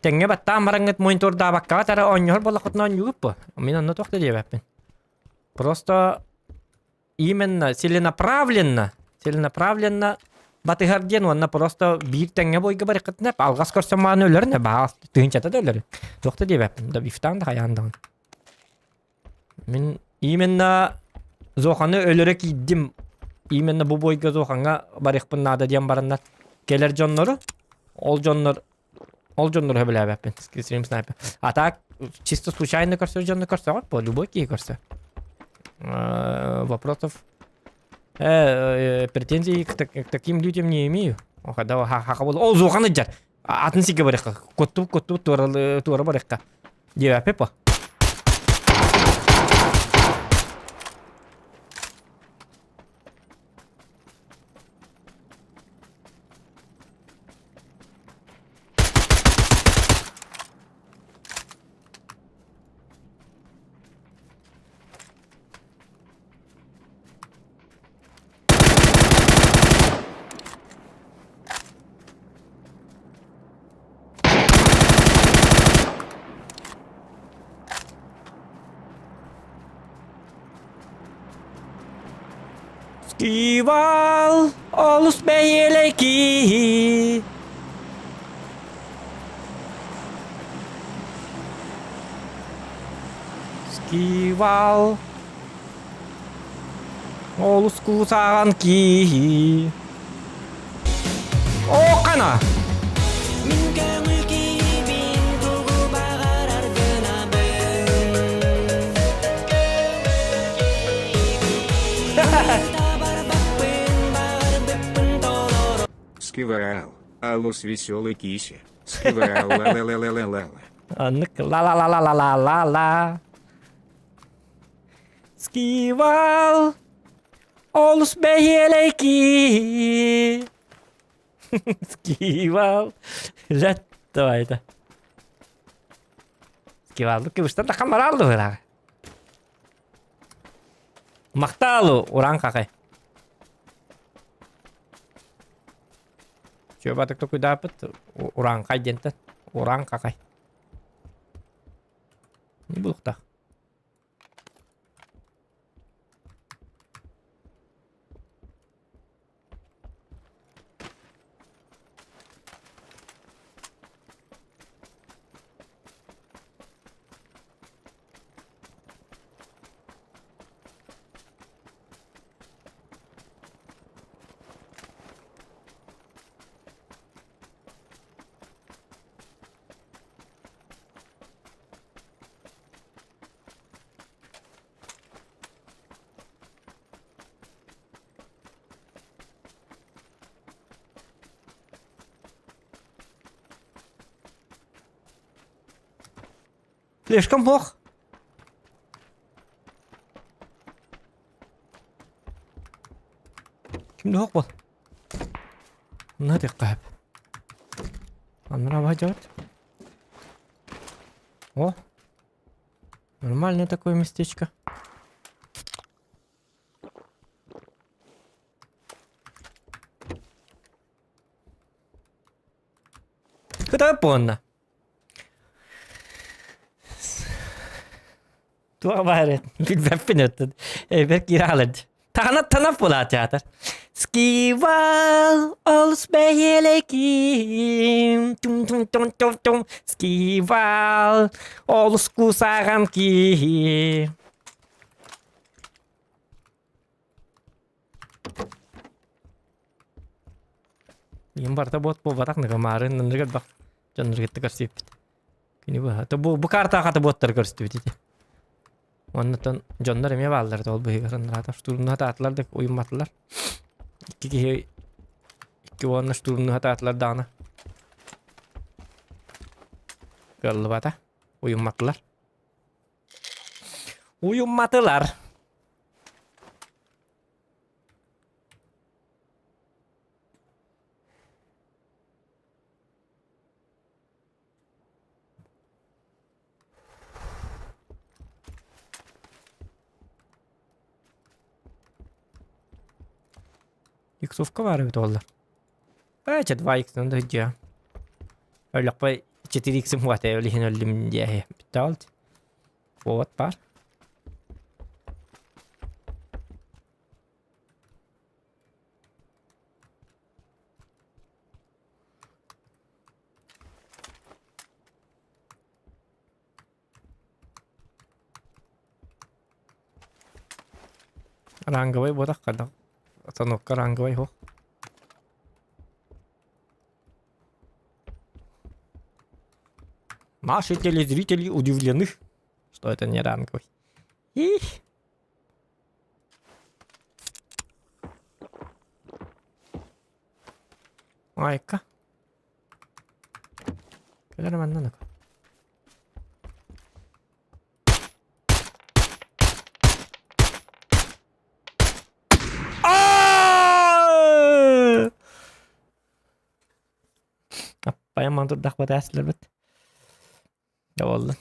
Speaker 1: теңге баттан мараңыт мониторда бакка тара оньор болакытнан югуп. Мен аны токта дебеппин. Просто именно целенаправленно батыгарден онна просто бир теңге бойга барыкытнап алгас көрсөм маны өлөрүн баа тыгынчата да өлөрүн. Токта дебеппин. Да бифтан да хаяндан. Мен именно Зоханы өлөрөк иддим. Именно бу бойга зоханга барыкпын нада диен барандар. Келер жоннору. Ол жоннор хөбөлөбөппин. Стрим снайпер. А так чисто случайно көрсө жонну көрсө, по любой ки көрсө. Вопросов претензий к таким людям не имею. Когда хака болду. Ол зоханы жар. Атын сиге барыкка. Котту тура барыкка. Дебеппи по. Скивал, олус бейелейки. Скивал, олус кусаган ки. О, кана!
Speaker 6: Скивал, алус веселый киси.
Speaker 1: Anlık la la la la la la la la. Skival. Olus beyeleki. Skival. Rätt vaita. Skival. Kivistä kamerallu herää. Mahtaalu orang kakek. Coba tek aku dapat orang kajen tuh orang kakek. Ini buluk tak? Слишком плохо. Kimde hok bol? Nadi qab. Amra войдёт. О. Нормальное такое местечко. Куда понна? Tuo väärin. Väppinyt. Ei verkki raaled. Tahana pulaa teater. Skival ols beyelekim. Tum tum tum tum tum. Skival ols kusaramki. Yang barta buat batak nih kemarin nanti bak. Jangan kita kasih. Ini bah. Atau bu karta kata buat terkasih itu. Ondan canlar emeye bağlılardı ol bu hıgarınlar. Hatta şturumlu hata atlardı uyumadılar. İki onunla şturumlu hata atlar dağına. Gırlı bata. Uyumadılar. Uyumadılar. Иксовка var evet oldu. Belki 2x'den de hıcı. Öyle по 4x'im var öyle hin öldüm diye. Bitti oldu. Вот var. Ранговый вот так когда. Остановка ранговой его. Наши телезрители удивлены, что это не ранговый. Их. Майка. Когда man надо? Bayağı mantıklı dakika dersler bit. Ya oldu.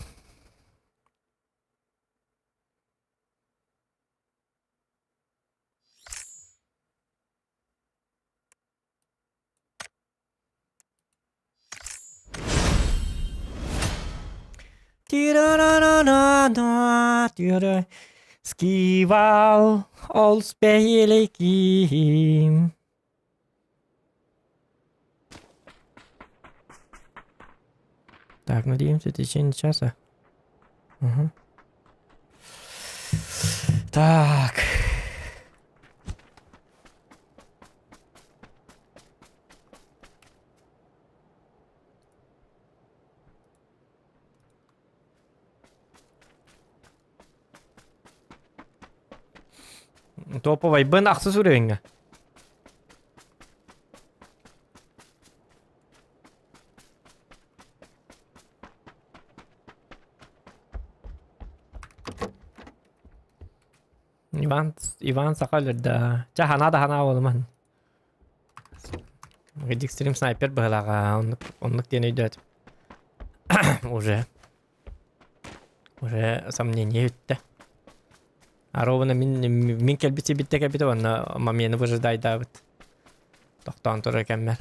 Speaker 1: Skival ols beyelekim. Так, надеемся, в течение часа. Угу. Так. Топовый бен ақсыз уровеньге. Иван Соколер, да. Хана да хана болман. Гидик стрим снайпер быгалага, онлык тени өйдөт. Уже сомнение үтті. Аровына min келбити битте кепити, онна мені выжидай да бит. Тоқтан тұры кәммер.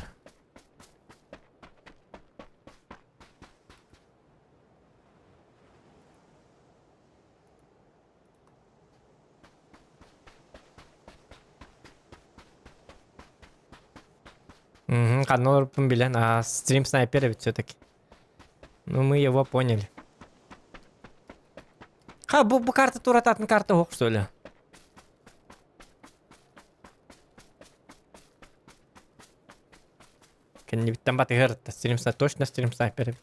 Speaker 1: Канал билен, а стрим снайпера ведь все-таки. Ну, мы его поняли. Бу карта турататын карта ок, что ли? Кенне биттен баты гырытта. Точно стрим снайпера.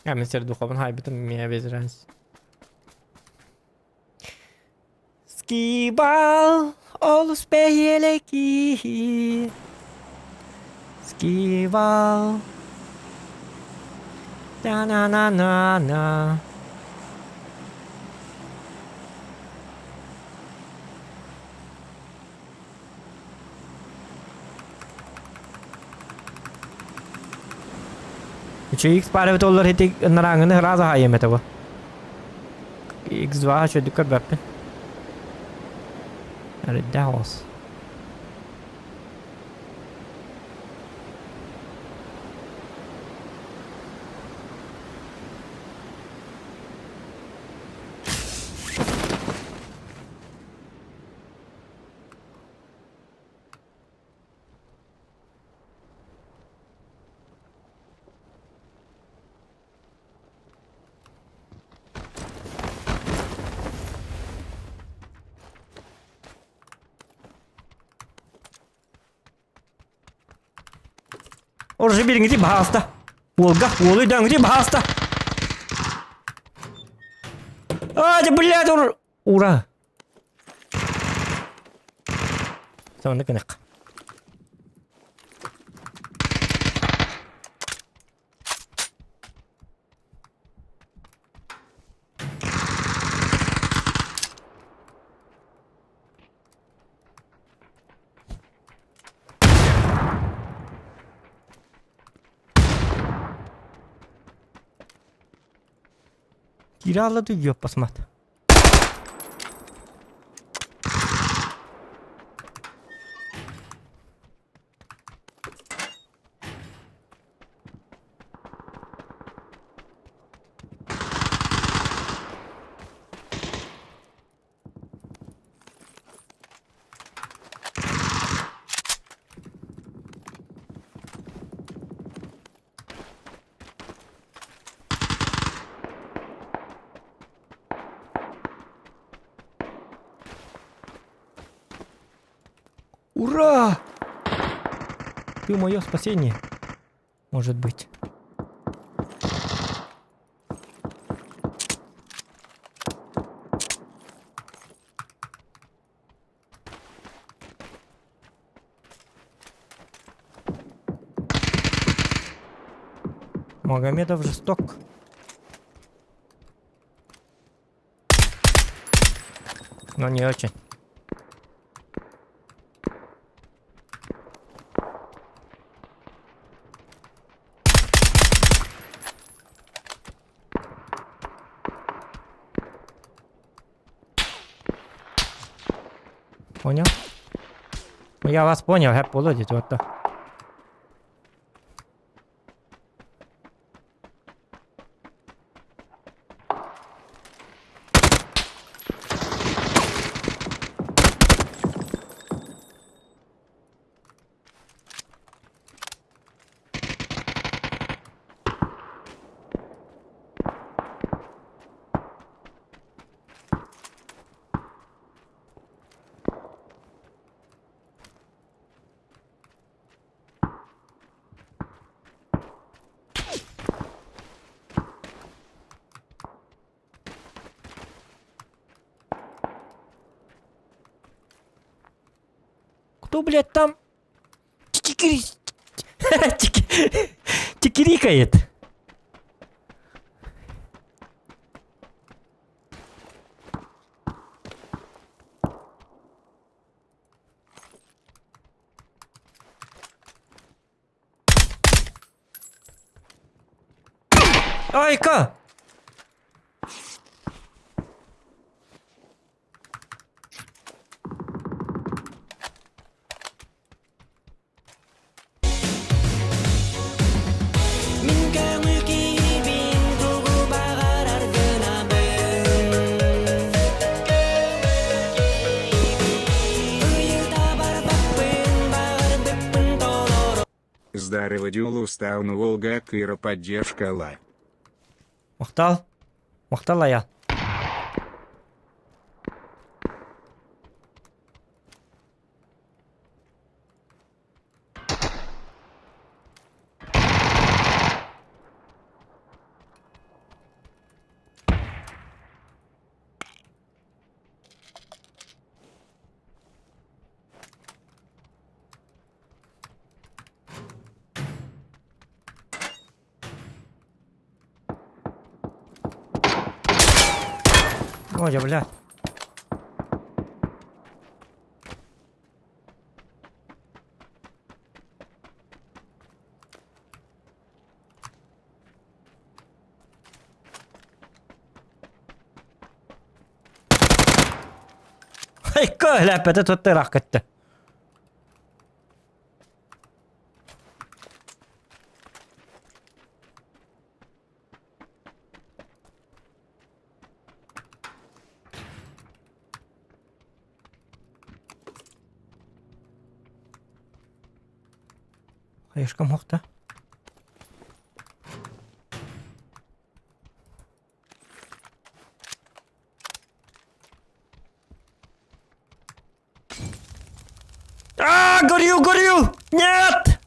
Speaker 1: Мен сердуховын хайбытым, меня без разницы. Скибал, олус пейелеки. Скибал. Да-на-на-на-на. Че X паре доллар хити наранганы раза хайем этого. X2 что дикар баппен. Реддаус. Уже берегите баста. Волга, волы, дангите баста. Да, блядь, ура. Саман наканак. Киралла ее посмотри. Ура! Ты мое спасение. Может быть. Магомедов жесток. Но не очень. Понял? Ну, я вас понял, я полудить вот так. Кто, блядь, там чикирикает? Айка!
Speaker 6: Здарова дюлу ставну Волга Кыра поддержка ла.
Speaker 1: Мақтал. Мақтал аял. Ой, я, бля. Айка, läppätä tuotte rahkatte. Ешкам хохта. Горю, горю! Нет!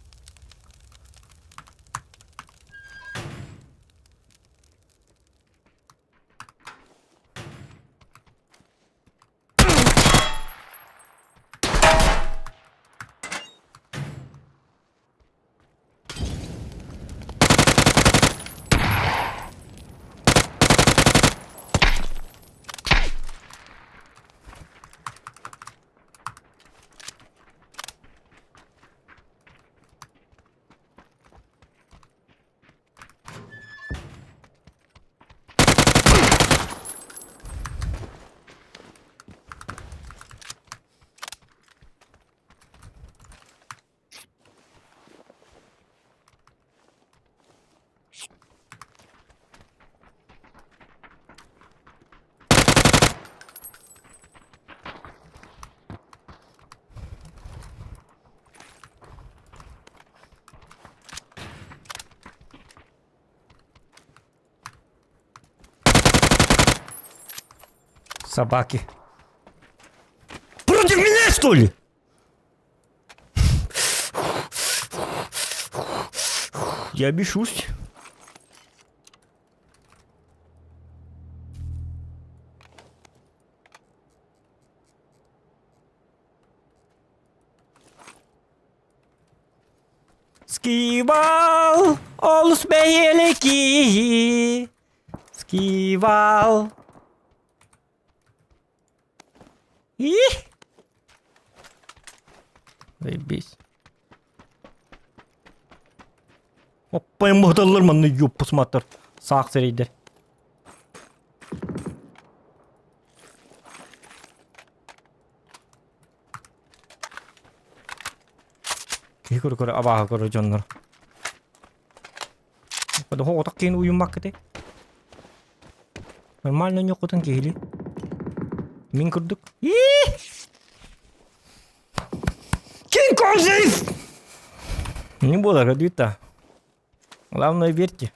Speaker 1: Собаки. Против меня, что ли? Я бешусь. Скивал, олус бейлики. Скивал. Заебись. Опа, ем мыгдалар маны юп посмотр. Сақ серейдер. Көрі абаға көрі жонлар. Бұды хоғытақ кейін ұйыммақ кеде. Нормально не құтын кейлі. Мен күрдік. Кен Козыев! Не буду радует-то. Главное, верьте.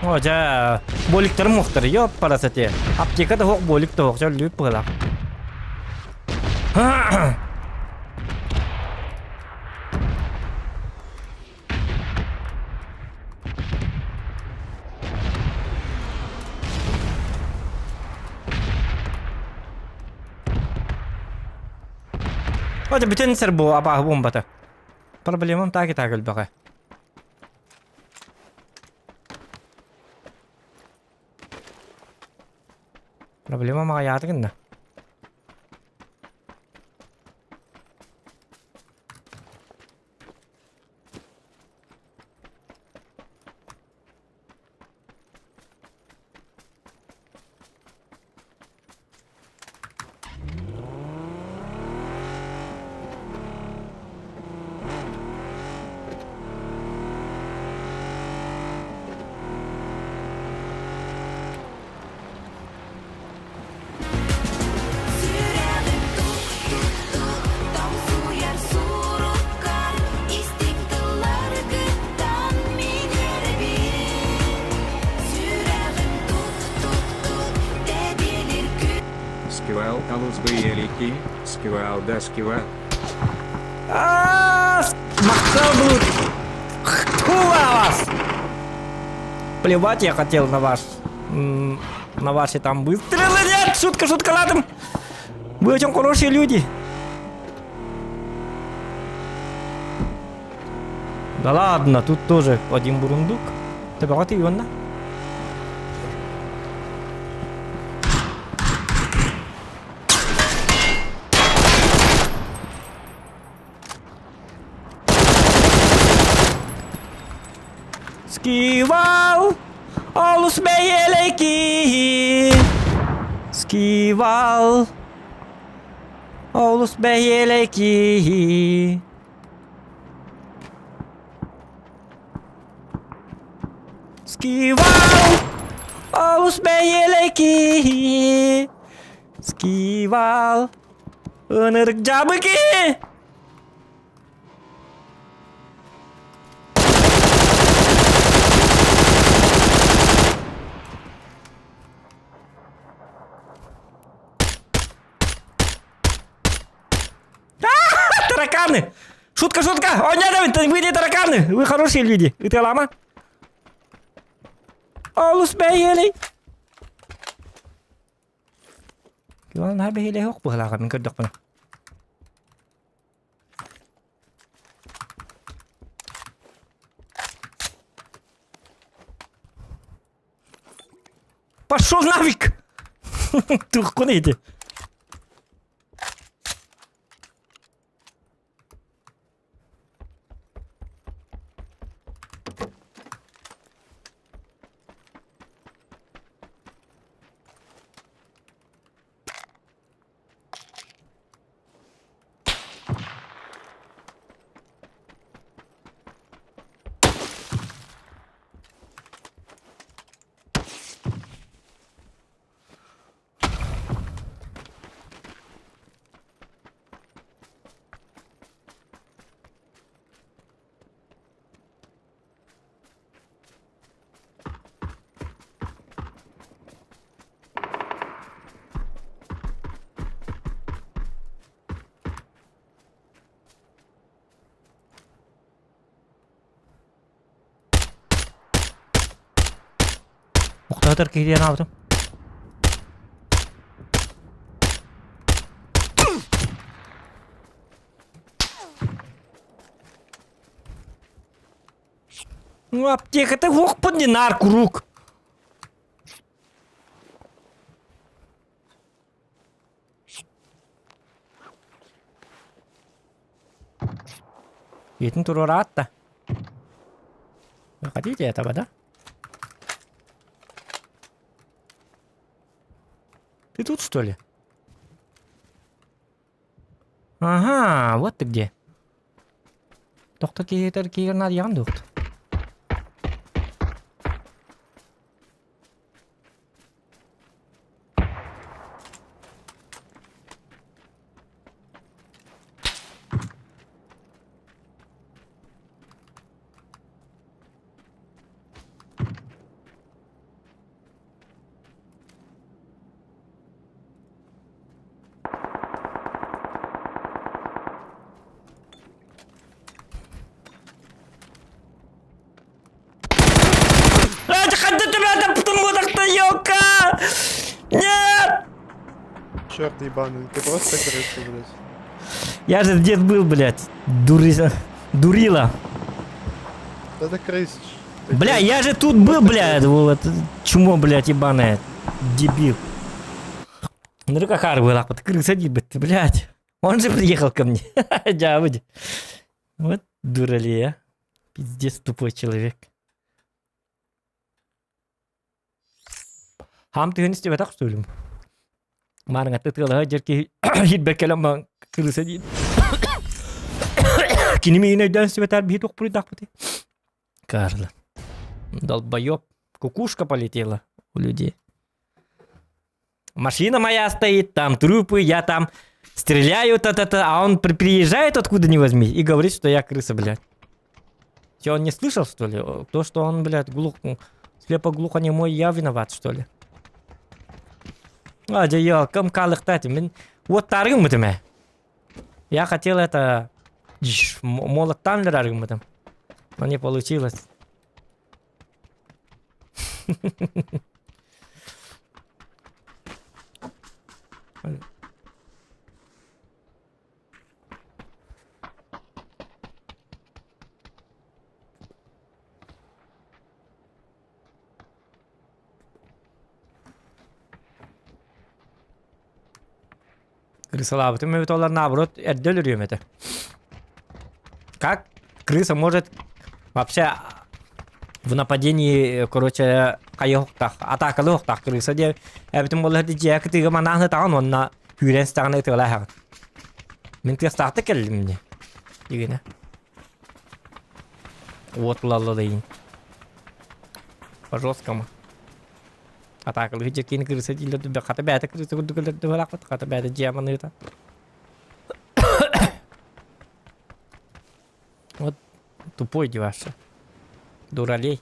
Speaker 1: О, жа, боликтер мұқтыр, еп парасате. Аптекада хоқ боликті хоқ, жа лүйіп бұғылақ. Ода бүтін сір бұл абағы бомбаты. Проблемам таки тагыл бағы. Проблемам аға ядығында.
Speaker 6: Скивал алус елики, скивал да скива.
Speaker 1: Махал блуд. Вас! Плевать я хотел на ваш... на ваши там выстрелы. Нет, шутка, ладно. Вы очень хорошие люди. Да ладно, тут тоже один бурундук. Ты вот и он, Скивал, алус бейелейки. Скивал, алус бейелейки. Скивал, алус бейелейки. Скивал, ынырык жабыки. Тараканы! Шутка! О, нет, вы не тараканы! Вы хорошие люди! Вы лама? Алус бейелей! Ладно, бейелей хок бахлага, мен көрдік бұны. Пошел нафиг! Тух, куда иди? Muhtadır ki diyen aldım. Ну, аптека, ты вох под динарку рук. Видно, туру рад-то. Вы хотите этого, да? Ты тут, что ли? Ага, вот ты где. Доктор Кирна надо яндухт. Нет!
Speaker 2: Черт ебаный, ты просто крыса, блядь.
Speaker 1: Я же дед был, блядь. Дурила.
Speaker 2: Это крысич.
Speaker 1: Бля, я же тут был, блядь. Вот чмо, блядь, ебаное. Дебил. Ну как была, вот крыса, блядь. Он же приехал ко мне. Дявыдь. Вот дурали, а. Пиздец, тупой человек. Хам ты не стебе так, что ли? Марга, ты тылга жерки хит бекелем крыса дит. Кинеми инайдан стебе тар биток придак пути. Карла. Долбоёб. Кукушка полетела у людей. Машина моя стоит, там трупы, я там стреляю, а он приезжает откуда ни возьми и говорит, что я крыса, блядь. Че, он не слышал, что ли? То, что он, блядь, слепо-глухонемой, я виноват, что ли? А, я ком калыктати. Мен оттаргым мытым. Я хотел это молоттан ларгым мытым. Но не получилось. Крыса мы ведь наоборот отделили это. Как крыса может вообще в нападении, короче, кайохтах, атакалохтах крыса де, это может быть, ты гаманахна таун, он на хюрен стороны ты лахар. Мен ты старты келли мне. Игене. Вот лалладейн. По-жесткому. Атакал хиджи кин крыса дилер дубе хата бета крыса дубе дубе хата бета джеман это. Вот тупой деваша. Дуралей.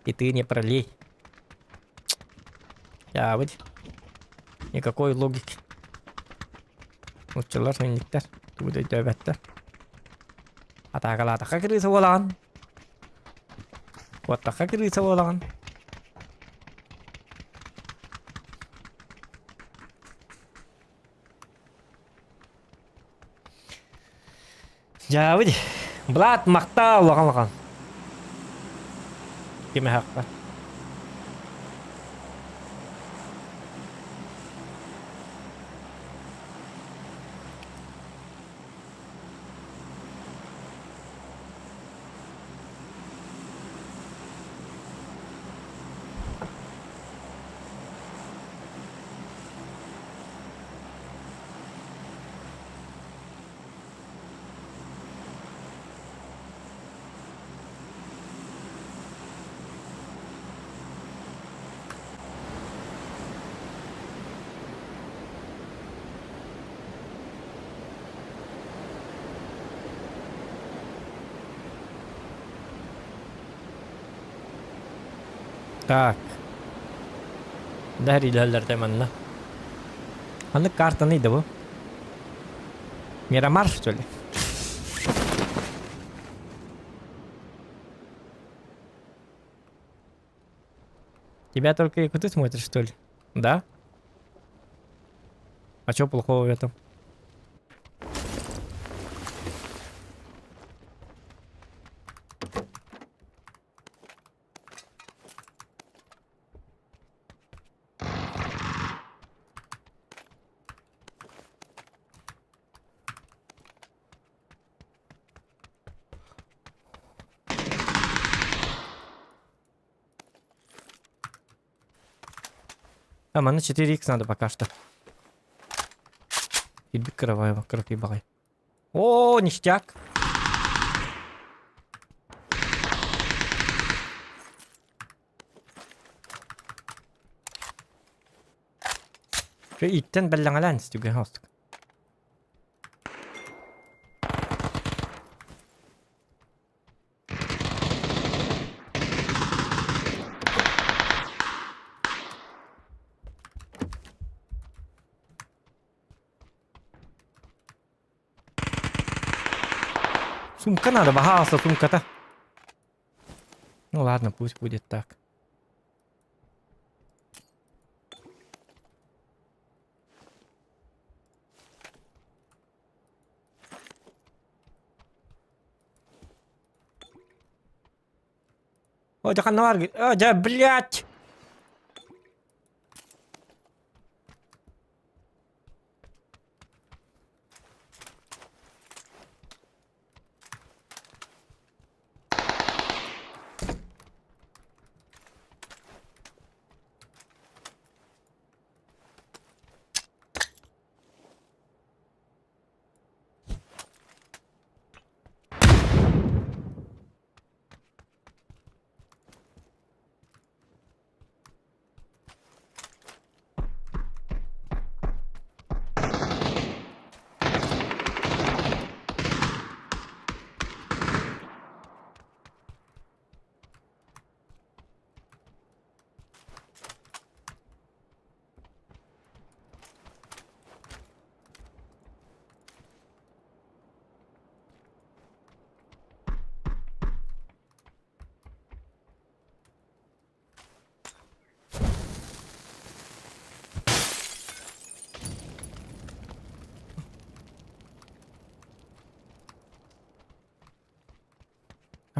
Speaker 1: И ты не пролей. Я вот. Никакой логики. Училар миниттер. Тубе дубеттер. Атакал атака крыса волан. Вот атака крыса волан. Ya wih, belat makta lokan. Gimana hak? Так. Dari dalar teman lah. Anda kartu nih dah bu. Miramar что ли? Тебя только и ты смотришь, что ли? Да? А что плохого в этом? А, на 4х надо пока что. Фидбик кровавый, кровь ебалай. О, ништяк. Что иттен беллангаланс juga host. Сумка надо, багался сумка-то. Ну ладно, пусть будет так. О, да ханварги. О, да, блядь.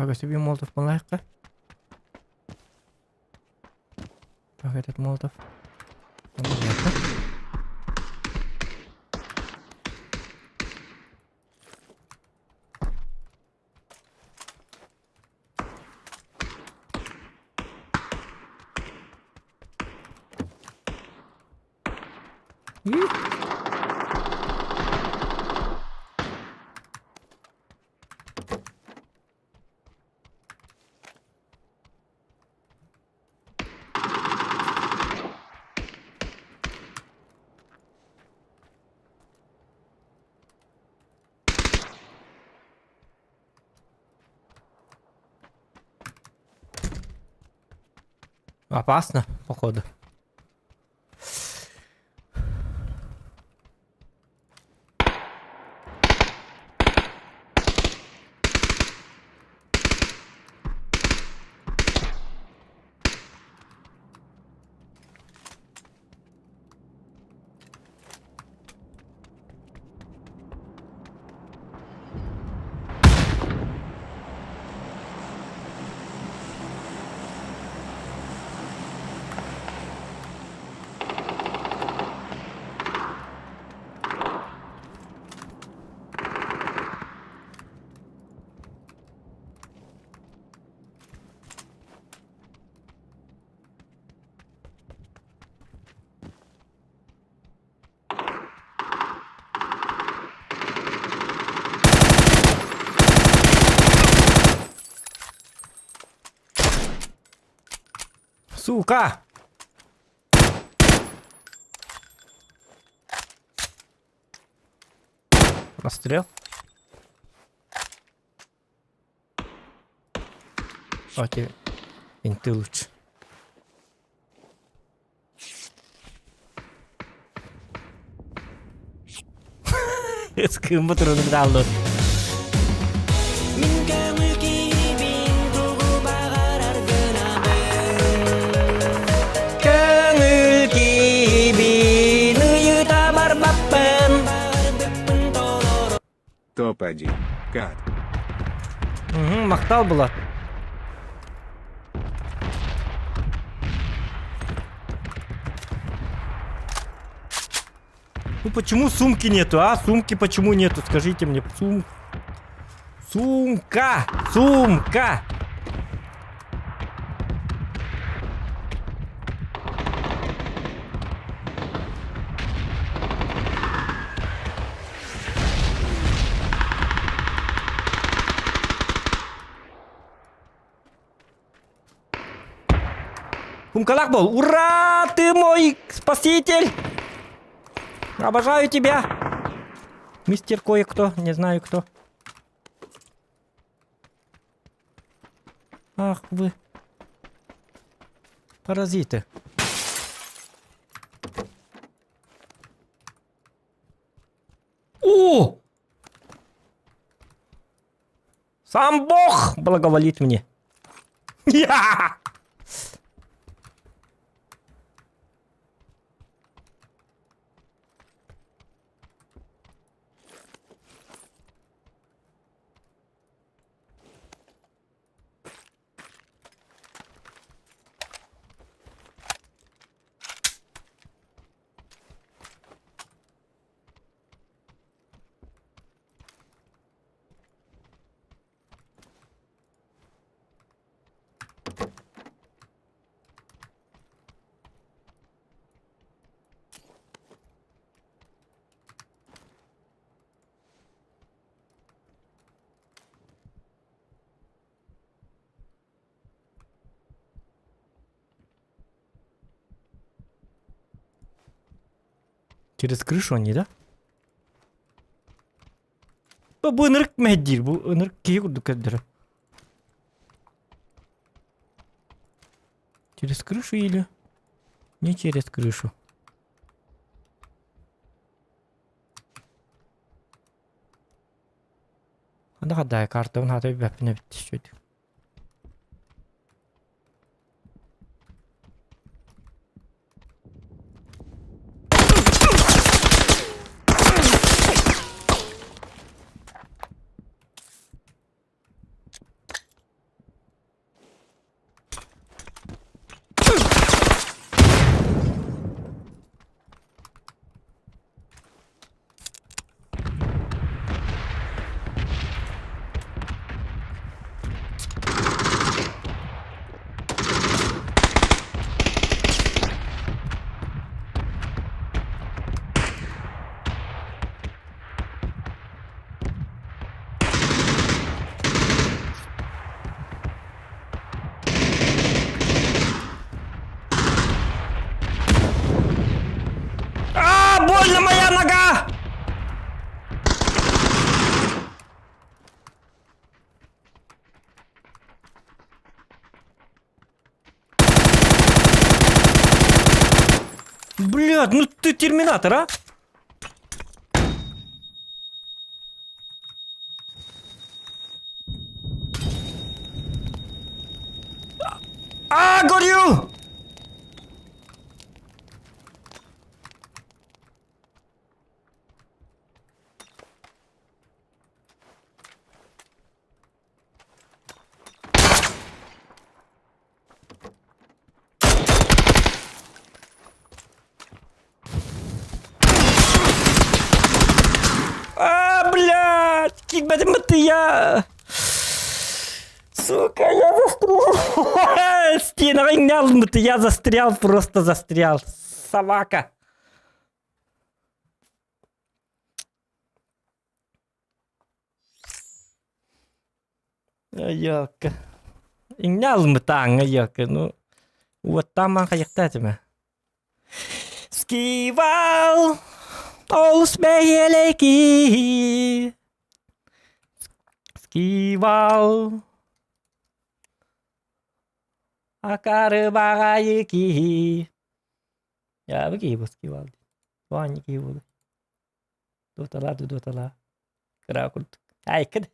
Speaker 1: Ага, себе молотов полайка. Так, этот молотов. Понятно. Опасно, походу. Сука! Расстрел. Окей. Ты лучше. Es kıyım bu turunu da aldı.
Speaker 6: Топ-1. Кат.
Speaker 1: Мактал была. Ну почему сумки нету, а? Сумки почему нету? Скажите мне. Сумка! Сумка! Хумкалак был. Ура! Ты мой спаситель! Обожаю тебя! Мистер кое-кто. Не знаю кто. Ах вы. Паразиты. О! Сам Бог благоволит мне. Я! Через крышу они, да? Bu ınırık mı değil? Bu ınırık kiyi kurduk edilir. Через крышу или не через крышу? Anda kadar kartın hadi bir yapına bitti şöyle. Блядь, ну ты терминатор, а? Горю! Блядь! Кик я! Сука, я застрял! Стена ringнялмыты, я застрял, просто застрял. Собака. Ayaka. Ringнялмыты аңа, ayaka. Ну, вот там аңа яқтатыма. Скивал! Олс бейелеки! Скивал! Акары багайки! Я беги его скивал. Ваники его. Дотала. Кракут. Ай, кад.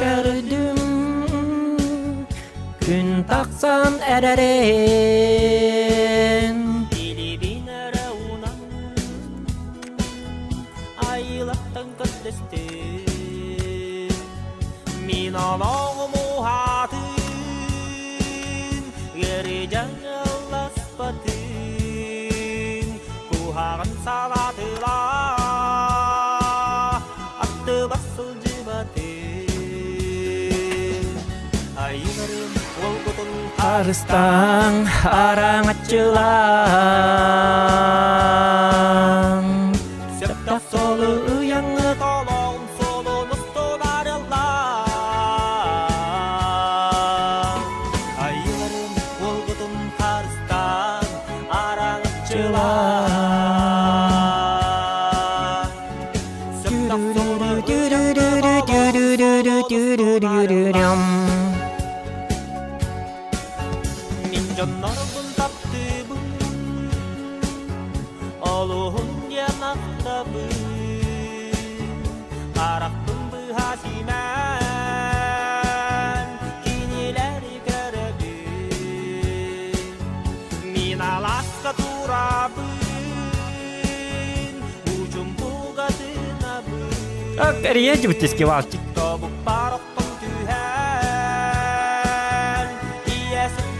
Speaker 1: Gördüm gün taksan ederin Dilibin raunan Ayılaktan kaddestin Min alağımı hatın Gerican Allah sıfatın Kuharan salatılar Attı basıl cıbatın Harustang arangat jelang Serta solo yang tolong solo musto adalah Ayurum wolgotun harustang arangat jelang Serta solo Minjonnorgun taptыбын Олуһун дианактабын Карактын быхасиман Кинилери көрөбүн Мин аласка турабын Учум бугатынабын Переедем в тискивалчик Тобук пароктон түйhän Иеситтен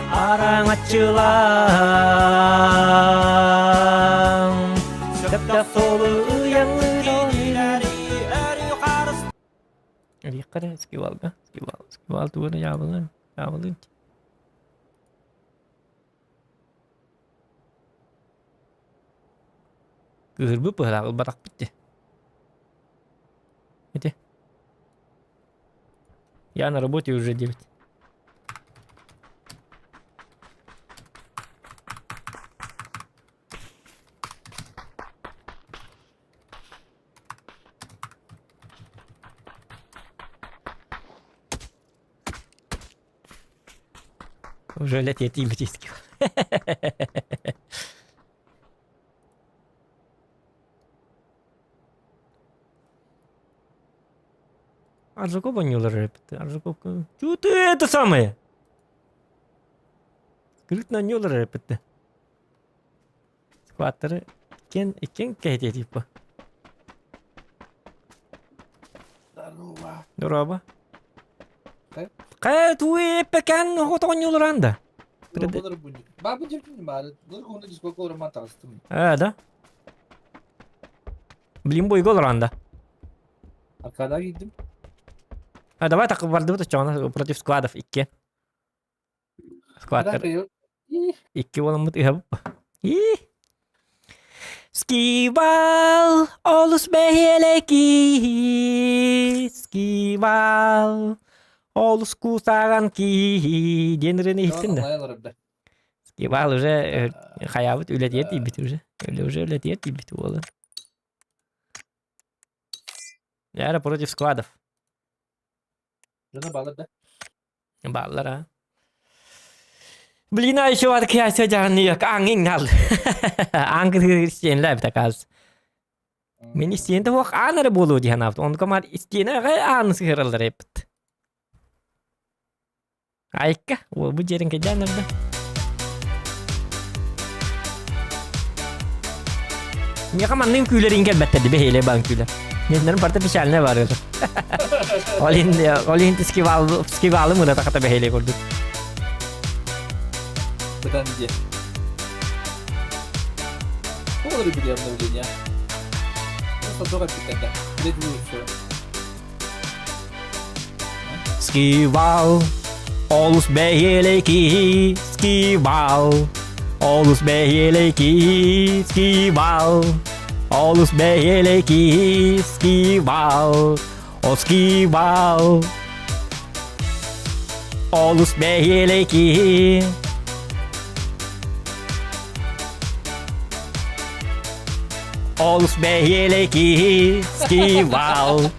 Speaker 1: Arangat jelang Setiap solo yang Ini kan skiwal kan? Skiwal tuh ada jabalin Gerbu pelak batak pecah Itu Я на работе уже 9. Уже лет я тимчистки. Аржукова не лрэпты. Аржуковка. Чё ты это самое? Скрытно не лрэпты. Скваттеры. Кен кэти типа.
Speaker 3: Здорово.
Speaker 1: Здорово. Kaya tuwe pekan hoton yoluranda.
Speaker 7: Roboları bu. Ben bu cebimde bari. Dur onu disko orman tastım.
Speaker 1: Да. Блин, бой голоранда.
Speaker 7: Arkadan gittim.
Speaker 1: Давай так вардывать чона против складов икки. Squad
Speaker 7: Yok.
Speaker 1: икки боломут ihab. Skival olus beheleki. Skival olus kusaran ki. Денерini ihtin de.
Speaker 7: Anlayalım da.
Speaker 1: Skival уже хаявыт үлетет бит уже. Уже үлетет бит oğlum. Я против складов.
Speaker 7: Canı bağlı da.
Speaker 1: Баллар, а? Блин, а еще вот я сегодня yok. Angin hal. Angin isteyenler bir takaz. Men isteyende vak anarı bolu diye hanaft. Onu kamar isteyene gay anı sıhırlar hep. Ayka, o bu jerin ke nerede? Ne kaman nim külerin elbette de behele ban küler. Nenlerin parti pişaline var öyle. Olin skivalı mı da takata behele kurduk.
Speaker 7: Beden diye. Bu olur biliyorum da bilin ya. Nasıl zor bir tane. Ne diyorsun?
Speaker 1: Skival, olus beheleki, skival, olus beheleki, skival, olus beheleki, skival, o skival, olus beheleki. Olus beheleki, skival.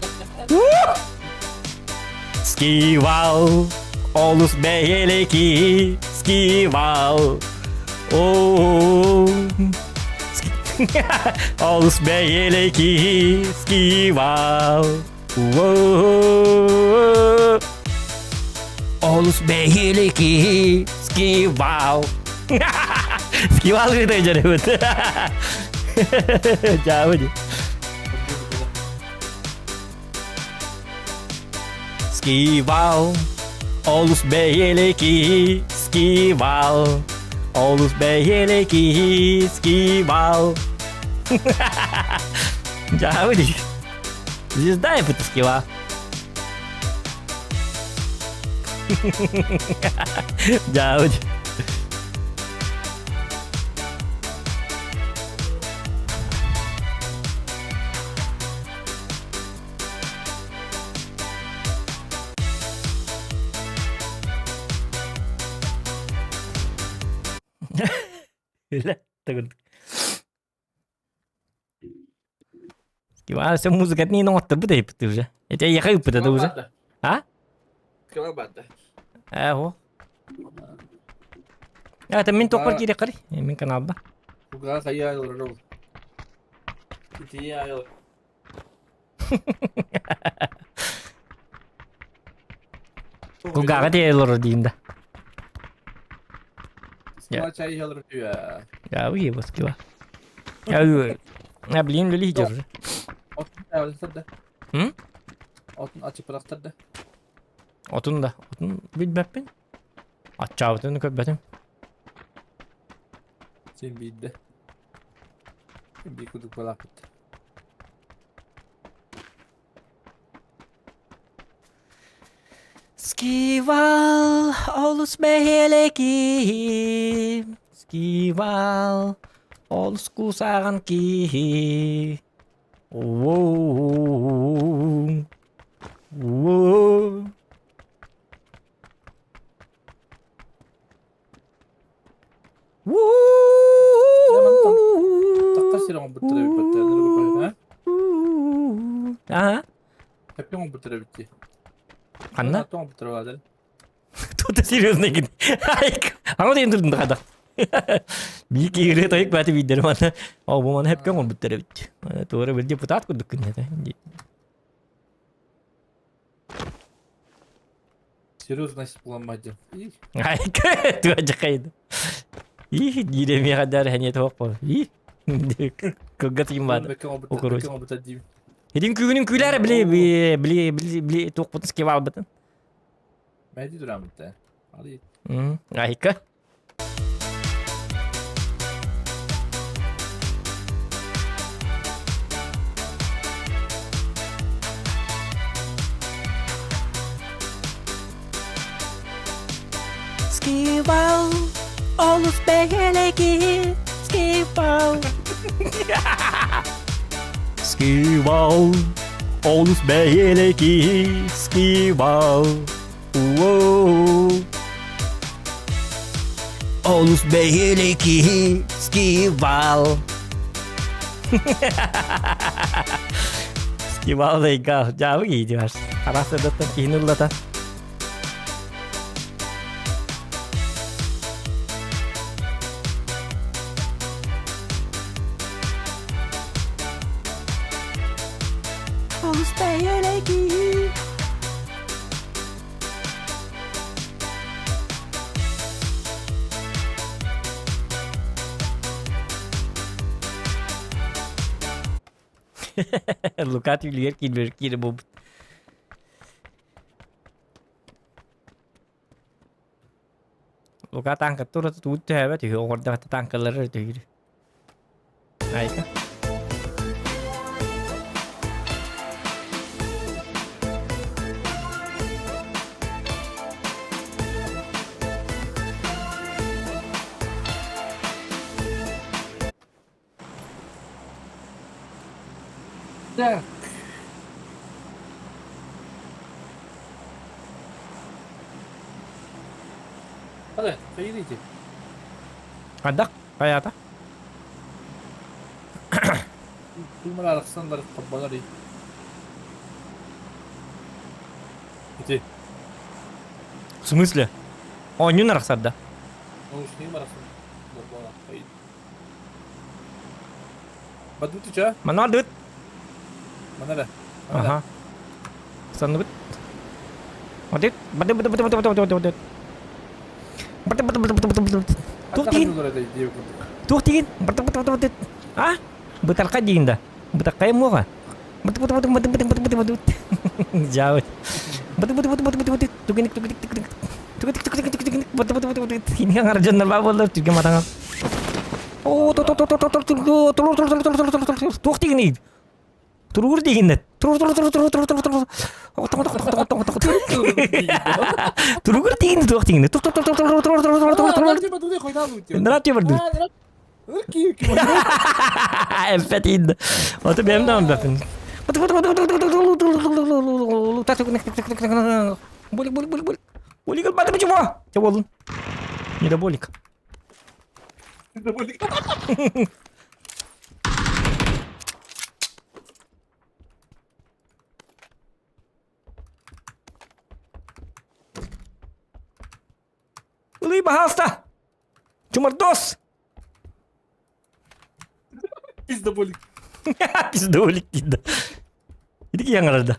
Speaker 1: Skival, olus beheleki, skival. Oh, olus beheleki, skival. Oh, olus beheleki, skival. Skival gitu aja deh, jauh aja. Skival, olus beheleki, skival, olus beheleki, skival. Jauh deh. Звезда ya putus skival. Jauh deh. Öyle. Takut. Gimana sih musik ini noter betul ya betul ya. Itu ya kayak betul tuh ya. Hah?
Speaker 7: Kemana banda?
Speaker 1: Oh. Ya temin tokar kiri kari. Min kenal ba?
Speaker 7: Bu kadar kaya olur. İtiye ayol.
Speaker 1: Ku gak ada lor dinda.
Speaker 7: Semua çay alır ya.
Speaker 1: Ya iya bos kiwa. Ya iya. Ya beliin dulu hijau.
Speaker 7: Otun ayarlasın da.
Speaker 1: Hı?
Speaker 7: Otun açık bıraktır da.
Speaker 1: Otun da. Otun bilmem ben. Açağı otunu köpbetim.
Speaker 7: Sen bildi. Bir kuduk bıraktı.
Speaker 1: Skival, olus beheleki. Skival, olus kusaran ki. Wow. Wow.
Speaker 7: Takkas sila kung butra bipat. Ano ba ba?
Speaker 1: Aha.
Speaker 7: Hep yung butra bitti.
Speaker 1: Anna?
Speaker 7: Ito ang butra wadal.
Speaker 1: Tuta serius nih gini. Aku tuh yang turun kada. Bikir itu ik berarti video mana. Oh, bu mana hep kan betul betul. Tuh orang berarti putat ku dukun ya.
Speaker 7: Serius nasıl bulanmaca.
Speaker 1: Ay, tuh aja kayak itu. Ih, dia mi kadar hanya itu apa. Ih. Kagak timbal. Okurus.
Speaker 7: Bekang buta diyeyim.
Speaker 1: Hedin kuyunun kuyları beli tok putus keval batın.
Speaker 7: Mehdi duran bitti. Hadi.
Speaker 1: Ayka. Skibal, olus beheleki, skibal. Skibal, olus beheleki, skibal. Wow. Olus beheleki, skibal. Skibal đây cả, chào gì chứ? Ara sẽ được tin nữa ta. Olus beheleki. Luca lihat kiri bob. Luca tangkat turut udah apa tuh orang tangkat ler itu. Naik kan?
Speaker 7: Ya. Hadi, kayak gini aja.
Speaker 1: Ada kayak apa?
Speaker 7: Dur meraksan dari kabar dari. Itu.
Speaker 1: В смысле? О, не нарасад, да?
Speaker 7: Ну, уж не meraksan. Bola, kayak. Batu tuh cah?
Speaker 1: Mana ada?
Speaker 7: Mana dah?
Speaker 1: Aha. Sandut. Badut, badut, badut, badut, badut, badut, badut, badut. Badut, badut, badut, badut, badut. Tuh tingin, tuh tingin. Badut, badut, badut, badut. Ah, betal kajing dah. Betal kayak muka. Badut, badut, badut, badut, badut, badut, badut. Jauh. Badut, badut, badut, badut, badut, badut. Tuginik, tuginik, tuginik. Tuginik, tuginik, tuginik, tuginik. Badut, badut, badut, badut. Ini yang arjan nalbabol lah juga matang. Oh, tuh, tuh, tuh, tuh, tuh, tuh, tuh, tuh, tuh, tuh, tuh, tuh, tuh, tuh, tingin. Turur dingin deh. Turur dingin tuh dingin. Nerati berdu. Efetin. Otu benim de bakın. Bolik. Bolik pada cuma. Coba olun. Ini dah bolik. Beli bahasta. Cuma dos.
Speaker 7: Pizda bolik.
Speaker 1: Biz de bolik değil. Gidi ki yanlarda.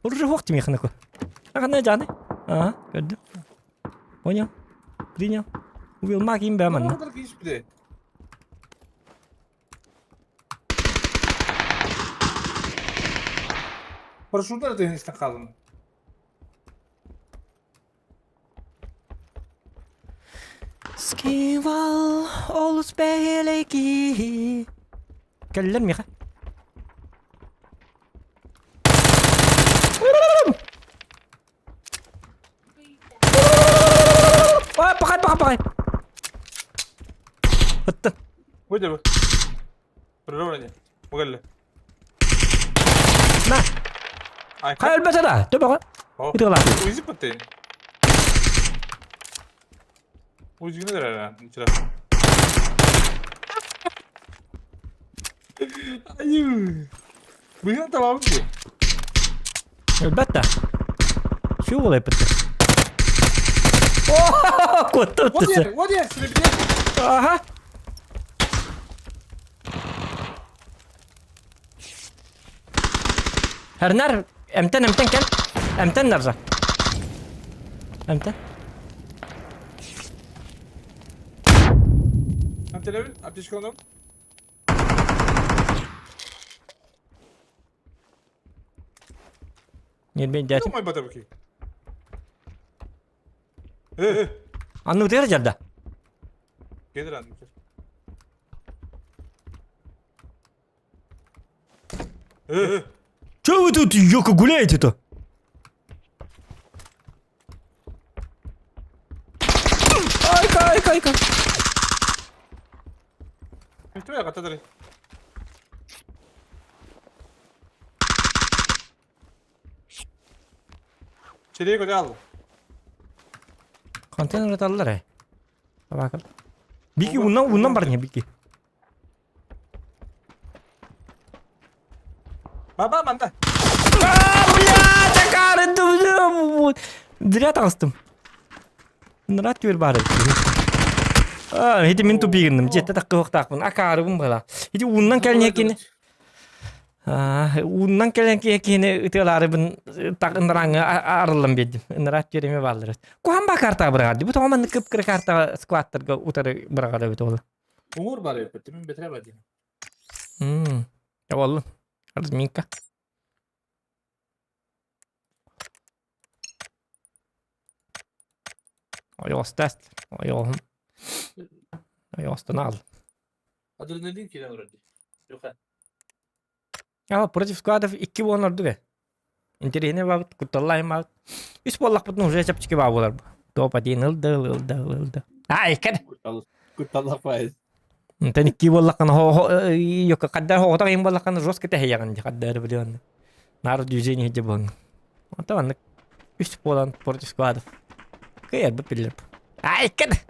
Speaker 1: Уже вахт механику. Ага, на джаны. Ага, gördüm. Понял. Принял. Увидел магиим бэмэн.
Speaker 7: Ne kadar geniş bir de. Paraşütler de denizden kalın.
Speaker 1: Skival olus beheleki. كلمني خا. Pakai. Betul.
Speaker 7: Wajah bu. Berapa aja? Bukan le.
Speaker 1: Nah, kayak baca dah. Coba kan.
Speaker 7: Oh.
Speaker 1: Itu lah.
Speaker 7: Uzi pate. Uzi ne der ya? Çıra. Ayy. Bu yana tamam ki.
Speaker 1: Elbette. Şu olay bitti. Oh, kutu tutusu.
Speaker 7: Wadiyer, şöyle bir de.
Speaker 1: Aha. Hernar, emten kan? Emten nerede? Emten.
Speaker 7: Антеневин, аптечка оном.
Speaker 1: Не ben дятим.
Speaker 7: Мой бата bakayım.
Speaker 1: Анны тер жерде.
Speaker 7: Gelir annem.
Speaker 1: Чё вы тут, ёка, гуляете-то? Айка.
Speaker 7: Bitti mi ya katadır? İçeriye koy al.
Speaker 1: Контейнер аталлар ай. Бакал. Бики унан бар не бики.
Speaker 7: Baba manda.
Speaker 1: Блядь, акары, зря тастым. Нрат төр бар. Хеди мен тупигиндим. Жетте таккыбактакмын. Акарыбым бала. Хеди унан келне кени. Унан келен кени ытыларыбын такындыраңы арылым бедим. Нрат жереме балдыр. Куам ба карта бырады. Бу тамаман кыпкыр карта скваттерга утары бырагада бит ол.
Speaker 7: Umur var ya. Timin betre var diye.
Speaker 1: Ya vallahi. Разминка. Ayostast. Ayostan al.
Speaker 7: Adrenalin kile var diye. Yok ha.
Speaker 1: Ya против складов 2 болнорду бе. Интерене бабыт куталлайм бабыт. 3 боллак бутун уже чапчики бабы болар. Топ один ылды. Ай, кад.
Speaker 7: Kurtarlar faiz.
Speaker 1: Тен 2 боллак кана yok каддар хота кайын боллак кана жестко тахяган каддар билен. Нар движение де бон. Отан 3 болан против складов. Кая бы пилеп. Ай, кад.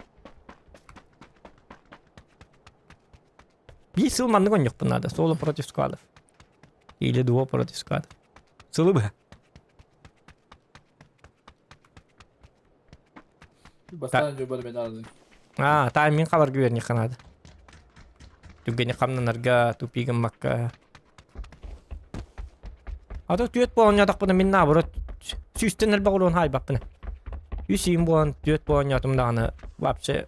Speaker 1: Bir sığmanlık yok bunlarda. Solo против складов. Или дуо против складов. Сылы бы.
Speaker 7: Basan coba beni aradı.
Speaker 1: Тайминг қалар güvenlik қанады. Түгені қамнанарға, тупигін макка. Ата түйет болан ядақ бұны мен набыры сүйістен әлбақ олуын хай бақ бұны. Үсейін болан, түйет болан ядымдағаны вапсы.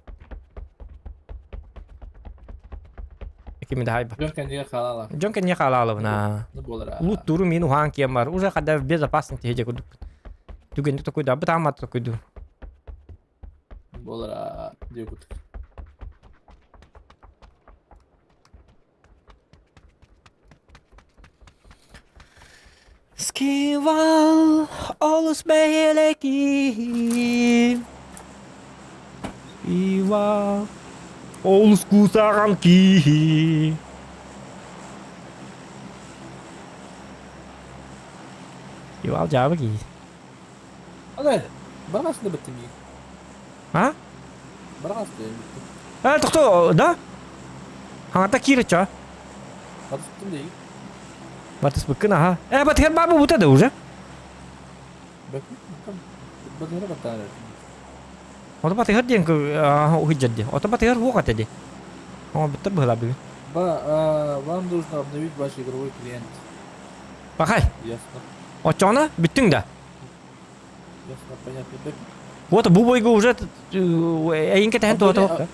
Speaker 1: Екемеді хай бақ.
Speaker 7: Jön kendine kalalar.
Speaker 1: Жонка не қалалы бұна.
Speaker 7: Ne olur ha.
Speaker 1: Лут туру мен ухан кем бар. Уже қада в безопасности хеже күдік. Түгенді токойду, абы тааматы токойду.
Speaker 7: Ne olur ha. Diyor kutuk.
Speaker 1: Скивал олус бейлеки. Скивал олус кусаған ки. Скивал жабы ки.
Speaker 7: Hadi. Bana aslında bitti mi?
Speaker 1: А?
Speaker 7: Bana aslında bitti.
Speaker 1: Тоқто, да? Хаңата кирі ча?
Speaker 7: Hadi tuttum değil.
Speaker 1: Батыс бүккін аха. Батығыр бабы бұтады уже.
Speaker 7: Bakın. Bakın ne batar.
Speaker 1: Ота батығыр дейін ұхыджад де. Ота батығыр вуқат еді. Біттір бұғыла бүгі.
Speaker 7: Вам нужно обновить ваш игровой клиент.
Speaker 1: Бақай,
Speaker 7: Ясно.
Speaker 1: отчаны біттің да.
Speaker 7: Ясно, понятно. Так,
Speaker 1: Ота бұл бойғы уже әйін кетен туаты оқты.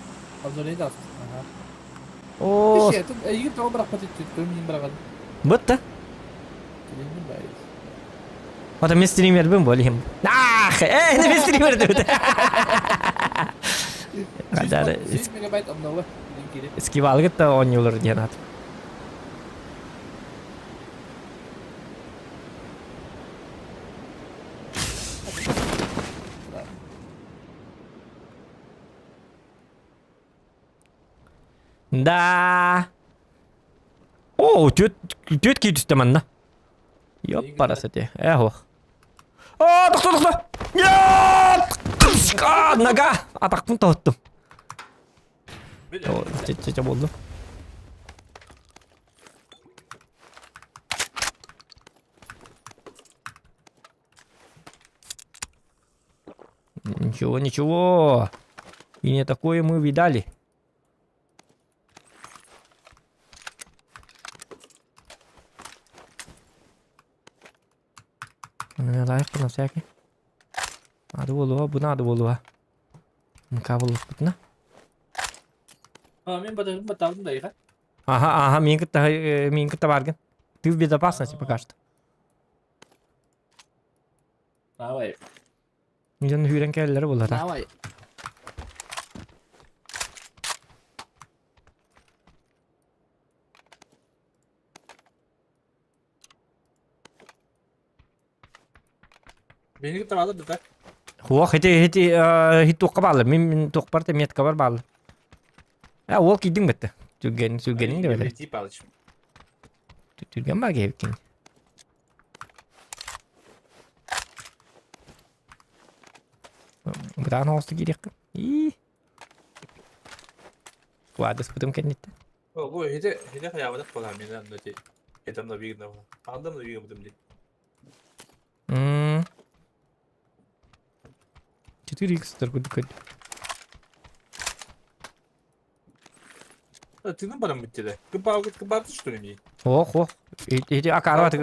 Speaker 7: обновление даст. Ага.
Speaker 1: О,
Speaker 7: Пиши, тут егер того бірақ патетті, көмейін бірақ алды.
Speaker 1: бұтты.
Speaker 7: Клиентін бәйіз.
Speaker 1: Ота мен стример бім болейм. Не мен стример дөді. Қадары
Speaker 7: 100 мегабайт обновы. Линкері.
Speaker 1: скивалғы да 10 юлыр ден атып. Да. О, төт кей түсті манна. Ёп, парасы те. Ох. Тоқта. Нет! Нога! Атақпын тауыттым. Чече болды. Ничего. И не такое мы видали. Лайк на всякий. Надо было, надо было. Кабелов бутна.
Speaker 7: Мен баталдым да иха.
Speaker 1: Ага, min kıta bargın. Ты в безопасности пока что.
Speaker 7: Давай.
Speaker 1: Müzen hüren kelleri bulur ha.
Speaker 7: Давай. Beni git aldı da.
Speaker 1: Хуох хит туққа балы. Мен туқпарта метка бар балы. Ол кийдің бітті. Сүргенің де бәлі.
Speaker 7: Тип алış.
Speaker 1: Түрген бар кебеккен. Бұдан оғысты керек. Куадыс бұтым кәнетті.
Speaker 7: Bu hede kıyamadık falan beni anlatı. Edamda bir gün falan. Adam da bir gün buldum diye.
Speaker 1: 4х тұргыды.
Speaker 7: Тыным барам bitti de. Kıbardı что ли мне?
Speaker 1: Ох. Эти акарваты.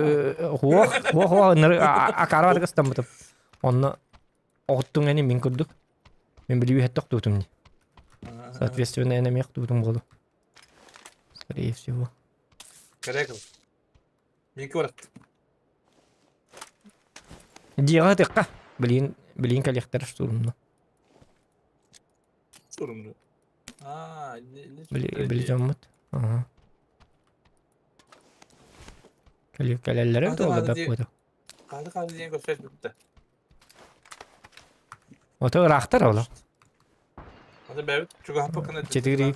Speaker 1: Акарваты кыстан бұтым. Онны оғыттың әне мен көрдік. Мен бір үйет тоқты бұтым не. Соответственно, әне меқ бұтым болу. Скорее всего.
Speaker 7: Корректно. Меньки барат.
Speaker 1: Диға тыққа. Білейін кәлектер штурмны.
Speaker 7: Sorumlu. Ne?
Speaker 1: Білeceğim мұт. Кәлелері
Speaker 7: Hadi,
Speaker 1: толы
Speaker 7: hadi
Speaker 1: бәк
Speaker 7: diye.
Speaker 1: бұды.
Speaker 7: Kaldı diye gösterdi bitti.
Speaker 1: Оты ұрақтар олы.
Speaker 7: Hadi ben çok hafif kanat.
Speaker 1: Çetiri.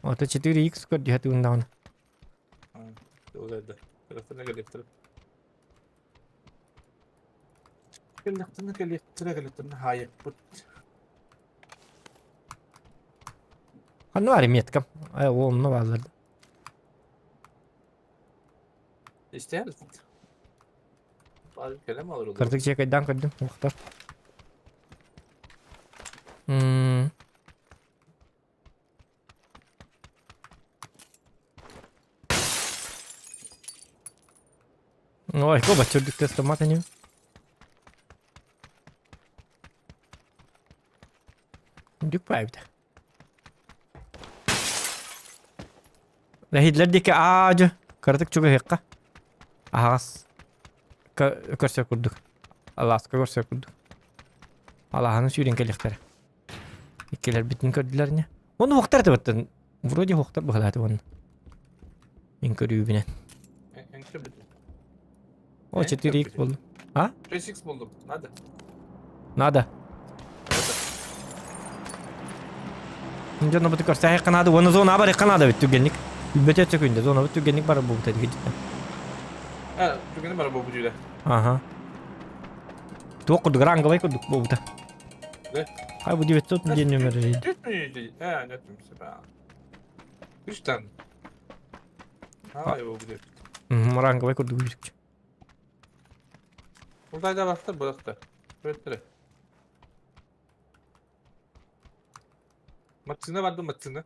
Speaker 1: Оты 4х көрді хәті ұндағын.
Speaker 7: Öyle de. Telefona gelip. Gelip. Hayır.
Speaker 1: Қанны бар еметкім. Оғымны балырды.
Speaker 7: İster misin? Bazı kelime alır olur.
Speaker 1: Кырдық жекайдан көрдім. Оқтар. Ой, көбі түрдік тестамат әне. Дүк байбді. Ләхидлердекі аажы. Кырдық чүгі хеққа. Ағас. Көрсе күрдік. Алласка көрсе күрдік. Аллаханы сүйрен келектері. Иккелер бітін көрділер не? Оны хоқтар да біттін. Вроде хоқтар бұғылады оны. Мен көрі бінен.
Speaker 7: Enişte bitti.
Speaker 1: О, 4х болды.
Speaker 7: 5x buldum. Hadi.
Speaker 1: Надо. Жана бутик көрсе хеққа надо. Оны зона бар хеққа надо бітті генник. Бөте сөкінде зона бітті генник бар бұл бұтайды кетті.
Speaker 7: Ha, bugün bana bu bucuyla.
Speaker 1: Ага. Туқ күрдік, ранғылай күрдік бұл бұта.
Speaker 7: Ne?
Speaker 1: Қай бұл 900 ден нөмірі дейді.
Speaker 7: Düt müydü? He, net mi sefer? 3 tane. Ha, bu bucuy.
Speaker 1: Ранғылай күрдік үйрік.
Speaker 7: Buradaydı baktı, bıraktı. Böyle. Matçına vardı matçına.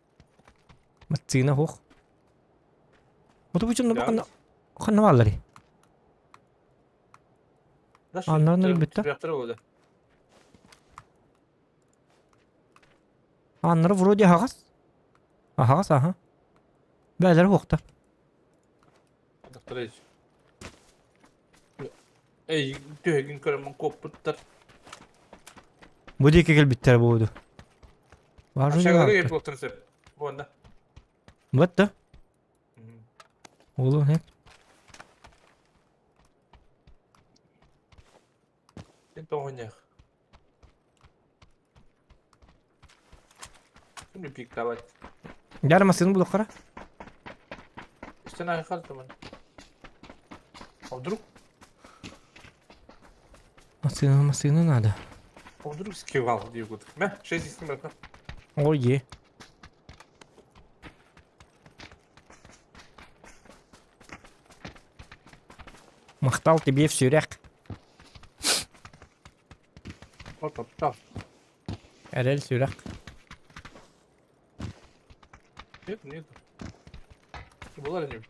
Speaker 1: Матсина хоқ. Оты бұчынны бақынна. Қанна балары. Anlarını bitti.
Speaker 7: Bıraktı oldu.
Speaker 1: Аннары вроде ағас. Ағас, аха. Бәлері хоқтар.
Speaker 7: Bıraktı hiç. Ey, tühegin körümün koputtar.
Speaker 1: Бұл деке кел біттер болды. Var
Speaker 7: Aşağılara gelip oturun hep. Bu anda.
Speaker 1: Бітті. Олу не?
Speaker 7: Sen de oynayak. Şimdi pik davay.
Speaker 1: Ярмасының бұл қара.
Speaker 7: İşte ne yakar zaman. Вдруг
Speaker 1: Масыны надо.
Speaker 7: вдруг скивал diye gut. Meh, 6 isim bırakma.
Speaker 1: Ой, Мақтал тебе в сюрек.
Speaker 7: Hop tamam.
Speaker 1: Әрел сюрек.
Speaker 7: Нет. Bunlar ne?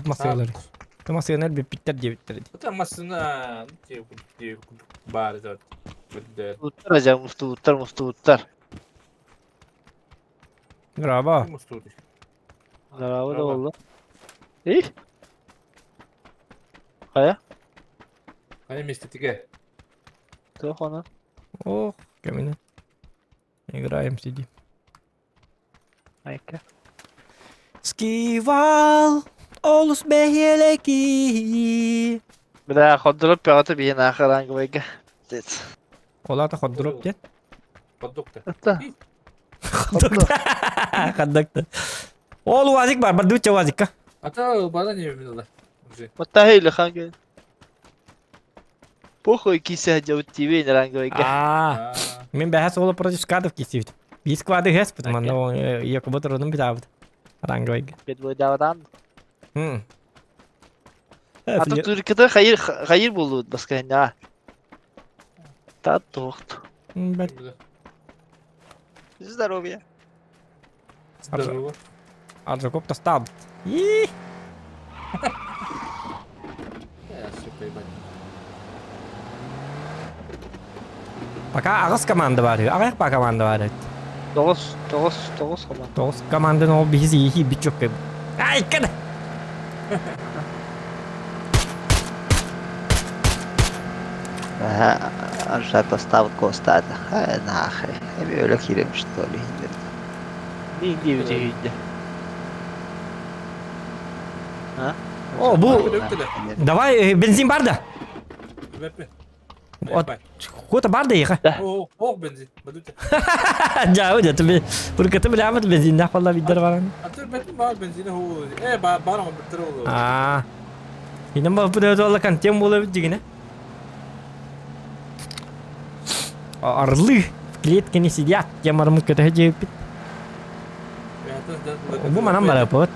Speaker 1: Масылар. Масыны bir bitter diye bitter.
Speaker 7: Это массына diye bari zaten. Böyle.
Speaker 8: Muhtar hocam, muhtar.
Speaker 1: Bravo.
Speaker 7: Mustudur.
Speaker 8: Bravo da
Speaker 7: Bravo.
Speaker 8: oldu. İyi. Kaya.
Speaker 7: Hani mestetige.
Speaker 8: Yok ona.
Speaker 1: Ох, камина. Играем, сидим.
Speaker 8: Ayka.
Speaker 1: Скивал, олус бехелеки.
Speaker 8: Бля, ходдырып пягаты бейін ақыран көйге. Дет.
Speaker 1: Олата ходдроп дед.
Speaker 7: Поддокта.
Speaker 8: Атта.
Speaker 1: Ходдокта. Ол вазик бар, бардуча вазикка.
Speaker 7: Ата бана не bildiler. Уже.
Speaker 8: Маттахейлі ханге. Похуй кисе жауд тивей наран көйге.
Speaker 1: А, мен бәхәс олы против скадов кисивд. Бис сквады хэс, потому что я как будто родом битавд. Ранговый.
Speaker 8: Бет бойдавадан.
Speaker 1: Хм.
Speaker 8: Аты Түркияда хайыр болуд басқа хэнда. Тат тоқт. Здоровье.
Speaker 7: Здорово.
Speaker 1: Аджакоп достал. И
Speaker 7: Я все поебать.
Speaker 1: пока агыс команда бар. Агай па команда бар.
Speaker 8: Тоғыз команд.
Speaker 1: Тоғыз команданың ол биз ихи бичок кеп. Ай, кәді!
Speaker 8: Аж поставку остады. Нахай. Я öyle kirem что ли. Не иди.
Speaker 1: О, bu давай бензин бар да.
Speaker 7: Вепе.
Speaker 1: От хута бар да иха.
Speaker 7: О, бензин. Badute.
Speaker 1: Жау да тебе. Буркаты билемет бензин да валла бидер бар.
Speaker 7: Atır betim var benzini hu. Bana mı bitir oldu?
Speaker 1: А. Инем ба буде дола кан тем боло дигине. Орлы в клетке не сидят, темарым көтө жеп. Bu manam bara pot.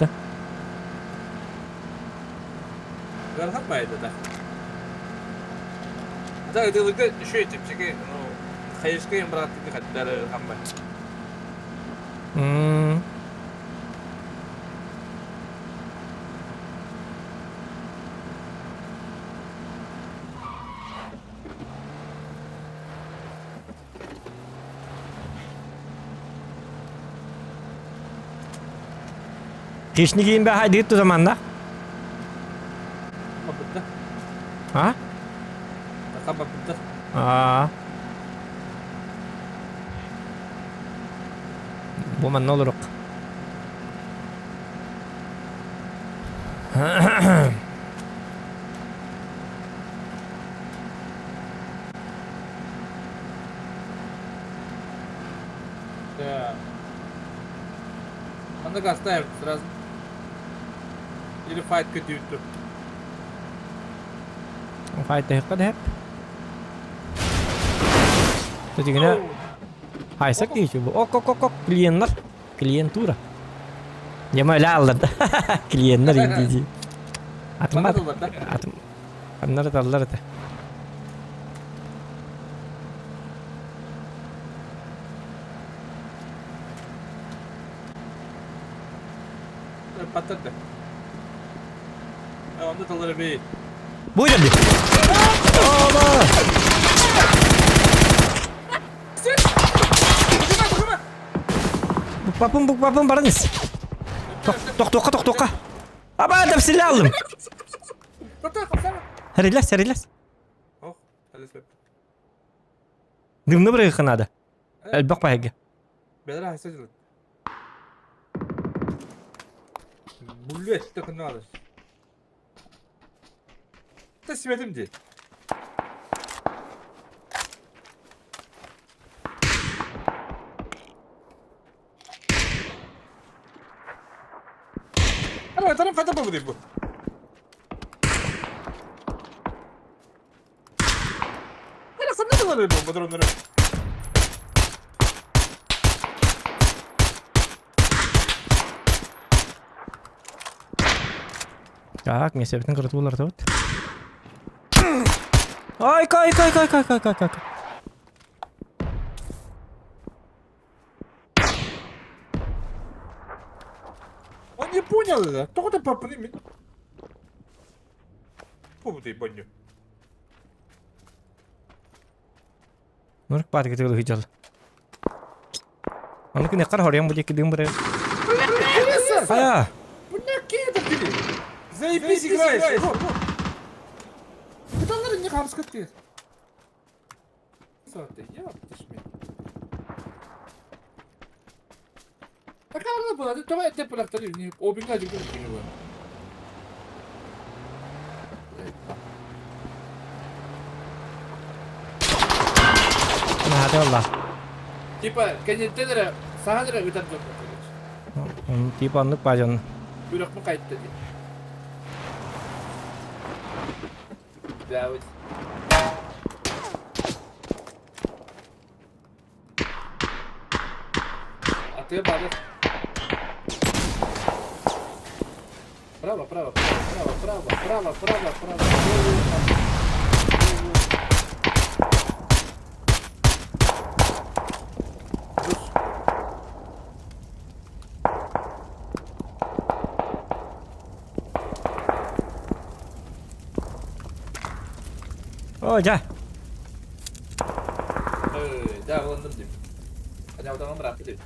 Speaker 7: Garhan baydı da. Da gıdıgı şu tipçeki hayışkayım bıraktı kadar hamba.
Speaker 1: Kışını giyin be haydi git o zaman da.
Speaker 7: Kapıda.
Speaker 1: Ha?
Speaker 7: Kapıda.
Speaker 1: Aa. Bu man ne olur?
Speaker 7: Да. Надо газ ставить сразу. Или файт kötüydü.
Speaker 1: Fayda hep hep. Jadi gini. Haysak değil bu. Ok. Klientura. Cema öyle aldı. Klienler İngilizce. Atım var. Atım. Anları da alırdı.
Speaker 7: Patladı. Onda taları bir.
Speaker 1: Buyurun bir. Allah. Bu papım barınız. Toka. Aba da silah aldım. Relax.
Speaker 7: Oh, halis bep.
Speaker 1: Dümne bırakın hadi. Elbak payge.
Speaker 7: Bedara hasacılık. Bullu et takını alır. Teslim edim diye. Ama tanım kata bu değil bu. Hala sen ne kadar öyle bu dronları?
Speaker 1: Так, мне себептен кыртуулар да вот. Ай, кай.
Speaker 7: Он не понял это. Только ты поприми. Фу, ты баню.
Speaker 1: Нурк пар gitu loh hijau. Anu kini kar hor yang budi kidim bre. Кая?
Speaker 7: Заебись играешь. Кыталар не қарсы көттер. Саатты, яптышмай. Акарда болады, тоға әттеп бұлақтар үйіне, обинға жүрген үйіне болады.
Speaker 1: Hadi Allah.
Speaker 7: Типа, кәнеттері, сағадыры өтіп жоқ.
Speaker 1: Onu tip anlık bacanı.
Speaker 7: Buyruq mu қайтты дейді. Дәуіт. Аты бады. Право.
Speaker 1: Hoca.
Speaker 7: Dağlandım deyip. Hadi oradan bıraktı deyip.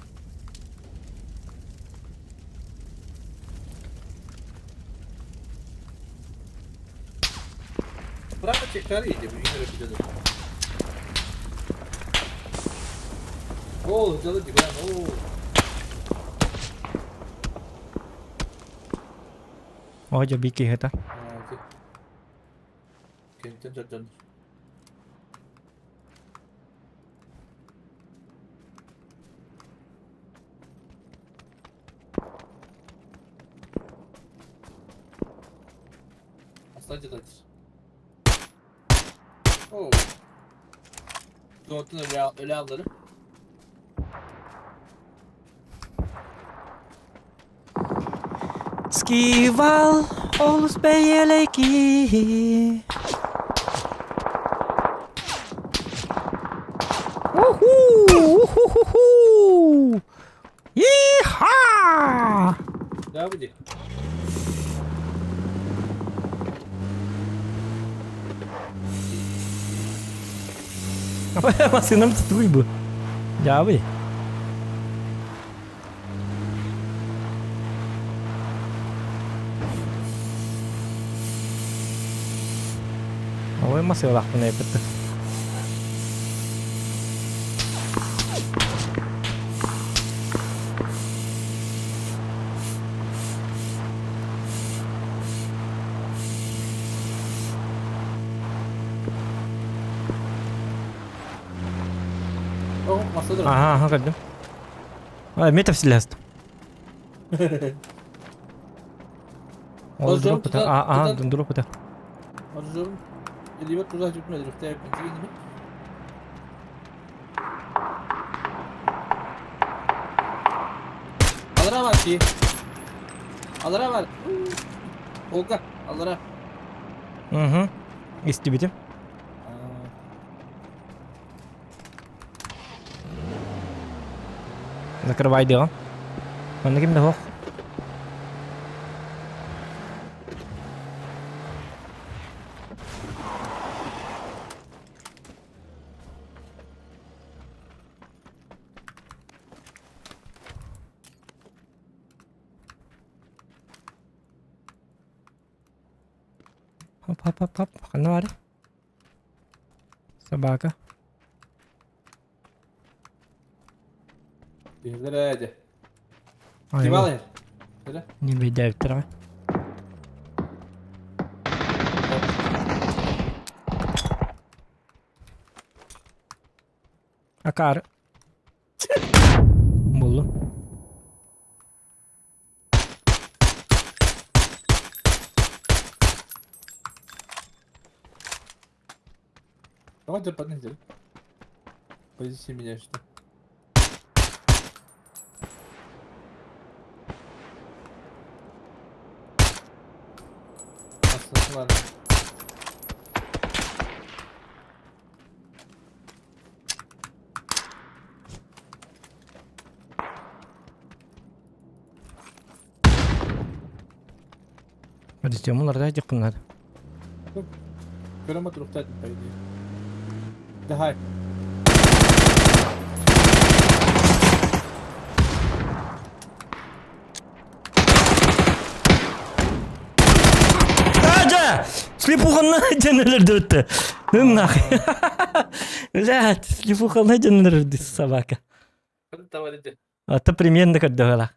Speaker 7: Bırakma çekleri iyiydi. Bu yine rapide de. Oo, hızlı gibi lan. Oo.
Speaker 1: Hoca bir iki hata.
Speaker 7: Hadi. Kentten döndür. Aslanca da Oo. Doğutun öyle alları.
Speaker 1: Скивал, олус бейелейки. Уху! Иха!
Speaker 7: Devam edelim.
Speaker 1: Apa ya masih 6 ribu? Jauh ya? Oh masih olah punya betul.
Speaker 7: Oh, masada da.
Speaker 1: Aha, gördüm. Ay, meta silahı.
Speaker 7: Hocam,
Speaker 1: Drop это. Ага, drop это.
Speaker 7: Arıyorum. Eliyor tuzağa gitmedi. Rıhtaya yapınca yine. Alara var ki. Alara var. Olga, alara.
Speaker 1: Угу. İstibidi. Закрывай дело. Он на кем-то хох. Hop. Kena ada. Собака.
Speaker 7: Birdir hadi.
Speaker 1: Ай,
Speaker 7: Kim
Speaker 1: вот.
Speaker 7: alır? Söyle.
Speaker 1: Не беда, вторая. Акар. Булу.
Speaker 7: Давайте поднять. Позиции меня что? Ладно.
Speaker 1: Hadi diyorum bunlar da acık bunlar.
Speaker 7: Göreme duruktaydın по идее. Давай.
Speaker 1: Слепуханна жанрларды өтті. Нахуй. Блядь, слепуханна жанрларды собака.
Speaker 7: Hadi tamam hadi.
Speaker 1: Это примерно как догала.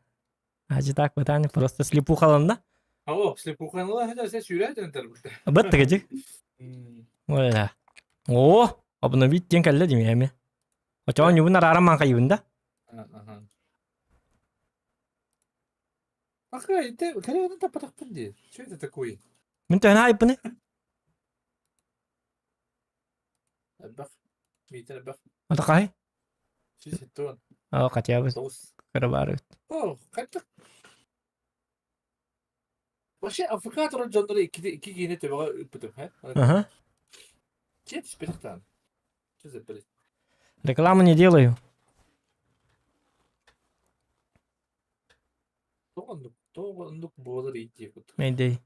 Speaker 1: А же так вот они просто слепухаланна.
Speaker 7: Ало, слепуханла hadi sen sürerden tarafta.
Speaker 1: Бат тагачы. Ой да. О, обновить день калла демеме. А чого не вына рарам манка юнда?
Speaker 7: Ага. Ага, это когда это подходит? Что это такое?
Speaker 1: Мен тана айпны.
Speaker 7: Бах. Митер бах.
Speaker 1: Ата кай.
Speaker 7: Ситон.
Speaker 1: А катя быз
Speaker 7: Тос.
Speaker 1: карабары.
Speaker 7: О, как-то. Вообще, авокадо жанры iki yeni teba öpüdüm he.
Speaker 1: Ага.
Speaker 7: Чем спиртан? Что за бред?
Speaker 1: Рекламу не делаю.
Speaker 7: Тоғандық болар идея.
Speaker 1: Идей.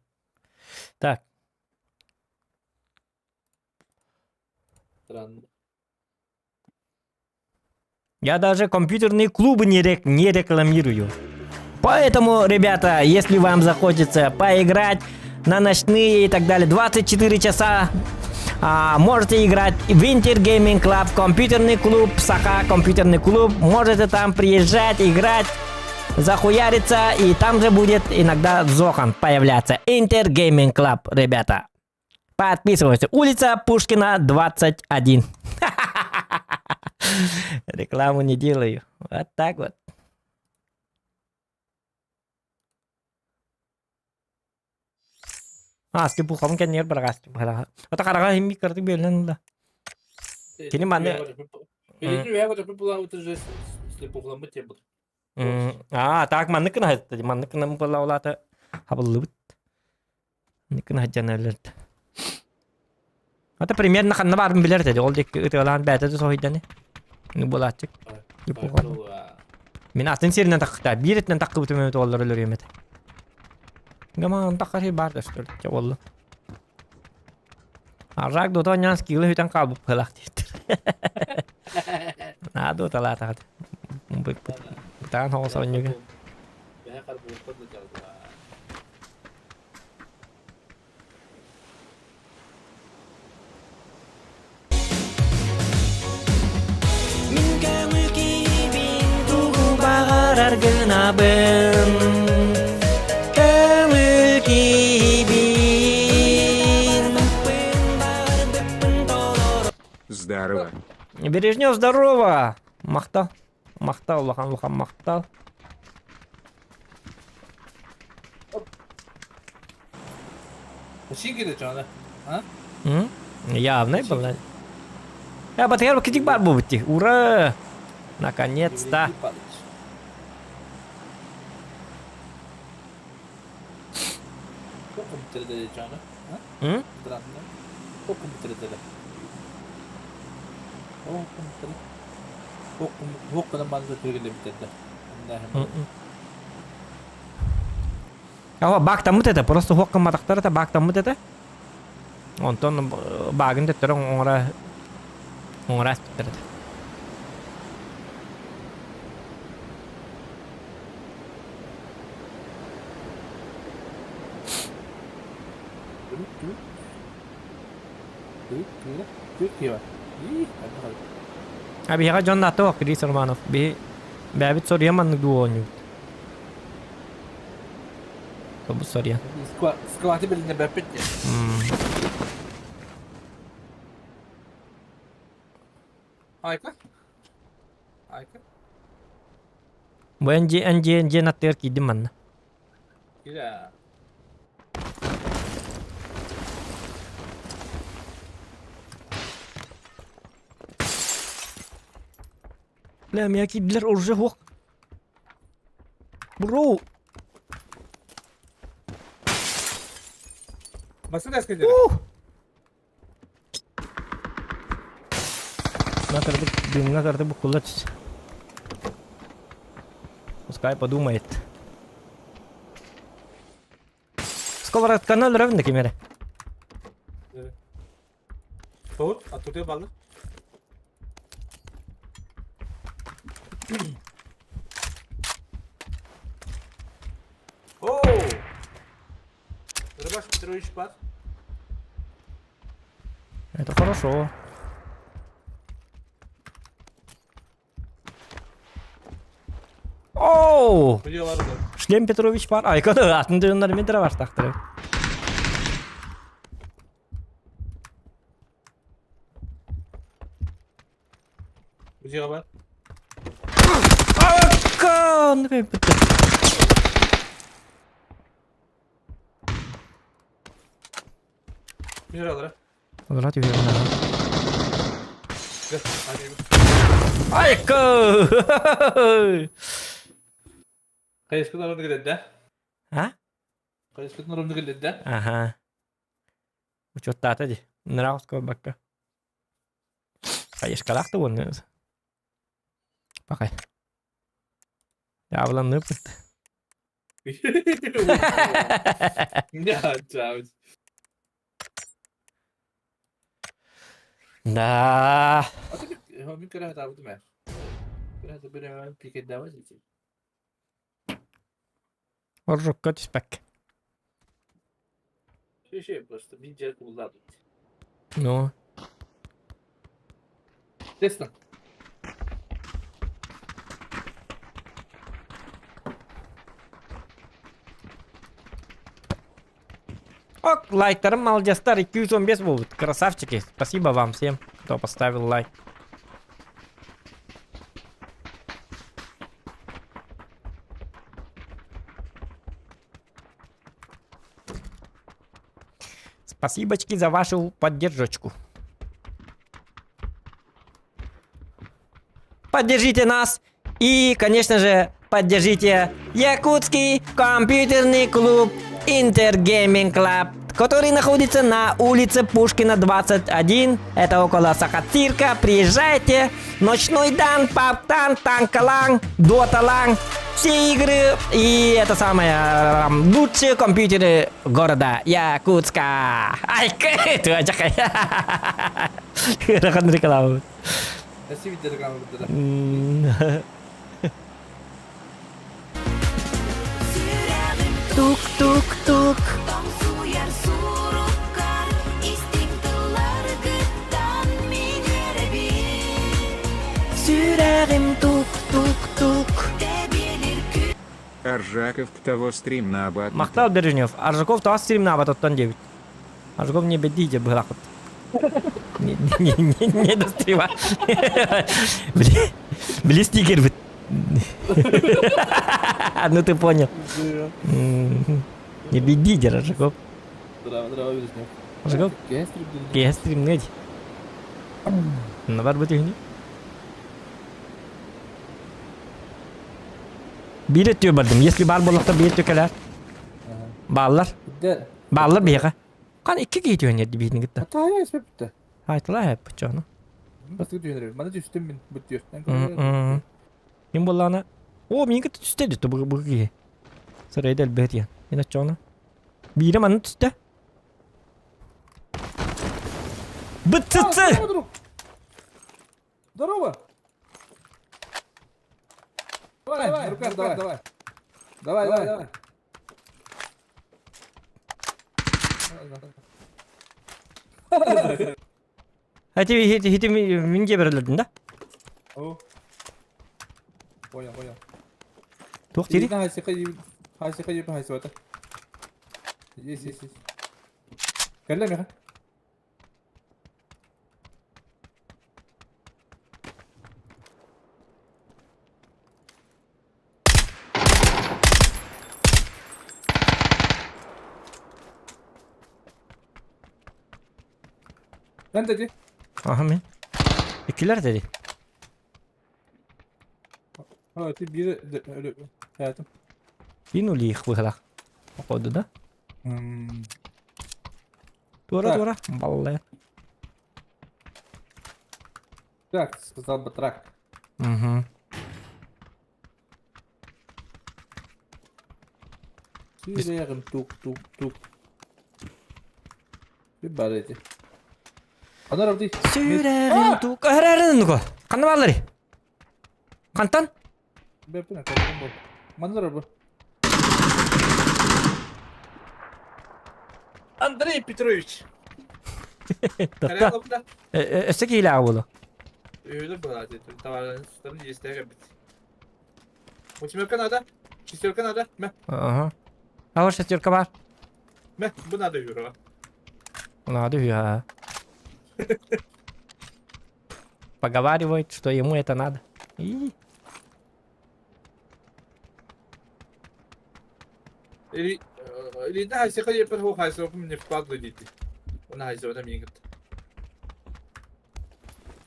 Speaker 1: Так.
Speaker 7: Странно.
Speaker 1: Я даже компьютерные клубы не рекламирую. Поэтому, ребята, если вам захочется поиграть на ночные и так далее, 24 часа, можете играть в Winter Gaming Club, компьютерный клуб, Саха, компьютерный клуб. Можете там приезжать, играть, захуяриться, и там же будет иногда Зохан появляться. Inter Gaming Club, ребята. Подписывайтесь. Улица Пушкина, 21. Рекламу не делаю. Вот так вот. Слепу хом кен нер баргас. Ата карага химми кырды белен да. Кини мане.
Speaker 7: Перед я вот была вот же слепухлама тем был.
Speaker 1: Так манны кына хатты. Манны кына мыла улата хабылыбыт. Никына хаджанерлерд. Ата примерно ханна барын билер dedi. Ол дек ытылан бәтәде сойданы. Не булачык. Мен атын серинен такта. Биретнен такы бүтүмөт оллар өлөрөмөт. Гаман такары бар дөстөр. Жолу. Арак дото нян скилы хүтен калбып кылак дейт. Надо талата. Тан хоосоо нүгэ. Багарар гынабын көңүл кийбин.
Speaker 6: Здорово.
Speaker 1: Бережнев, здорово. Мактал. Мактал, лахан мактал.
Speaker 7: Сингеде жана. А?
Speaker 1: Явно было. Я потом критик бар бути. Ура! Наконец-то.
Speaker 7: Okum bitirdi canı. Ha? Dranlı. Okum bitirdi. Okum bitirdi. Okum manzara türgüle bitirdi.
Speaker 1: Бак тамут это, просто хокка матактар это бак тамут это. Онтон багын да төрөн оңра битерди. Abi ya John Nato Chris Romanov be Babit Soria man duonyu. Kabu Soria.
Speaker 7: Сквати белине бепетти. Айка? Айка?
Speaker 1: Бенji натер кидиман.
Speaker 7: Гиля.
Speaker 1: Бля, меня кидлер уже хок. Бро.
Speaker 7: Басында скажи.
Speaker 1: На карты букулать. Пускай подумает. Сковородка на равно кемере.
Speaker 7: Тут, а тут я балла. О! Рыбаш, второй шпат.
Speaker 1: Это хорошо. Оу!
Speaker 7: Biliyorlar da.
Speaker 1: Шлем Петрович бар. Айкада атын дөннөр мен бар тактыры.
Speaker 7: Biliyorlar.
Speaker 1: Акан! Битти.
Speaker 7: Biliyorlar.
Speaker 1: Олар атып жүргөн.
Speaker 7: Gel. Hadi.
Speaker 1: Айка!
Speaker 7: Kayışkıdan orada geldi.
Speaker 1: А?
Speaker 7: Kayışkıdan orada geldi.
Speaker 1: Ага. Учёт-то ди. Нравского бака. Кайышкалакты вон. Пока. Явлан ныпыт.
Speaker 7: Ya çavuş.
Speaker 1: Да.
Speaker 7: Homi kira tabu tu mer. Kira tu benar piket dawa sih.
Speaker 1: Оржокко түспәк.
Speaker 7: Şey просто bir cer kullandı.
Speaker 1: Ну.
Speaker 7: Tesla.
Speaker 1: Ок, лайктарым малжастар 215 будут. Красавчики. Спасибо вам всем, кто поставил лайк. Спасибочки за вашу поддержку. Поддержите нас и, конечно же, поддержите Якутский компьютерный клуб Интергейминг Клаб, который находится на улице Пушкина 21. Это около Сахатирка. Приезжайте. Ночной дан, паптан, танкаланг, доталанг. Все игры и это самое лучшие компьютеры города Якутска. Ай, itu aja kayak. Rekan reklame.
Speaker 7: Nasıl bir reklam burada?
Speaker 1: Тук тук тук. Сürəğim тук тук тук.
Speaker 6: Аржаков того стрим на абат.
Speaker 1: Мақтал Бережнев. Аржаков тас стрим на батоттан дебит. Аржаков не бедите быхлакыт. Не дострива. Бли стикер бит. Ну ты понял. Не бедите, Аржаков.
Speaker 7: Bravo bilirsin.
Speaker 1: Аржаков, я стрим неди. Бар бит үйүнү. Бир өтүө бардым. Если бар болакта бир төкелер. Баллар.
Speaker 7: De.
Speaker 1: Баллар бияка. Кан 2 кейт ойнады битин гитте.
Speaker 7: Hatta ya ismi bitti.
Speaker 1: Айтыла хеп чону.
Speaker 7: Басты дүйенер. Бана düştüm ben bitiyor.
Speaker 1: Мен боллана. О, меники түстеді то бұғы. Сырайдал бәрия. Мен атчону. Бире маны түсті. Бытцы!
Speaker 7: Здорово. Давай, руках, давай. Давай.
Speaker 1: Хити минге берілердің да?
Speaker 7: О. Понял.
Speaker 1: Тоқ тері?
Speaker 7: Haysi haysi vata. Yes. Kalla mı? Ben dedi.
Speaker 1: Aha men. İkiler dedi.
Speaker 7: Evet biri öyle hayatım.
Speaker 1: Кинули их выходах. Походу, да? Тура. Баллы.
Speaker 7: Так, сказал бы трак.
Speaker 1: Угу.
Speaker 7: Сирерим тук. Bir bareti. Ana rabdi.
Speaker 1: Сүйрәгім тук. Әрәрін нүгі. Қанды баллары? Қантан?
Speaker 7: Бепина kaldım bu. Manzara bu. Андрей Петрович.
Speaker 1: Doktor.
Speaker 7: alıp da.
Speaker 1: Ösek hile bunu.
Speaker 7: Öyle bu zaten. Tavaların sularını yesteğe bit. O çimerkan ada. Çisterkan ada.
Speaker 1: Ага. А вот шестерка бар.
Speaker 7: Bu nada yürü.
Speaker 1: Надо я. Поговаривает, что ему это надо. И
Speaker 7: Elinde hayse kadar yapar o hayse okum ne fazla gitti. Ona hayse ona mi gitti.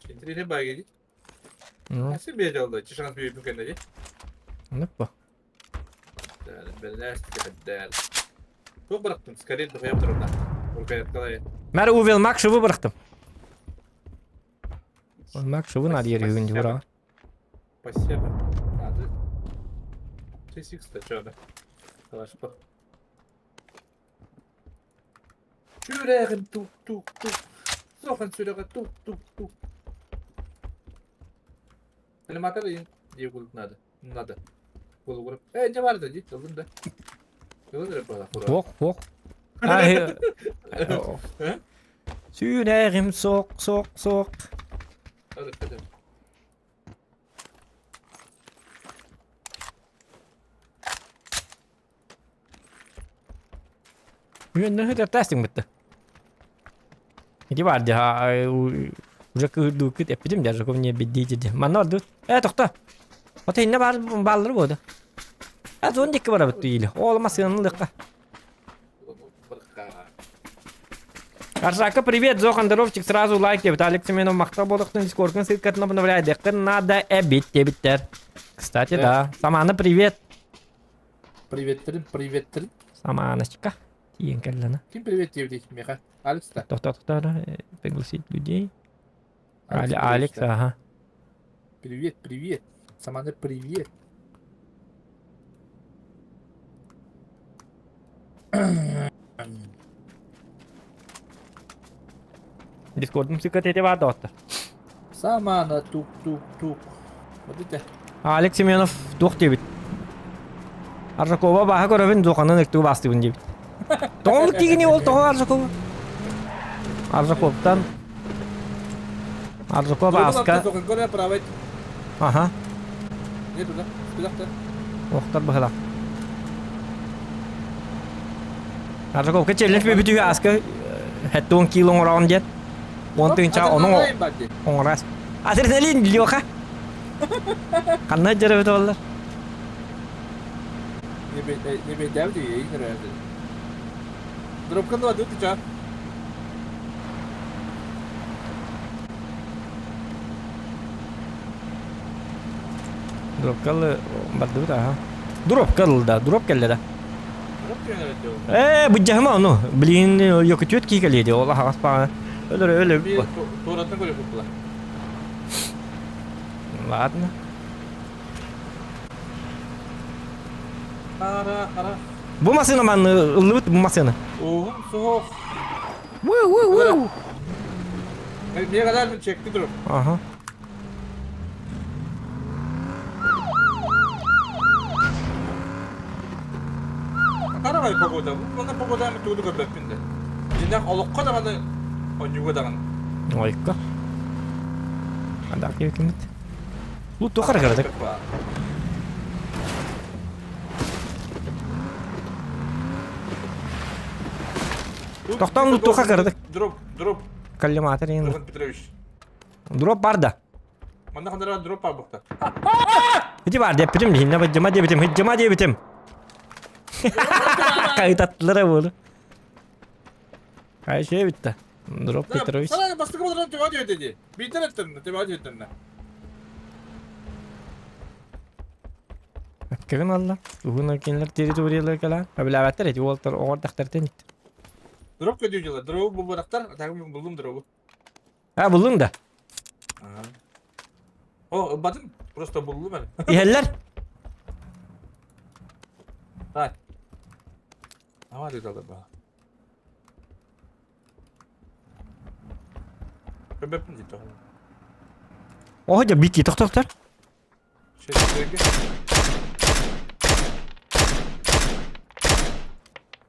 Speaker 7: Şimdi ne bayi gitti?
Speaker 1: ну,
Speaker 7: Hayse bir oldu. Çişans bir yapım kendine.
Speaker 1: ну по.
Speaker 7: Ben ne istedim der. Çok bıraktım. Скорее de yaptım da. Orkaya kalay.
Speaker 1: Мэр увел Макшеву бырыктым. Макшеву надо ерегенде бара.
Speaker 7: Спасибо. Надо. T6'da şöyle. Savaş bak. Yüreğim tuk tuk tuk. Sokan sürekli tuk tuk tuk. Benim atarayım diye kurup nada. Kurup. Ne vardı git oğlum da. Yolun da bana kurup.
Speaker 1: Фок, фок. Ай. Сүйнәгем сок, сок, сок.
Speaker 7: Hadi hadi.
Speaker 1: Үйөннөн хөтөр тастың битти. Иди бар да уже кырду кыт эпидем даже ко мне беддиди. Мана орду. Токто. Ата инне бар баллары болду. Зон дикке бара битти или. Олмас янылыкка. Аршака, привет, Зохандеровчик, сразу лайк тебе. Алик Семенов мактап болуктун дискордун ссылкасын обновляй. Надо эбит тебиттер. Кстати, да. Самана, привет.
Speaker 7: Привет.
Speaker 1: Саманочка. Тиен келлана.
Speaker 7: Kim привет тебе, Миха? Алекс да.
Speaker 1: Тохто, пригласить людей.
Speaker 7: Алекс,
Speaker 1: Алекс,
Speaker 7: да.
Speaker 1: ага.
Speaker 7: Привет. Самана, привет.
Speaker 1: Дискордун ссылкасы тебе var dostlar.
Speaker 7: Самана, тук. Вот это.
Speaker 1: Алик Семенов дух дебит. Аржакова баха көрөбүн духанын эктүү бастыбын дебит. Тоң тигини ол тоң Аржакова. Аржаковтан. Аржакова аска.
Speaker 7: Горя править.
Speaker 1: Ага.
Speaker 7: Нету, да? Спидахта.
Speaker 1: Охтар бахала. Аржаков кечелеш бебитүү аска. Хэттон килон раунд дет. Онтынча onun оңрас. Адреналин лёха. Канна жарабыт болlar.
Speaker 7: Не бедев diye iyi herhalde. Drop kanı var tutacağım.
Speaker 1: Drop kal baddu da. Drop kal da, drop kelle da.
Speaker 7: Drop diyor.
Speaker 1: Bu jahma onu. Bilin yok tüt ki geldi. Allah haspa. Öyle.
Speaker 7: Bir tuğratını koyuyor kupla.
Speaker 1: Ладно.
Speaker 7: Ara.
Speaker 1: Bu masina man ılıbıt bu masina.
Speaker 7: Oğlum soğuk.
Speaker 1: Woo.
Speaker 7: Ne kadar mı çekti drop?
Speaker 1: Aha.
Speaker 7: Karavay pagoda. Bana pagoda mı tuğdu kadar pinde. Jinak olukka da bana onyuga da bana.
Speaker 1: Oykka. Ada ki kimit. Lu tukar karadak. Toxtan lu tukar karadak.
Speaker 7: Drop.
Speaker 1: Kallem atarin.
Speaker 7: Turhan Petrovich.
Speaker 1: Drop barda.
Speaker 7: Bana kadar drop var burada.
Speaker 1: Hiç var depirim dinle bacıma debitim. Hicama debitim. Kayıt attılara bunu. Her şey bitti. Drop Petrovic.
Speaker 7: Sana bastık olarak tevadı ödedi. Bir tane ettin, tevadı ettin.
Speaker 1: Bakın Allah. Bugün kendiler teritoriyalar kalan. Abi lavetler eti Walter orada tertenit.
Speaker 7: Drop ödüyorlar. Drop bu bıraktılar. Takım buldum drop'u.
Speaker 1: Ha buldun da.
Speaker 7: O bakın. Prosto buldum ben.
Speaker 1: İheller.
Speaker 7: Hay. Ama dedi adam bana. Köpek mi gitti?
Speaker 1: Oha bir ki tok.
Speaker 7: Sevgi.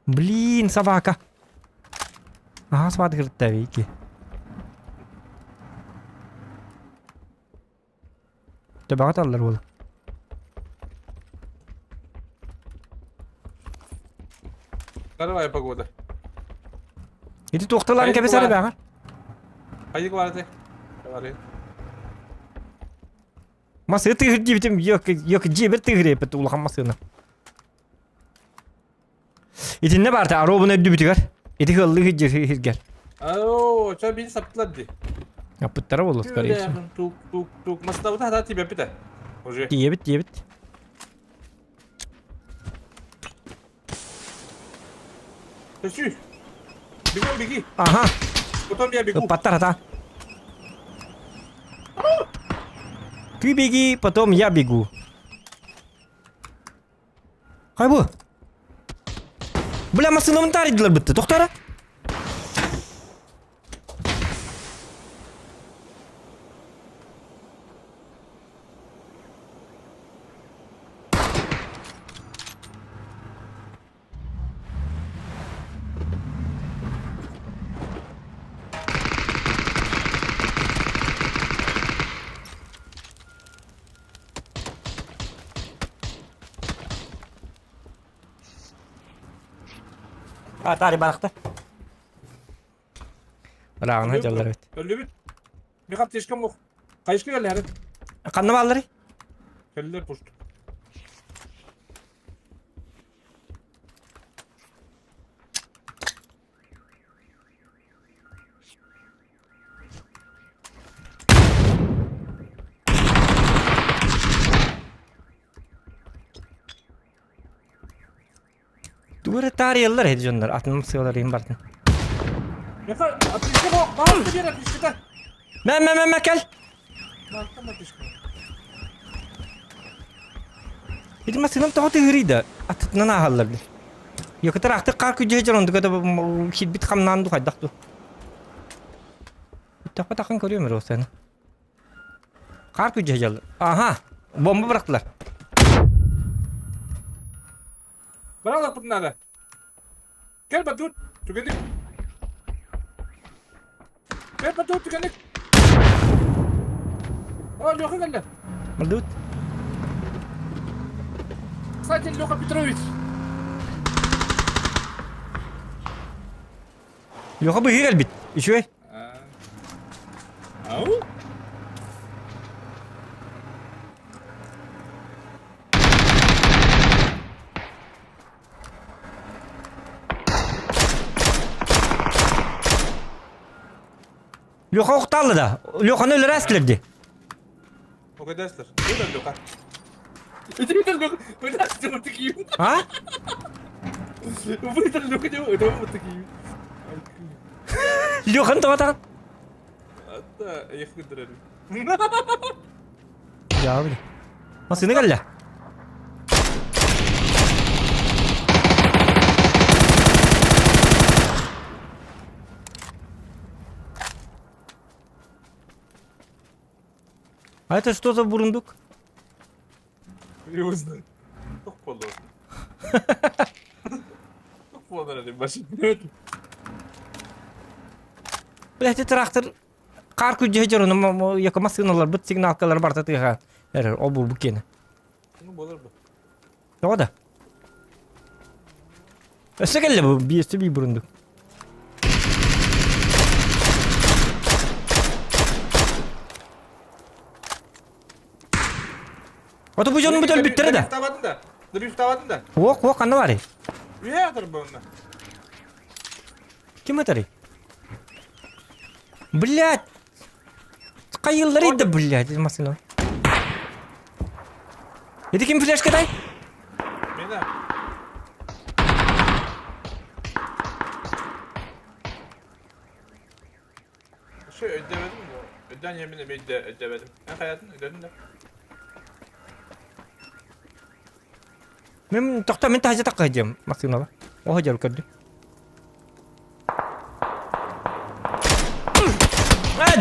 Speaker 1: Блин, собака. Aha swat kırık tabii ki. Tabağa alırlar oğlum.
Speaker 7: Karabaya pagoda.
Speaker 1: Iti toxtalan
Speaker 7: Hayır,
Speaker 1: kebe
Speaker 7: bu
Speaker 1: sare
Speaker 7: var.
Speaker 1: bağa.
Speaker 7: Hayır vardı. Var ya.
Speaker 1: Masa tığır dibitim yok cibir tığır yapıt ulakan masana. Iti ne barta arobun ödü bitigar. Iti hıllı hıcır.
Speaker 7: Oo, sen beni saptıladı.
Speaker 1: Yapıttara olur
Speaker 7: Öyle
Speaker 1: karıyı.
Speaker 7: yakın. Tuk. Masada bu da hata tipi bir de. Hoca.
Speaker 1: Diyebit.
Speaker 7: Teşü. Bigi.
Speaker 1: Aha.
Speaker 7: Otom ya bigi.
Speaker 1: Pattar hata. Ты беги, потом я бегу. Кай bu? Бля, масынымын тарыдылар бітті, тоқтара. Tari balıkta. Rağına callar evet.
Speaker 7: Öyle bir. Bir kap teşkem yok. Kayışkı geldi yani.
Speaker 1: Kanna balları.
Speaker 7: Kelliler poştu.
Speaker 1: Duvara tari yıllar hedi canlar. Atın sığalar yiyin bartın.
Speaker 7: Ne kadar ateşkem yok. Bağlı bir yere ateşkeden.
Speaker 1: Ben gel.
Speaker 7: Bağlı ateşkem.
Speaker 1: Hedi masınım toğutu hırıydı. Atıtına nahallardı. Yakıtır aktı kar kücü hecarondu kada hidbit kamlandu kaydaktı. Tafa takın görüyor mu o seni? Kar kücü hecalı. Aha. Bomba bıraktılar.
Speaker 7: Bırak bunları. Gel Batut. Tükendik. Gel Batut tükendik. Aa Lyoka geldi.
Speaker 1: Maldut.
Speaker 7: Sadece Lyoka Petrovic.
Speaker 1: Yok bu hir elbit. İşe.
Speaker 7: Au.
Speaker 1: Loka oktallı da. Loka'nı öyle rastlardı.
Speaker 7: O kadar dersler. Öyle Lyoka. Öyle Lyoka. Öyle dersler artık iyi.
Speaker 1: Ha?
Speaker 7: Öyle Lyoka diyor. Öyle artık iyi.
Speaker 1: Loka'nı tavatan.
Speaker 7: Hatta yakındır.
Speaker 1: Ya abi. Nasıl ne geldi? А это что за бурундук?
Speaker 7: Его знаю. Çok fazla olsun. Çok fazla dedim başım.
Speaker 1: Блять, трактор. Кар күжі жырыны якама сыналар быт сигналкалар барта тыға. Әрір, ол бұл бүкені.
Speaker 7: Ну болар bu.
Speaker 1: Yok da. Öse geldi bu, bir buruндук. Oto bu canın bütün bitleri de.
Speaker 7: Drift tavadın da.
Speaker 1: Вок, anda var ya.
Speaker 7: Üye atarım ben onunla.
Speaker 1: Kim atar? Блять. Kayıllarıydı блять, masını. Yedi kim flash kadar?
Speaker 7: Beni. Şey ödemedim mi? Öden yemin ederim ödemedim. Ben hayatını ödedim de.
Speaker 1: Ben tahta men tahta takacağım masını. O hajar kadar.